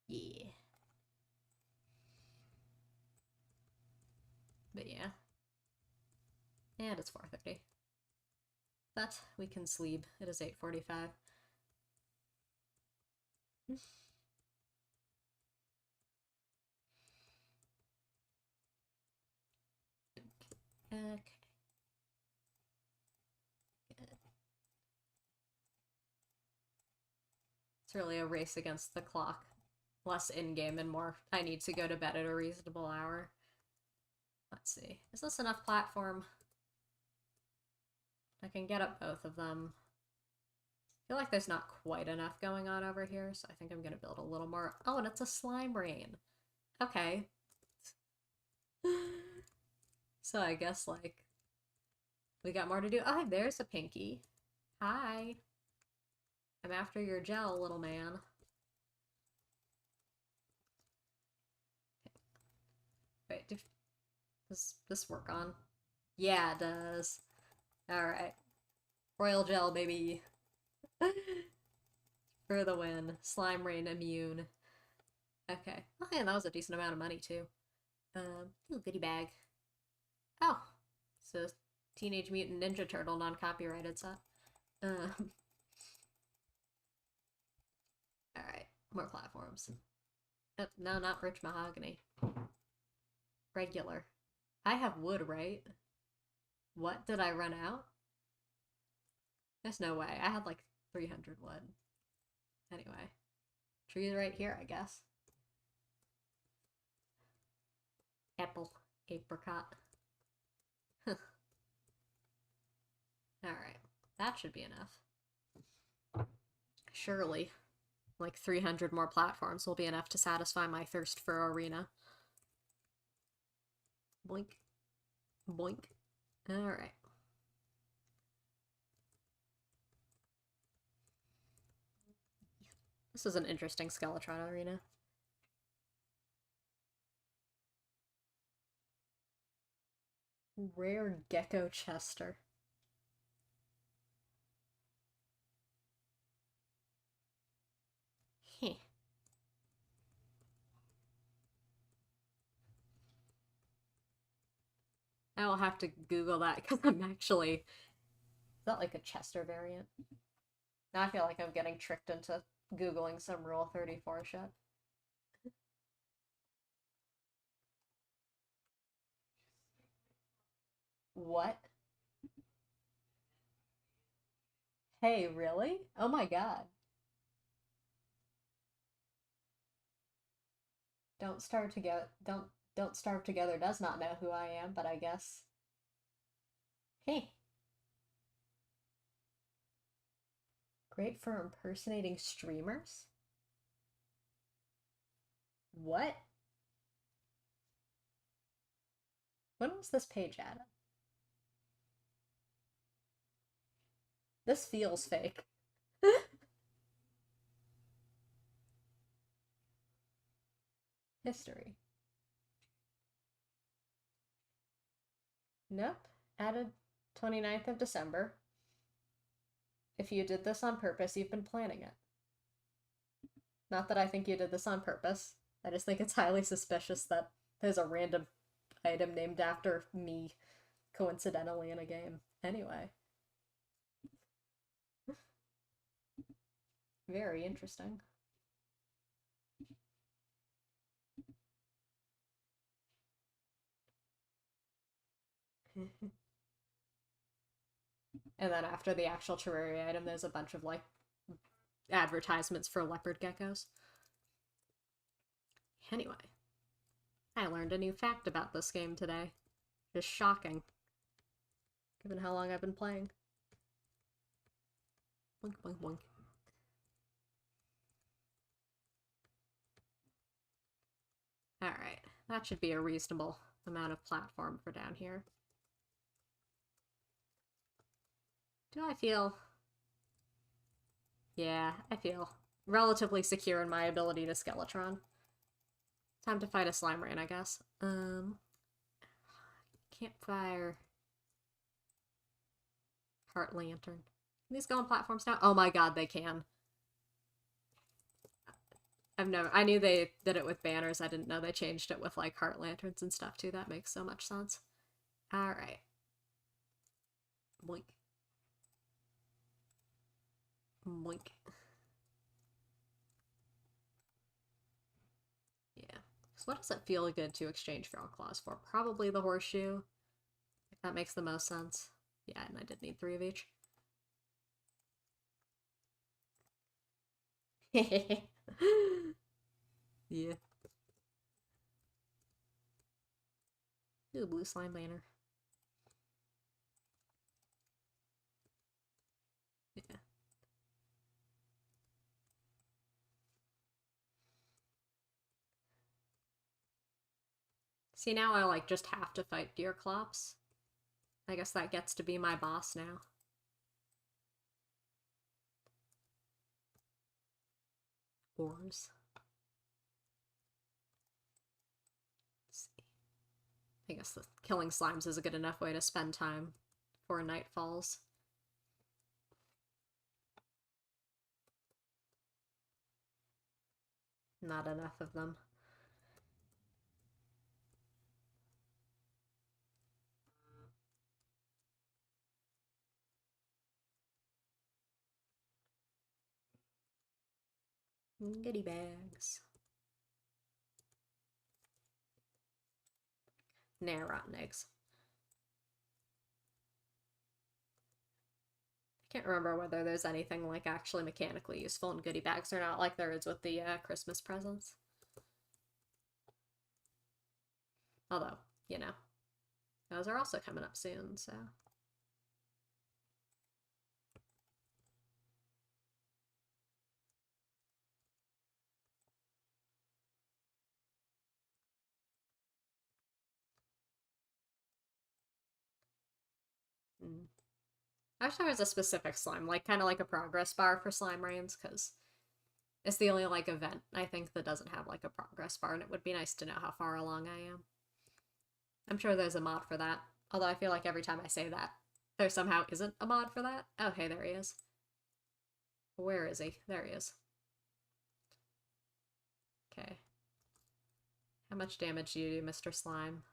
S1: Yeah. But yeah. And it's 4:30. But we can sleep. It is 8:45. Okay. Good. It's really a race against the clock. Less in-game and more I need to go to bed at a reasonable hour. Let's see. Is this enough platform? I can get up both of them. I feel like there's not quite enough going on over here, so I think I'm gonna build a little more. Oh, and it's a slime rain. Okay. So I guess, like, we got more to do. Oh, there's a Pinky. Hi. I'm after your gel, little man. Wait, does this work on? Yeah, it does. Alright. Royal gel, baby. For the win. Slime rain immune. Okay. Oh, yeah, that was a decent amount of money, too. Ooh, goodie bag. Oh, it's a Teenage Mutant Ninja Turtle non-copyrighted set. Um, Alright, more platforms. No, not rich mahogany. Regular. I have wood, right? What? Did I run out? There's no way. I had like 300 wood. Anyway. Trees right here, I guess. Apple. Apricot. Alright. That should be enough. Surely. Like 300 more platforms will be enough to satisfy my thirst for arena. Boink. Boink. Alright. This is an interesting skeletron arena. Rare Gecko Chester. Heh. I will have to Google that because I'm actually. Is that like a Chester variant? Now I feel like I'm getting tricked into Googling some Rule 34 shit. What? Hey, really? Oh my god. Don't starve together does not know who I am, but I guess. Hey. Great for impersonating streamers? What? When was this page added? This feels fake. History. Nope. Added 29th of December. If you did this on purpose, you've been planning it. Not that I think you did this on purpose. I just think it's highly suspicious that there's a random item named after me coincidentally in a game. Anyway. Very interesting. And then after the actual Terraria item, there's a bunch of, like, advertisements for leopard geckos. Anyway, I learned a new fact about this game today. Just shocking, given how long I've been playing. Boink, boink, boink. Alright, that should be a reasonable amount of platform for down here. Do I feel... Yeah, I feel relatively secure in my ability to skeletron. Time to fight a slime rain, I guess. Campfire. Heart lantern. Can these go on platforms now? Oh my god, they can. I knew they did it with banners. I didn't know they changed it with, like, heart lanterns and stuff too. That makes so much sense. Alright. Boink. Boink. Yeah. So what does it feel good to exchange feral claws for? Probably the horseshoe. If that makes the most sense. Yeah, and I did need 3 of each. Yeah. Ooh, blue slime banner. Yeah. See, now I, like, just have to fight Deerclops. I guess that gets to be my boss now. Ores. Let's see. I guess the killing slimes is a good enough way to spend time before night falls. Not enough of them. Goodie bags. Nah, rotten eggs. I can't remember whether there's anything, like, actually mechanically useful in goodie bags or not, like there is with the Christmas presents. Although, you know, those are also coming up soon, so... I wish there was a specific slime, like, kind of like a progress bar for slime rains, because it's the only, like, event, I think, that doesn't have, like, a progress bar, and it would be nice to know how far along I am. I'm sure there's a mod for that, although I feel like every time I say that, there somehow isn't a mod for that. Oh, hey, there he is. Where is he? There he is. Okay. How much damage do you do, Mr. Slime?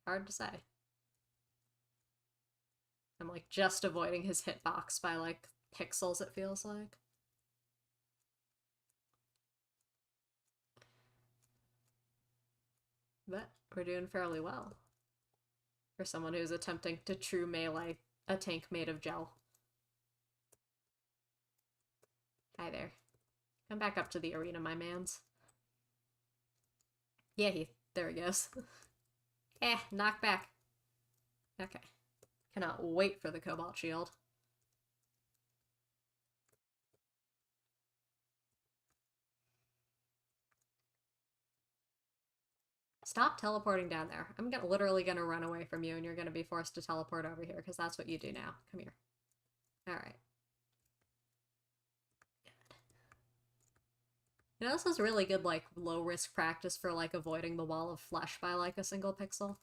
S1: Hard to say. I'm, like, just avoiding his hitbox by, like, pixels, it feels like. But we're doing fairly well for someone who's attempting to true melee a tank made of gel. Hi there. Come back up to the arena, my mans. Yeah, there he goes. Knock back. Okay. Cannot wait for the Cobalt Shield. Stop teleporting down there. I'm literally gonna run away from you and you're gonna be forced to teleport over here because that's what you do now. Come here. Alright. You know, this is really good, like, low-risk practice for, like, avoiding the wall of flesh by, like, a single pixel.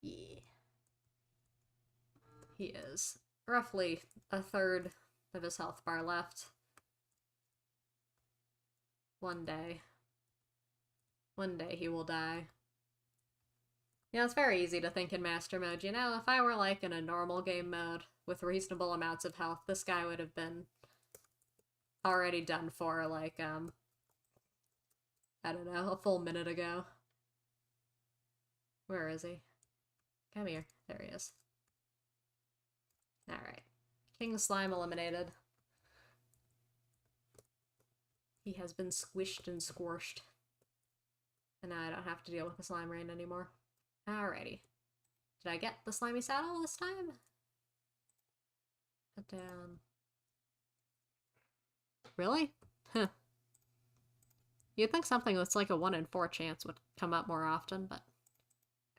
S1: Yeah. He is. Roughly a third of his health bar left. One day he will die. Yeah, it's very easy to think in Master Mode, you know, if I were, like, in a normal game mode with reasonable amounts of health, this guy would have been already done for, like, I don't know, a full minute ago. Where is he? Come here. There he is. Alright. King Slime eliminated. He has been squished and squished. And now I don't have to deal with the slime rain anymore. Alrighty. Did I get the slimy saddle this time? Put down. Really? Huh. You'd think something that's like a 1 in 4 chance would come up more often, but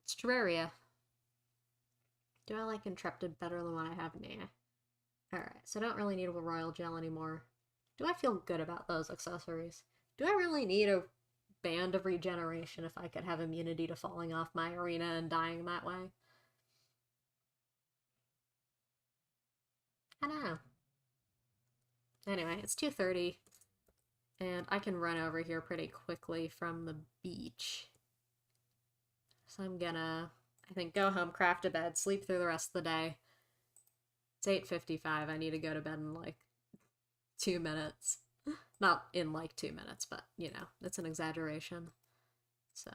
S1: it's Terraria. Do I like Intrepid better than what I have? Nah. Alright, so I don't really need a royal gel anymore. Do I feel good about those accessories? Do I really need a band of regeneration if I could have immunity to falling off my arena and dying that way? I don't know. Anyway, it's 2:30, and I can run over here pretty quickly from the beach. So I'm gonna, I think, go home, craft a bed, sleep through the rest of the day. It's 8:55. I need to go to bed in like 2 minutes. Not in like 2 minutes, but you know, it's an exaggeration. So,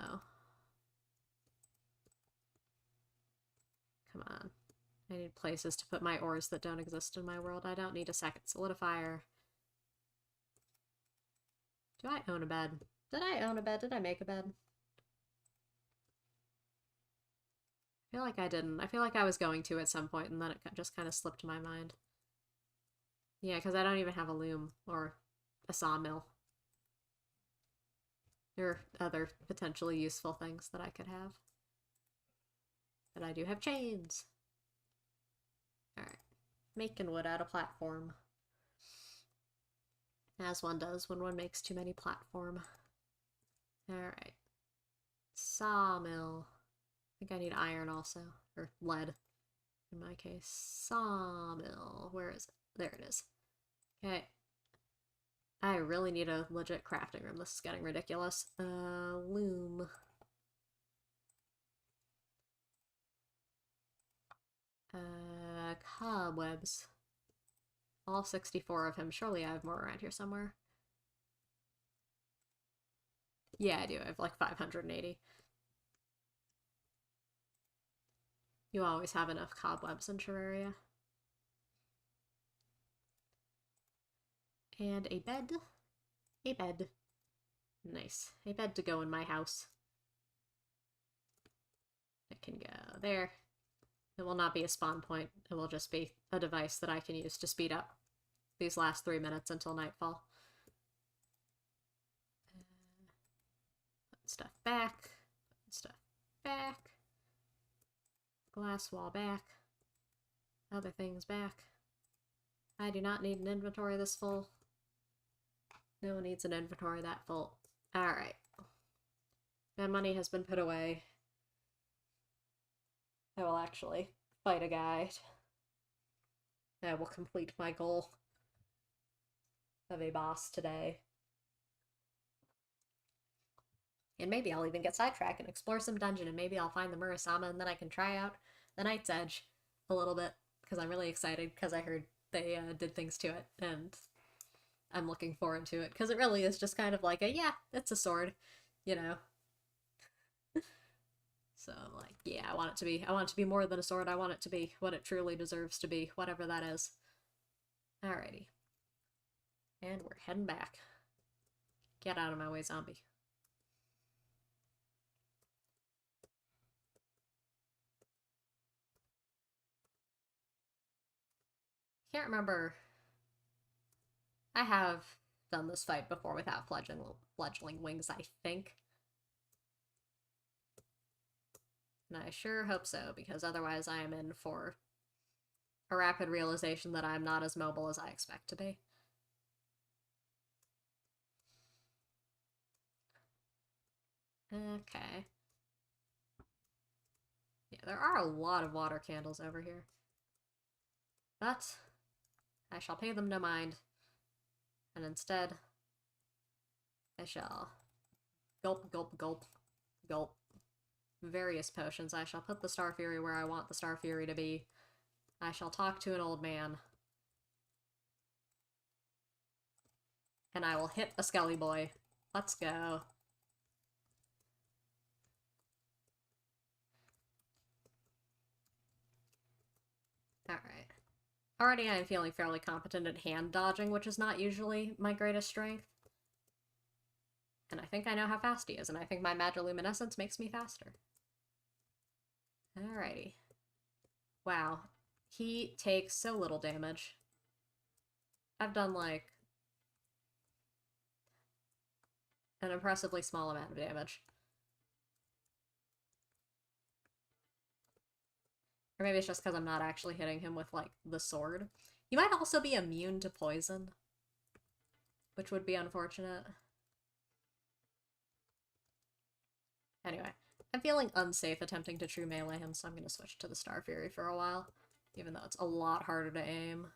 S1: come on. I need places to put my ores that don't exist in my world. I don't need a second solidifier. Do I own a bed? Did I own a bed? Did I make a bed? I feel like I didn't. I feel like I was going to at some point and then it just kind of slipped my mind. Yeah, because I don't even have a loom or a sawmill. There are other potentially useful things that I could have. But I do have chains. Alright. Making wood out of platform. As one does when one makes too many platform. Alright. Sawmill. I think I need iron also. Or lead, in my case. Sawmill. Where is it? There it is. Okay. I really need a legit crafting room. This is getting ridiculous. Loom. Cobwebs. All 64 of him. Surely I have more around here somewhere. Yeah, I do. I have like 580. You always have enough cobwebs in Terraria. And a bed. A bed. Nice. A bed to go in my house. It can go there. It will not be a spawn point. It will just be a device that I can use to speed up these last 3 minutes until nightfall. Put stuff back. Put stuff back. Glass wall back. Other things back. I do not need an inventory this full. No one needs an inventory that full. Alright. My money has been put away. I will actually fight a guy. I will complete my goal of a boss today. And maybe I'll even get sidetracked and explore some dungeon, and maybe I'll find the Murasama, and then I can try out the Night's Edge a little bit, because I'm really excited, because I heard they did things to it, and I'm looking forward to it, because it really is just kind of like a, yeah, it's a sword, you know? So I'm like, yeah, I want it to be more than a sword. I want it to be what it truly deserves to be, whatever that is. Alrighty. And we're heading back. Get out of my way, zombie. Can't remember. I have done this fight before without fledgling wings, I think. And I sure hope so, because otherwise I am in for a rapid realization that I'm not as mobile as I expect to be. Okay. Yeah, there are a lot of water candles over here. But I shall pay them no mind. And instead, I shall gulp, gulp, gulp, gulp. Various potions. I shall put the Star Fury where I want the Star Fury to be. I shall talk to an old man. And I will hit a Skelly Boy. Let's go. Alright. Already I am feeling fairly competent at hand dodging, which is not usually my greatest strength. And I think I know how fast he is, and I think my Magiluminescence makes me faster. Alrighty. Wow. He takes so little damage. I've done, like, an impressively small amount of damage. Or maybe it's just because I'm not actually hitting him with, like, the sword. You might also be immune to poison, which would be unfortunate. Anyway, I'm feeling unsafe attempting to true melee him, so I'm going to switch to the Star Fury for a while, even though it's a lot harder to aim.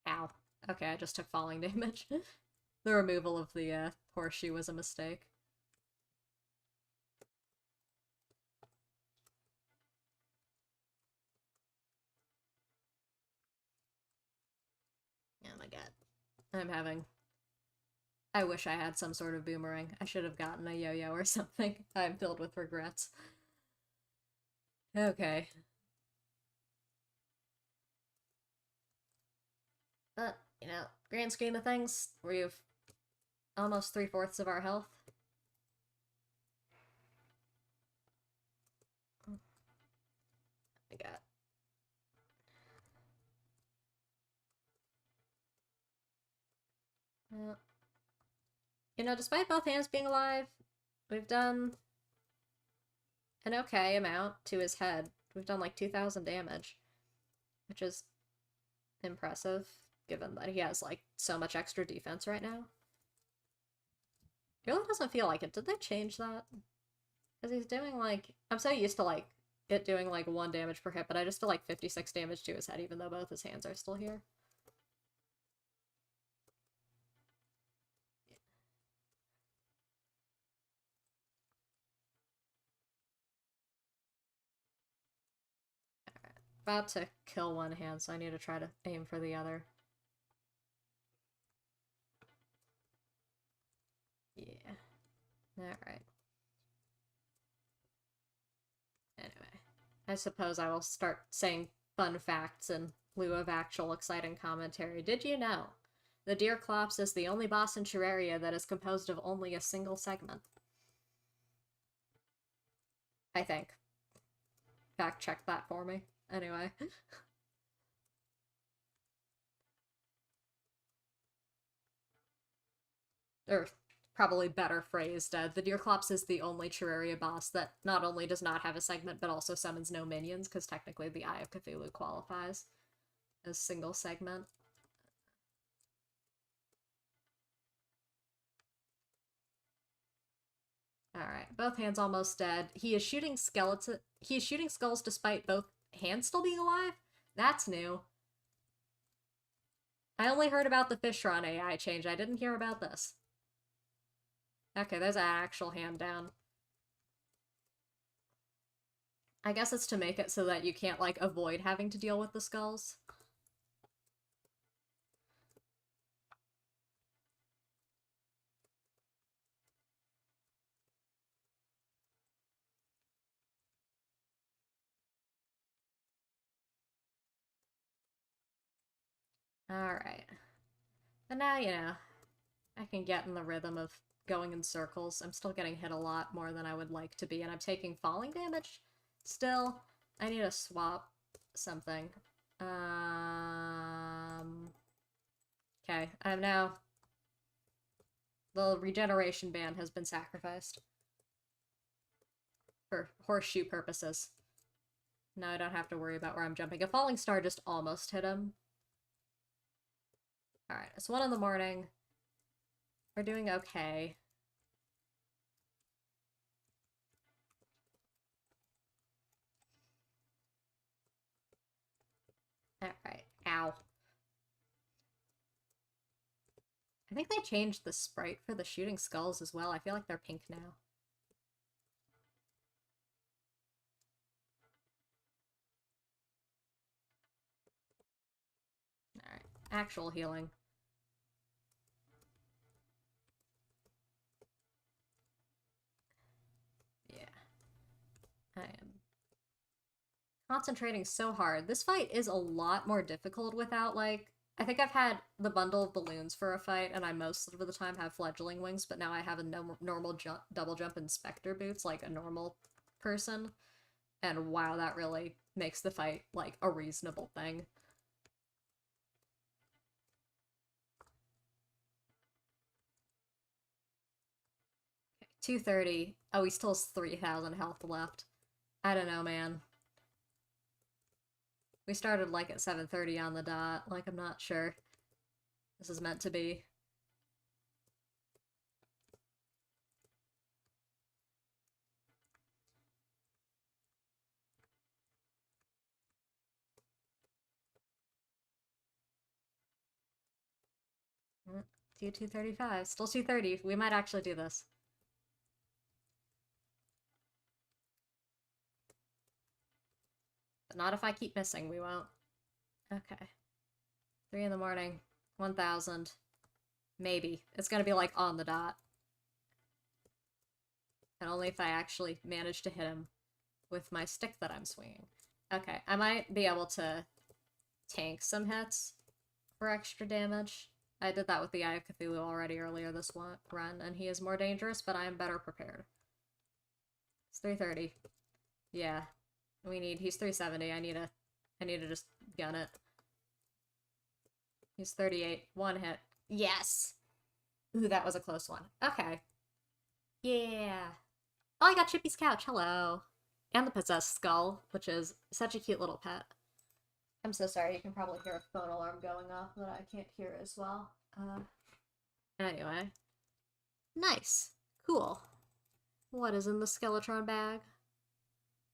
S1: Ow. Okay, I just took falling damage. The removal of the horseshoe was a mistake. Oh my god. I'm having... I wish I had some sort of boomerang. I should have gotten a yo-yo or something. I'm filled with regrets. Okay. But, you know, grand scheme of things, we've almost 3/4 of our health. Oh my god. You know, despite both hands being alive, we've done an okay amount to his head. We've done like 2,000 damage, which is impressive, given that he has like so much extra defense right now. It really doesn't feel like it. Did they change that? Because he's doing like... I'm so used to like it doing like 1 damage per hit, but I just feel like 56 damage to his head, even though both his hands are still here. Alright. About to kill one hand, so I need to try to aim for the other. Yeah. Alright. Anyway, I suppose I will start saying fun facts in lieu of actual exciting commentary. Did you know? The Deerclops is the only boss in Terraria that is composed of only a single segment. I think. Fact check that for me. Anyway. Or probably better phrased, the Deerclops is the only Terraria boss that not only does not have a segment, but also summons no minions, because technically the Eye of Cthulhu qualifies as single segment. Alright, both hands almost dead. He is shooting skulls despite both hands still being alive? That's new. I only heard about the Fishron AI change. I didn't hear about this. Okay, there's an actual hand down. I guess it's to make it so that you can't, like, avoid having to deal with the skulls. Alright. But now, you know, I can get in the rhythm of going in circles. I'm still getting hit a lot more than I would like to be, and I'm taking falling damage still. I need to swap something. Okay, I'm now... The regeneration band has been sacrificed. For horseshoe purposes. Now I don't have to worry about where I'm jumping. A falling star just almost hit him. Alright, it's 1 in the morning. We're doing okay. Alright, ow. I think they changed the sprite for the shooting skulls as well. I feel like they're pink now. Alright, actual healing. Yeah. I am concentrating so hard. This fight is a lot more difficult without, like... I think I've had the bundle of balloons for a fight, and I most of the time have fledgling wings, but now I have a normal double jump and specter boots, like a normal person. And wow, that really makes the fight, like, a reasonable thing. Okay, 230. Oh, he still has 3,000 health left. I don't know, man. We started, like, at 7:30 on the dot. Like, I'm not sure this is meant to be. Do 235. Still 230. We might actually do this. But not if I keep missing, we won't. Okay. 3 in the morning. 1,000. Maybe. It's gonna be, like, on the dot. And only if I actually manage to hit him with my stick that I'm swinging. Okay, I might be able to tank some hits for extra damage. I did that with the Eye of Cthulhu already earlier this run, and he is more dangerous, but I am better prepared. It's 330. Yeah. He's 370. I need to just gun it. He's 38. 1 hit. Yes! Ooh, that was a close one. Okay. Yeah. Oh, I got Chippy's couch. Hello. And the possessed skull, which is such a cute little pet. I'm so sorry, you can probably hear a phone alarm going off that I can't hear as well. Anyway. Nice. Cool. What is in the skeletron bag?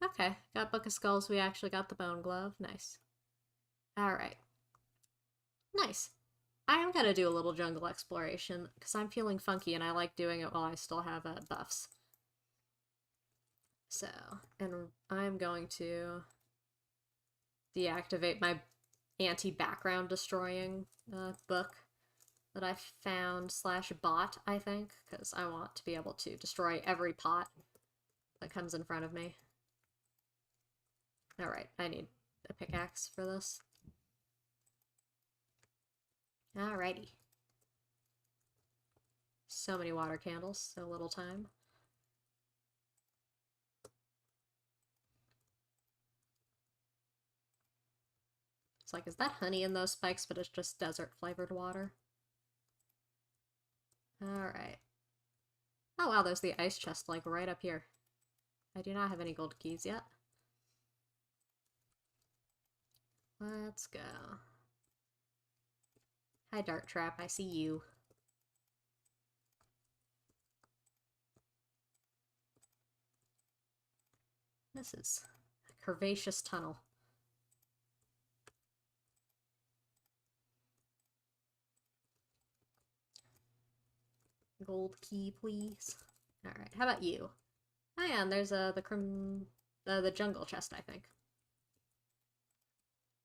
S1: Okay, got Book of Skulls, we actually got the bone glove. Nice. Alright. Nice. I am gonna do a little jungle exploration, because I'm feeling funky and I like doing it while I still have buffs. So, and I'm going to deactivate my anti-background destroying book that I found / bought, I think, because I want to be able to destroy every pot that comes in front of me. Alright, I need a pickaxe for this. Alrighty. So many water candles, so little time. It's like, is that honey in those spikes, but it's just desert-flavored water? Alright. Oh wow, there's the ice chest, like, right up here. I do not have any gold keys yet. Let's go. Hi, Dart Trap, I see you. This is a curvaceous tunnel. Gold key, please. Alright, how about you? Oh yeah, and there's the The jungle chest, I think.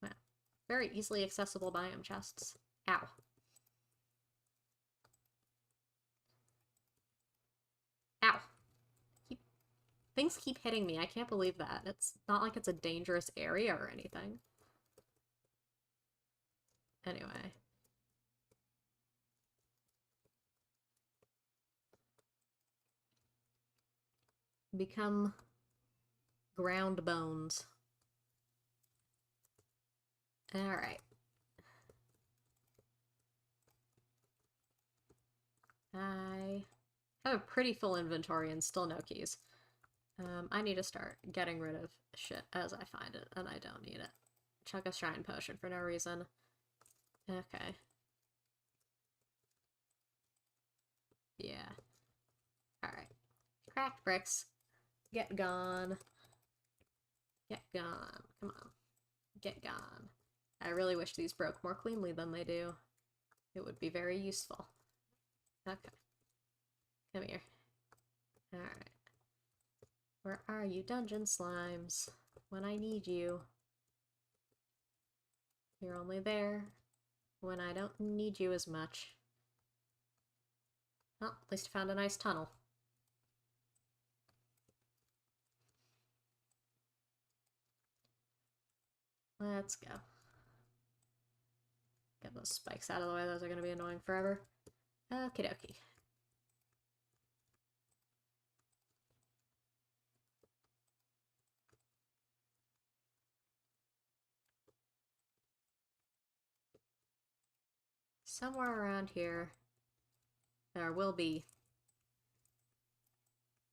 S1: Wow. Very easily accessible biome chests. Ow. Ow. Things keep hitting me. I can't believe that. It's not like it's a dangerous area or anything. Anyway. Become ground bones. Alright. I have a pretty full inventory and still no keys. I need to start getting rid of shit as I find it, and I don't need it. Chug a shrine potion for no reason. Okay. Yeah. Alright. Cracked bricks. Get gone. Get gone. Come on. Get gone. I really wish these broke more cleanly than they do. It would be very useful. Okay. Come here. Alright. Where are you, dungeon slimes? When I need you. You're only there when I don't need you as much. Well, at least I found a nice tunnel. Let's go. Get those spikes out of the way, those are going to be annoying forever. Okie dokie. Somewhere around here, there will be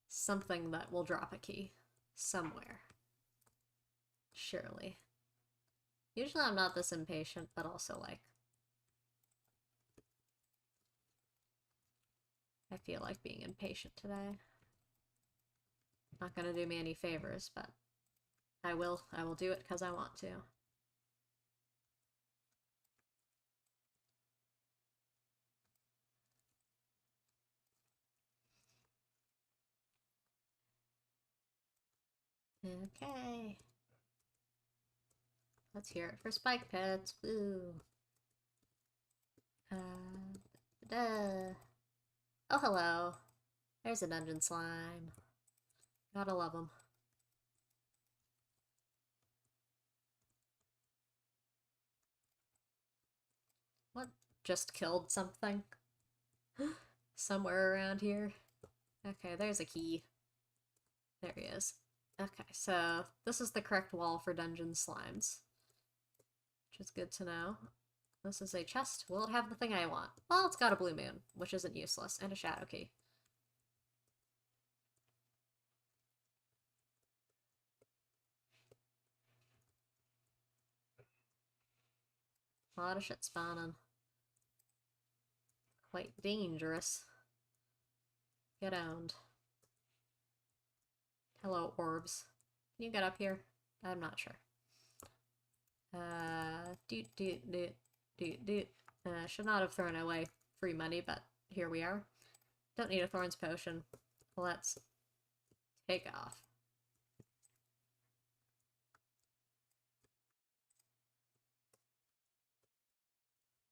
S1: something that will drop a key. Somewhere. Surely. Usually I'm not this impatient, but also, like, I feel like being impatient today. Not gonna do me any favors, but I will do it because I want to. Okay. Let's hear it for spike pits. Woo. Duh. Oh, hello. There's a dungeon slime. Gotta love them. What? Just killed something? Somewhere around here. Okay, there's a key. There he is. Okay, so this is the correct wall for dungeon slimes. Which is good to know. This is a chest. Will it have the thing I want? Well, it's got a blue moon, which isn't useless, and a shadow key. A lot of shit spawning. Quite dangerous. Get owned. Hello, orbs. Can you get up here? I'm not sure. Should not have thrown away free money, but here we are. Don't need a thorns potion. Let's take off.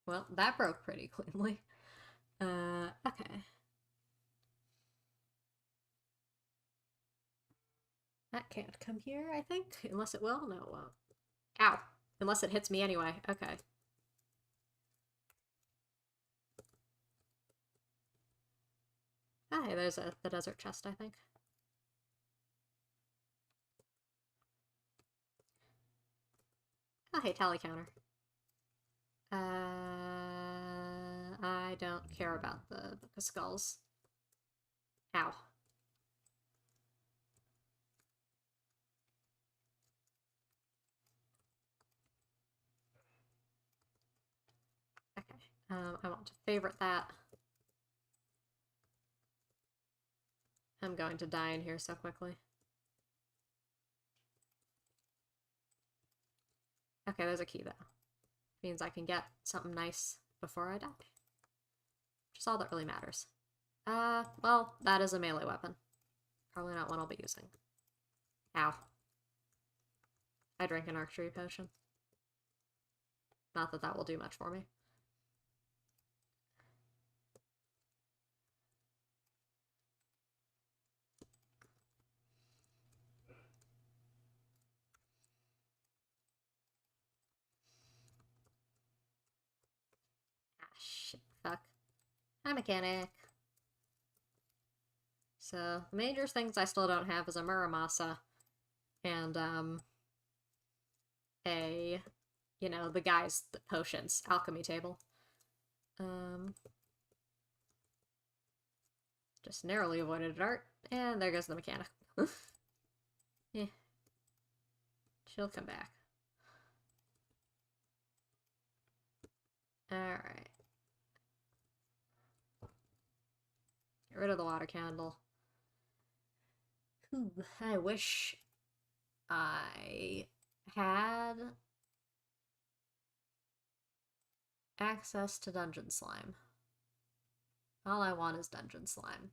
S1: Well, that broke pretty cleanly. Okay. That can't come here, I think. Unless it will? No, it won't. Ow. Unless it hits me anyway. Okay. Ah, hey, there's the desert chest, I think. Oh, hey, tally counter. I don't care about the Book of Skulls. Ow. Okay. I want to favorite that. I'm going to die in here so quickly. Okay, there's a key, though. Means I can get something nice before I die. Which is all that really matters. Well, that is a melee weapon. Probably not one I'll be using. Ow. I drink an archery potion. Not that that will do much for me. Ah, shit. Fuck. Hi, mechanic. So, the major things I still don't have is a Muramasa and, you know, the guys, the potions, alchemy table. Just narrowly avoided a dart, and there goes the mechanic. Yeah. She'll come back. Alright. Get rid of the water candle. Ooh, I wish I had access to dungeon slime. All I want is dungeon slime.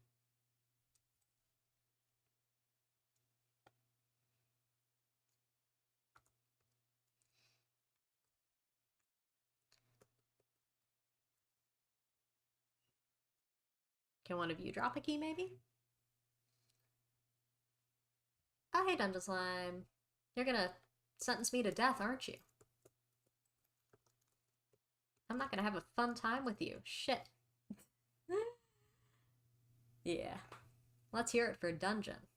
S1: Can one of you drop a key, maybe? Oh, hey, dungeon slime. You're gonna sentence me to death, aren't you? I'm not gonna have a fun time with you. Shit. Yeah. Let's hear it for dungeon.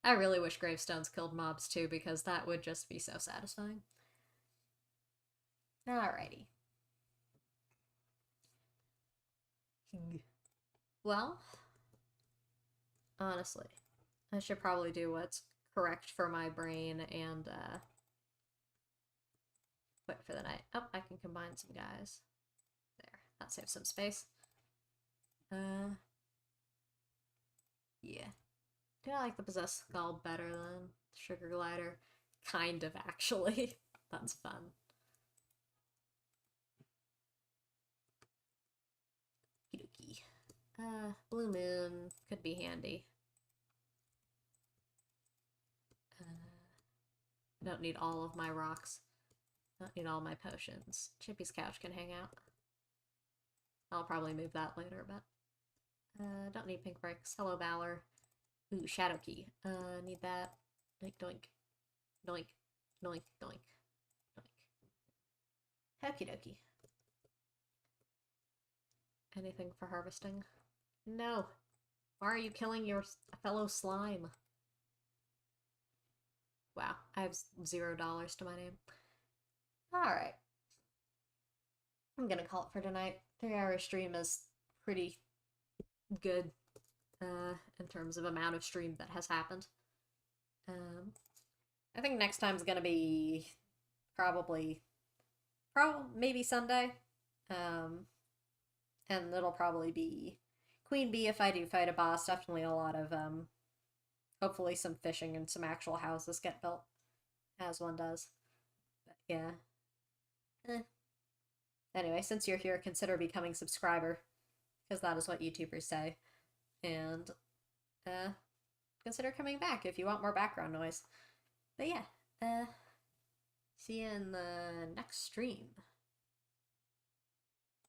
S1: I really wish gravestones killed mobs too, because that would just be so satisfying. Alrighty. Well, honestly, I should probably do what's correct for my brain and, wait for the night. Oh, I can combine some guys. There, that saves some space. Yeah. Do I like the Possessed Skull better than Sugar Glider? Kind of, actually. That's fun. Okie dokie. Blue Moon could be handy. I don't need all of my rocks. Don't need all my potions. Chippy's couch can hang out. I'll probably move that later, but... don't need pink bricks. Hello, Valor. Ooh, Shadow Key. Need that. Doink, doink. Doink. Doink, doink. Doink. Okie dokie. Anything for harvesting? No. Why are you killing your fellow slime? Wow, I have $0 to my name. Alright. I'm gonna call it for tonight. 3-hour stream is pretty good in terms of amount of stream that has happened. I think next time's gonna be probably maybe Sunday. And it'll probably be Queen Bee if I do fight a boss. Definitely a lot of hopefully some fishing and some actual houses get built, as one does. But yeah. Anyway, since you're here, consider becoming a subscriber, because that is what YouTubers say. And consider coming back if you want more background noise. But yeah, see you in the next stream.